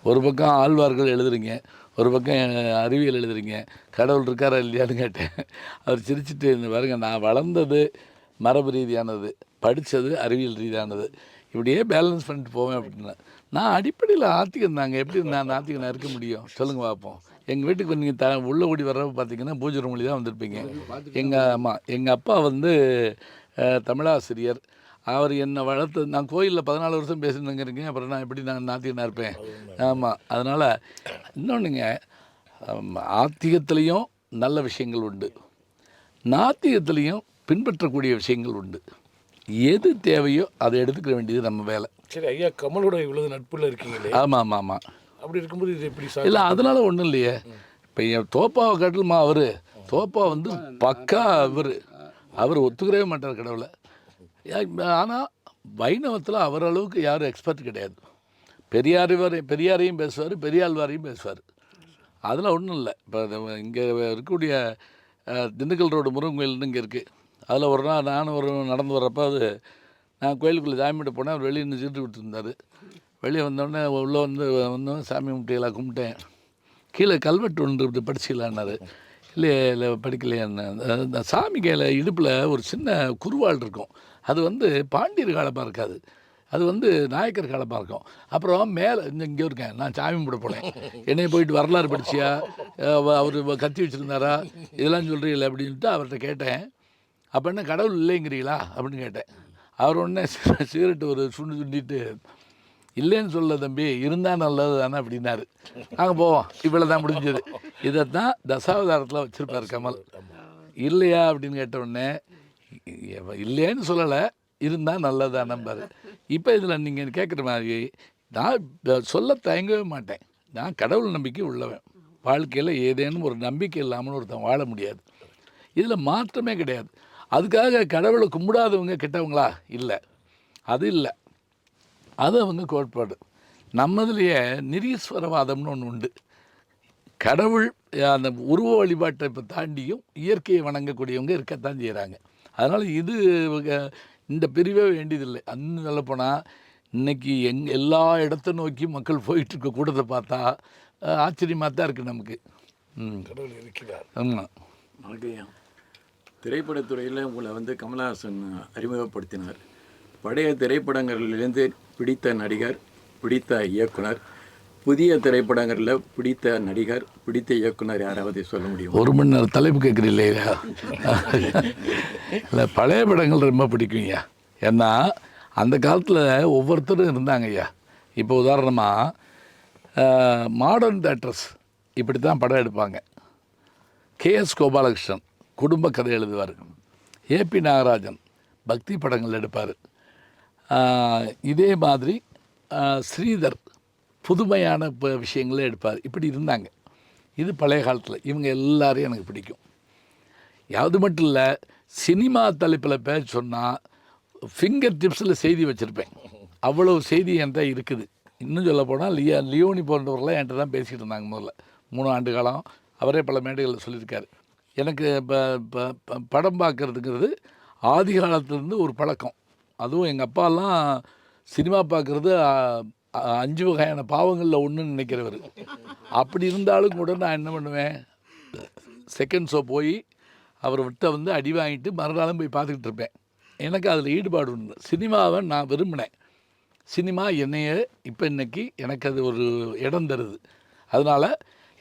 ஒரு பக்கம் ஆழ்வார்கள் எழுதுறீங்க, ஒரு பக்கம் அறிவியல் எழுதுறீங்க, கடவுள் இருக்காரா இல்லையான்னு கேட்டேன். அவர் சிரிச்சுட்டு, இந்த பாருங்க, நான் வளர்ந்தது மரபு ரீதியானது, படித்தது அறிவியல் ரீதியானது, இப்படியே பேலன்ஸ் பண்ணிட்டு போவேன் அப்படின்னா. நான் அடிப்படையில் ஆத்திகம் தாங்க. எப்படி நான் ஆத்திகனாக இருக்க முடியும் சொல்லுங்கள் பார்ப்போம். எங்கள் வீட்டுக்கு நீங்கள் உள்ளே ஓடி வர்றப்ப பார்த்தீங்கன்னா பூஜை ரூம் தான் வந்திருப்பீங்க. எங்கள் அப்பா வந்து தமிழாசிரியர். அவர் என்னை வளர்த்து, நான் கோயிலில் 14 வருஷம் பேசினுங்கிறீங்க, அப்புறம் நான் எப்படி நான் நாத்திகனாக இருப்பேன்? ஆமாம். அதனால் இன்னொன்றுங்க, ஆத்திகத்துலேயும் நல்ல விஷயங்கள் உண்டு, நாத்திகத்துலேயும் பின்பற்றக்கூடிய விஷயங்கள் உண்டு. எது தேவையோ அதை எடுத்துக்க வேண்டியது நம்ம வேலை. சரி ஐயா, கமலோட இவ்வளவு நட்புல இருக்கீங்களே. ஆமாம். அப்படி இருக்கும்போது இது எப்படி இல்லை, அதனால ஒன்றும் இல்லையே. இப்போ என் தோப்பாவை காட்டலுமா, தோப்பா வந்து பக்கா அவர் ஒத்துக்கிறவே மாட்டார் கடவுளை. ஆனால் வைணவத்தில் அவர் அளவுக்கு யாரும் எக்ஸ்பர்ட் கிடையாது. பெரியாரையும் பேசுவார், பெரியாழ்வாரையும் பேசுவார். அதெல்லாம் ஒன்றும் இல்லை. இப்போ இங்கே இருக்கக்கூடிய திண்டுக்கல் ரோடு முருகன் கோயில்னு இங்கே இருக்குது. அதில் ஒரு நாள் நானும் நடந்து வர்றப்போ, நான் கோயிலுக்குள்ளே சாமிகிட்ட போனேன். அவர் வெளியே நின்று சீட்டு கொடுத்துருந்தார். வெளியே வந்தோடனே உள்ளே வந்தோடனே சாமி கும்பிட்டையெல்லாம் கும்பிட்டேன். கீழே கல்வெட்டு ஒன்று படிச்சிக்கலான்னாரு. இல்லை படிக்கலையான்னு. அந்த சாமி கையில் இடுப்பில் ஒரு சின்ன குருவாள் இருக்கும். அது வந்து பாண்டியர் காலமாக இருக்காது, அது வந்து நாயக்கர் காலமாக இருக்கும். அப்புறம் மேலே இங்கே இருக்கேன், நான் சாமி கும்பிட போனேன். என்னைய போயிட்டு வரலாறு படிச்சியா, அவர் கத்தி வச்சுருந்தாரா, இதெல்லாம் சொல்கிறீங்களே அப்படின்ட்டு அவர்கிட்ட கேட்டேன். அப்போ என்ன கடவுள் இல்லைங்கிறீங்களா அப்படின்னு கேட்டேன். அவர் உடனே சிகரெட்டு ஒரு சுண்டிட்டு, இல்லைன்னு சொல்ல தம்பி, இருந்தால் நல்லது தானே அப்படின்னாரு. நாங்கள் போவோம், இவ்வளோ தான் முடிஞ்சது. இதைத்தான் தசாவதாரத்தில் வச்சுருப்பார் கமல். இல்லையா அப்படின்னு கேட்ட உடனே, இல்லைன்னு சொல்லலை, இருந்தால் நல்லதானம்பார். இப்போ இதில் நீங்கள் கேட்குற மாதிரி நான் சொல்ல தயங்கவே மாட்டேன். நான் கடவுள் நம்பிக்கை உள்ளவன். வாழ்க்கையில் ஏதேனும் ஒரு நம்பிக்கை இல்லாமல் ஒருத்தன் வாழ முடியாது. இதில் மாற்றமே கிடையாது. அதுக்காக கடவுளை கும்பிடாதவங்க கெட்டவங்களா? இல்லை, அது இல்லை. அது அவங்க கோட்பாடு. நம்மதுலேயே நிரீஸ்வரவாதம்னு ஒன்று உண்டு. கடவுள் அந்த உருவ வழிபாட்டை இப்போ தாண்டியும் இயற்கையை வணங்கக்கூடியவங்க இருக்கத்தான் செய்கிறாங்க. அதனால் இந்த பிரிவே வேண்டியதில்லை. அந்த சொல்லப்போனால் இன்றைக்கி எல்லா இடத்த நோக்கி மக்கள் போயிட்டுருக்க கூட்டத்தை பார்த்தா ஆச்சரியமாக தான் இருக்குது நமக்கு. கடவுள் இருக்கிறார். ஆமாம். வணக்கம். திரைப்படத்துறையில் உங்களை வந்து கமலஹாசன் அறிமுகப்படுத்தினார். பழைய திரைப்படங்களிலிருந்து பிடித்த நடிகர், பிடித்த இயக்குனர், புதிய திரைப்படங்களில் பிடித்த நடிகர், பிடித்த இயக்குனர் யாராவது சொல்ல முடியும்? 1 மணி நேரம் தலைப்பு கேட்குறீங்களே. இல்லை, பழைய படங்கள் ரொம்ப பிடிக்குங்கய்யா. ஏன்னா அந்த காலத்தில் ஒவ்வொருத்தரும் இருந்தாங்க ஐயா. இப்போ உதாரணமாக மாடர்ன் தேட்டர்ஸ் இப்படி தான் படம் எடுப்பாங்க. கேஎஸ் கோபாலகிருஷ்ணன் குடும்ப கதை எழுதுவார். ஏபி நாகராஜன் பக்தி படங்கள் எடுப்பார். இதே மாதிரி ஸ்ரீதர் புதுமையான விஷயங்களே எடுப்பார். இப்படி இருந்தாங்க. இது பழைய காலத்தில். இவங்க எல்லாரையும் எனக்கு பிடிக்கும். அது மட்டும் இல்லை, சினிமா தலைப்பில் பேச சொன்னால் ஃபிங்கர் டிப்ஸில் செய்தி வச்சுருப்பேன். அவ்வளோ செய்தி என்கிட்ட இருக்குது. இன்னும் சொல்ல போனால் லியோனி போன்றவர்களாம் என்கிட்ட தான் பேசிகிட்டு இருந்தாங்க முதல்ல 3 ஆண்டு காலம். அவரே பல மேடைகளில் சொல்லியிருக்காரு. எனக்கு படம் பார்க்குறதுங்கிறது ஆதி காலத்துலேருந்து ஒரு பழக்கம். அதுவும் எங்கள் அப்பாலாம் சினிமா பார்க்குறது 5 வகையான பாவங்களில் ஒன்றுன்னு நினைக்கிறவர். அப்படி இருந்தாலும் கூட நான் என்ன பண்ணுவேன், செகண்ட் ஷோ போய் அவர் விட்ட அடி வாங்கிட்டு மறுநாளும் போய் பார்த்துக்கிட்டு இருப்பேன். எனக்கு அதில் ஈடுபாடு உண்டு. சினிமாவை நான் விரும்பினேன். சினிமா என்னையே இப்போ இன்றைக்கி எனக்கு அது ஒரு இடம் தருது. அதனால்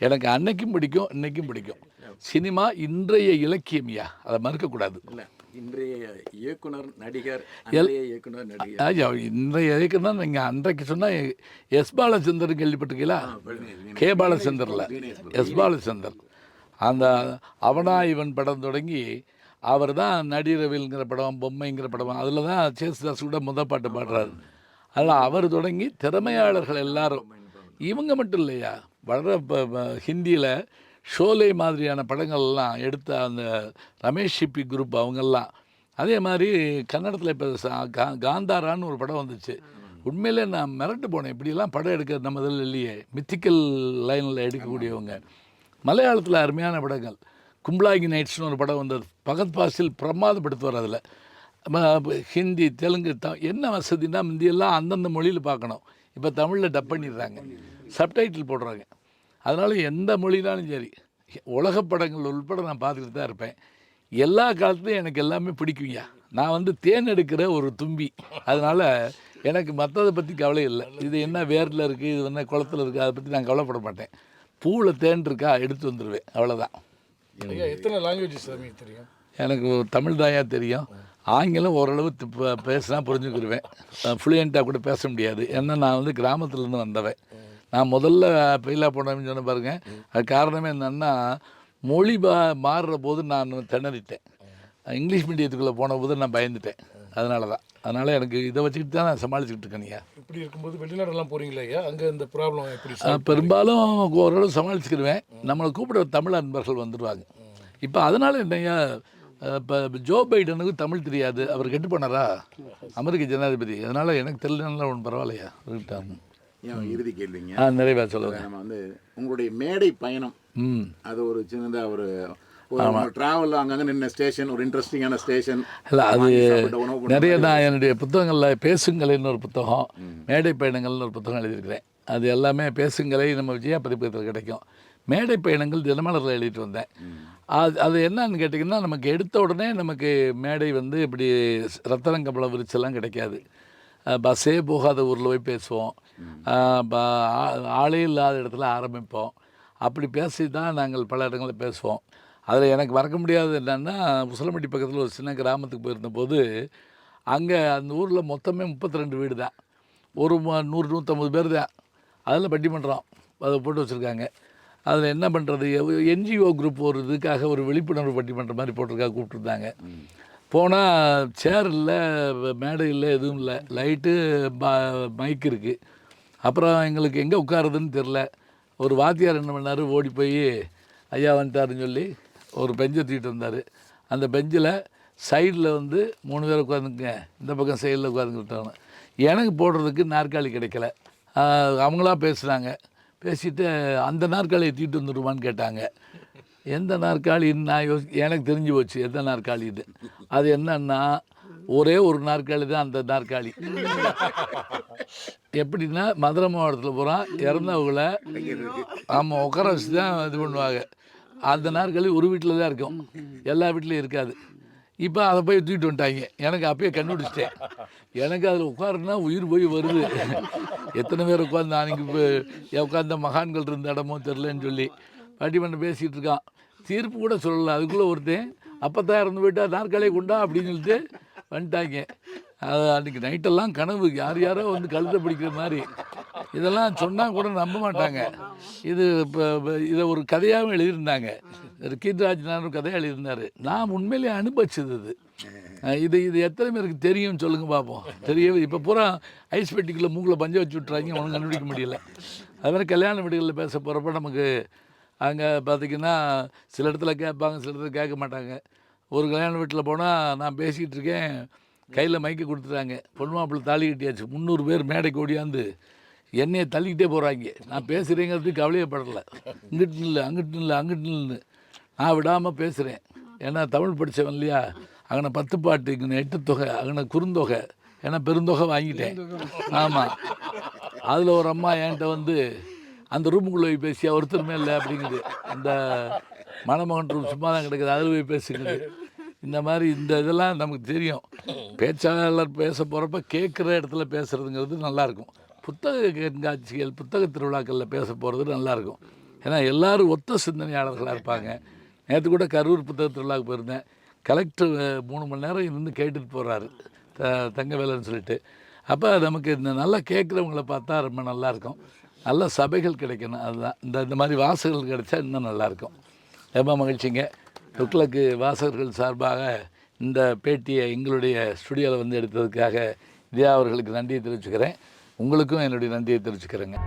எனக்கு அன்னைக்கும் பிடிக்கும், இன்றைக்கும் பிடிக்கும். சினிமா இன்றைய இலக்கியம்யா, அதை மறுக்கக்கூடாது. இல்லை, இன்றைய இயக்குனர் நடிகர், இயக்குனர் நடிகர். ஐயா, இன்றைய இயக்குனர் நீங்கள் அன்றைக்கு சொன்னால் எஸ் பாலச்சந்தர் கேள்விப்பட்டிருக்கீங்களா? கே பாலச்சந்தரில் எஸ் பாலச்சந்தர். அந்த அவனா இவன் படம் தொடங்கி அவர் தான் நடிரவில்ங்கிற படம், பொம்மைங்கிற படம், அதில் தான் சேசுதாஸ் கூட முதல் பாட்டு பாடுறாரு. அதில் அவர் தொடங்கி திறமையாளர்கள் எல்லாரும், இவங்க மட்டும் இல்லையா, வளர ஹிந்தியில் ஷோலே மாதிரியான படங்கள்லாம் எடுத்த அந்த ரமேஷ் சிப்பி குரூப் அவங்கெல்லாம். அதே மாதிரி கன்னடத்தில் இப்போ காந்தாரான்னு ஒரு படம் வந்துச்சு. உண்மையிலே நான் மிரட்டு போனேன், இப்படியெல்லாம் படம் எடுக்க நம்ம இதில் இல்லையே. மித்திக்கல் லைனில் எடுக்கக்கூடியவங்க. மலையாளத்தில் அருமையான படங்கள். கும்பலாங்கி நைட்ஸ்னு ஒரு படம் வந்தது. பகத் பாசில் பிரமாதப்படுத்துவார். அதில் ஹிந்தி, தெலுங்கு, என்ன வசதினா முந்தியெல்லாம் அந்தந்த மொழியில் பார்க்கணும். இப்போ தமிழில் டப் பண்ணிடுறாங்க, சப்டைட்டில் போடுறாங்க. அதனால் எந்த மொழினாலும் சரி, உலக படங்கள் உள்பட நான் பார்த்துக்கிட்டு தான் இருப்பேன். எல்லா காலத்துலையும் எனக்கு எல்லாமே பிடிக்குங்க. நான் தேன் எடுக்கிற ஒரு தும்பி. அதனால் எனக்கு மற்றதை பற்றி கவலை இல்லை. இது என்ன வேரில் இருக்குது, இது என்ன குளத்தில் இருக்குது, அதை பற்றி நான் கவலைப்பட மாட்டேன். பூவில் தேன் இருக்கா எடுத்து வந்துடுவேன், அவ்வளோதான். எத்தனை லாங்குவேஜஸ் தெரியும்? எனக்கு தமிழ் தாயா தெரியும். ஆங்கிலம் ஓரளவு பேசினா புரிஞ்சுக்கிடுவேன். ஃப்ளூயண்ட்டாக கூட பேச முடியாது. ஏன்னா நான் கிராமத்துலேருந்து வந்தவன். நான் முதல்ல பயிலா போனேன்னு சொன்ன பாருங்க. அது காரணமே என்னென்னா, மொழி மாறுற போது நான் திணறிட்டேன். இங்கிலீஷ் மீடியத்துக்குள்ளே போன போது நான் பயந்துட்டேன். அதனால எனக்கு இதை வச்சுக்கிட்டு தான் நான் சமாளிச்சுக்கிட்டு இருக்கேன்யா. இப்படி இருக்கும்போது வெளிநாடெல்லாம் போகிறீங்களா ஐயா? அங்கே இந்த ப்ராப்ளம் எப்படி? பெரும்பாலும் ஓரளவு சமாளிச்சுக்கிடுவேன். நம்மளை கூப்பிட தமிழ் நண்பர்கள் வந்துடுவாங்க. இப்போ அதனால் என்னையா, இப்போ ஜோ பைடனுக்கு தமிழ் தெரியாது, அவர் கெட்டு போனாரா, அமெரிக்க ஜனாதிபதி. அதனால் எனக்கு தெரியலனால ஒன்றும் பரவாயில்லையா இருக்கிட்டாங்க. இறுதி கேள்விங்க. நிறைவாக சொல்லுங்கள். நம்ம உங்களுடைய மேடை பயணம், அது ஒரு சின்னதாக ஒரு ட்ராவல், அங்கங்கே நின்ன ஸ்டேஷன், ஒரு இன்ட்ரெஸ்டிங்கான ஸ்டேஷன் இல்லை, அது நிறைய. நான் என்னுடைய புத்தகங்களில் பேசுங்கலைன்னு ஒரு புத்தகம், மேடை பயணங்கள்னு ஒரு புத்தகம் எழுதியிருக்கிறேன். அது எல்லாமே பேசுங்கலை நம்ம விஜயா பதிப்பகத்தில் கிடைக்கும். மேடை பயணங்கள் தினமலரில் எழுதிட்டு வந்தேன். அது என்னன்னு கேட்டிங்கன்னா, நமக்கு எடுத்த உடனே நமக்கு மேடை இப்படி ரத்தனங்கம்பளம் விரிச்செல்லாம் கிடைக்காது. பஸ்ஸே போகாத ஊரில் போய் பேசுவோம், ஆளே இல்லாத இடத்துல ஆரம்பிப்போம். அப்படி பேசி தான் நாங்கள் பல இடங்களில் பேசுவோம். அதில் எனக்கு மறக்க முடியாதது என்னென்னா, உசிலம்பட்டி பக்கத்தில் ஒரு சின்ன கிராமத்துக்கு போயிருந்தபோது, அங்கே அந்த ஊரில் மொத்தமே 32 வீடு தான், ஒரு 100-150 பேர் தான். அதில் பட்டிமன்றம் அதை போட்டு வச்சுருக்காங்க. அதில் என்ன பண்ணுறது, என்ஜிஓ குரூப் ஒரு இதுக்காக ஒரு விழிப்புணர்வு பட்டிமன்ற மாதிரி போட்டிருக்காங்க, கூப்பிட்டுருந்தாங்க. போனால் சேர் இல்லை, மேடை இல்லை, எதுவும் இல்லை, லைட்டு மைக் இருக்குது. அப்புறம் எங்களுக்கு எங்கே உட்காருதுன்னு தெரில. ஒரு வாத்தியார் என்ன பண்ணார், ஓடி போய் ஐயா வந்துட்டாருன்னு சொல்லி ஒரு பெஞ்சை தூக்கிட்டு வந்தார். அந்த பெஞ்சில் சைடில் 3 பேர் உட்காந்துங்க, இந்த பக்கம் சைடில் உட்காந்துக்கிட்டாங்க. எனக்கு போடுறதுக்கு நாற்காலி கிடைக்கல. அவங்களா பேசுகிறாங்க. பேசிவிட்டு அந்த நாற்காலியை தூக்கிட்டு வந்துடுவான்னு கேட்டாங்க. எந்த நாற்காலின்னு நான் எனக்கு தெரிஞ்சு போச்சு எந்த நாற்காலி இது. அது என்னன்னா, ஒரே ஒரு நாற்காலி தான் அந்த நாற்காலி. எப்படின்னா, மதுரை மாவட்டத்தில் பூரா இறந்தவங்களை ஆமாம் உட்கார வச்சு தான் இது பண்ணுவாங்க. அந்த நாற்காலி ஒரு வீட்டில் தான் இருக்கும், எல்லா வீட்லேயும் இருக்காது. இப்போ அதை போய் தூக்கிட்டு வந்துட்டாங்க. எனக்கு அப்பயே கண்டுபிடிச்சிட்டேன். எனக்கு அதில் உட்காருன்னா உயிர் போய் வருது. எத்தனை பேர் உட்காந்து அன்றைக்கி உட்காந்த மகான்கள் இருந்த இடமோ தெரிலன்னு சொல்லி பட்டிமன்றம் பேசிகிட்டு இருக்கான். தீர்ப்பு கூட சொல்லலை. அதுக்குள்ளே ஒருத்தன் அப்போத்தான் இறந்து போயிட்டா நாற்காலியை கொண்டா அப்படின்னு சொல்லிட்டு வந்துட்டாங்க. அது அன்றைக்கி நைட்டெல்லாம் கனவு, யாரோ கழுத்தை பிடிக்கிற மாதிரி. இதெல்லாம் சொன்னால் கூட நம்ப மாட்டாங்க. இது இப்போ இதை ஒரு கதையாகவும் எழுதியிருந்தாங்க. கீர்ராஜ் நான் ஒரு கதையாக எழுதியிருந்தார். நான் உண்மையிலேயே அனுபவிச்சது இது. இது எத்தனை பேருக்கு தெரியும் சொல்லுங்கள் பார்ப்போம். தெரியவே இப்போ பூரா ஐஸ் பெட்டிக்குள்ளே மூக்கில் பஞ்சம் வச்சு விட்றாங்க, ஒன்றும் கண்டுபிடிக்க முடியல. அது மாதிரி கல்யாண வீடுகளில் பேச போகிறப்ப நமக்கு அங்கே பார்த்திங்கன்னா சில இடத்துல கேட்பாங்க, சில இடத்துல கேட்க மாட்டாங்க. ஒரு கல்யாண வீட்டில் போனால் நான் பேசிக்கிட்டு இருக்கேன், கையில் மைக்கு கொடுத்துட்டாங்க, பொண்ணு மாப்பிள்ளை தாலி கட்டியாச்சு, 300 பேர் மேடைக்கு ஓடியாந்து என்னையை தள்ளிக்கிட்டே போகிறாங்க. நான் பேசுகிறேங்கிறதுக்கு கவலையப்படலை. இங்கிட்டு இல்லை, அங்கிட்டு இல்லை, அங்கிட்டு இல்லைன்னு நான் விடாமல் பேசுகிறேன். ஏன்னா தமிழ் படித்தவன் இல்லையா, அங்கே 10 பாட்டு, இங்கே 8 தொகை, அங்கே குறுந்தொகை, ஏன்னா பெருந்தொகை வாங்கிட்டேன். ஆமாம், அதில் ஒரு அம்மா என்கிட்ட வந்து அந்த ரூமுக்குள்ளே போய் பேசியா ஒருத்தருமே இல்லை அப்படிங்குது. அந்த மணமகன் ரூம் சும்மா தான் கிடக்குது, அதில் போய் பேசுங்குது. இந்த மாதிரி இந்த இதெல்லாம் நமக்கு தெரியும். பேச்சாளர் பேச போகிறப்ப கேட்குற இடத்துல பேசுகிறதுங்கிறது நல்லாயிருக்கும். புத்தக கண்காட்சிகள், புத்தக திருவிழாக்களில் பேச போகிறது நல்லாயிருக்கும். ஏன்னா எல்லோரும் ஒத்த சிந்தனையாளர்களாக இருப்பாங்க. நேற்று கூட கரூர் புத்தக திருவிழாவுக்கு போயிருந்தேன். கலெக்டர் 3 மணி நேரம் இருந்து கேட்டுட்டு போகிறாரு, தங்கவேலன்னு சொல்லிட்டு. அப்போ நமக்கு இந்த நல்லா கேட்குறவங்கள பார்த்தா ரொம்ப நல்லாயிருக்கும். நல்ல சபைகள் கிடைக்கணும், அதுதான். இந்த மாதிரி வாசகர்கள் கிடைச்சா இன்னும் நல்லாயிருக்கும். ரொம்ப மகிழ்ச்சிங்க. துக்ளக்கு வாசகர்கள் சார்பாக இந்த பேட்டியை எங்களுடைய ஸ்டுடியோவில் வந்து எடுத்ததுக்காக வித்யா அவர்களுக்கு நன்றியை தெரிவிச்சுக்கிறேன். உங்களுக்கும் என்னுடைய நன்றியை தெரிவிச்சுக்கிறேங்க.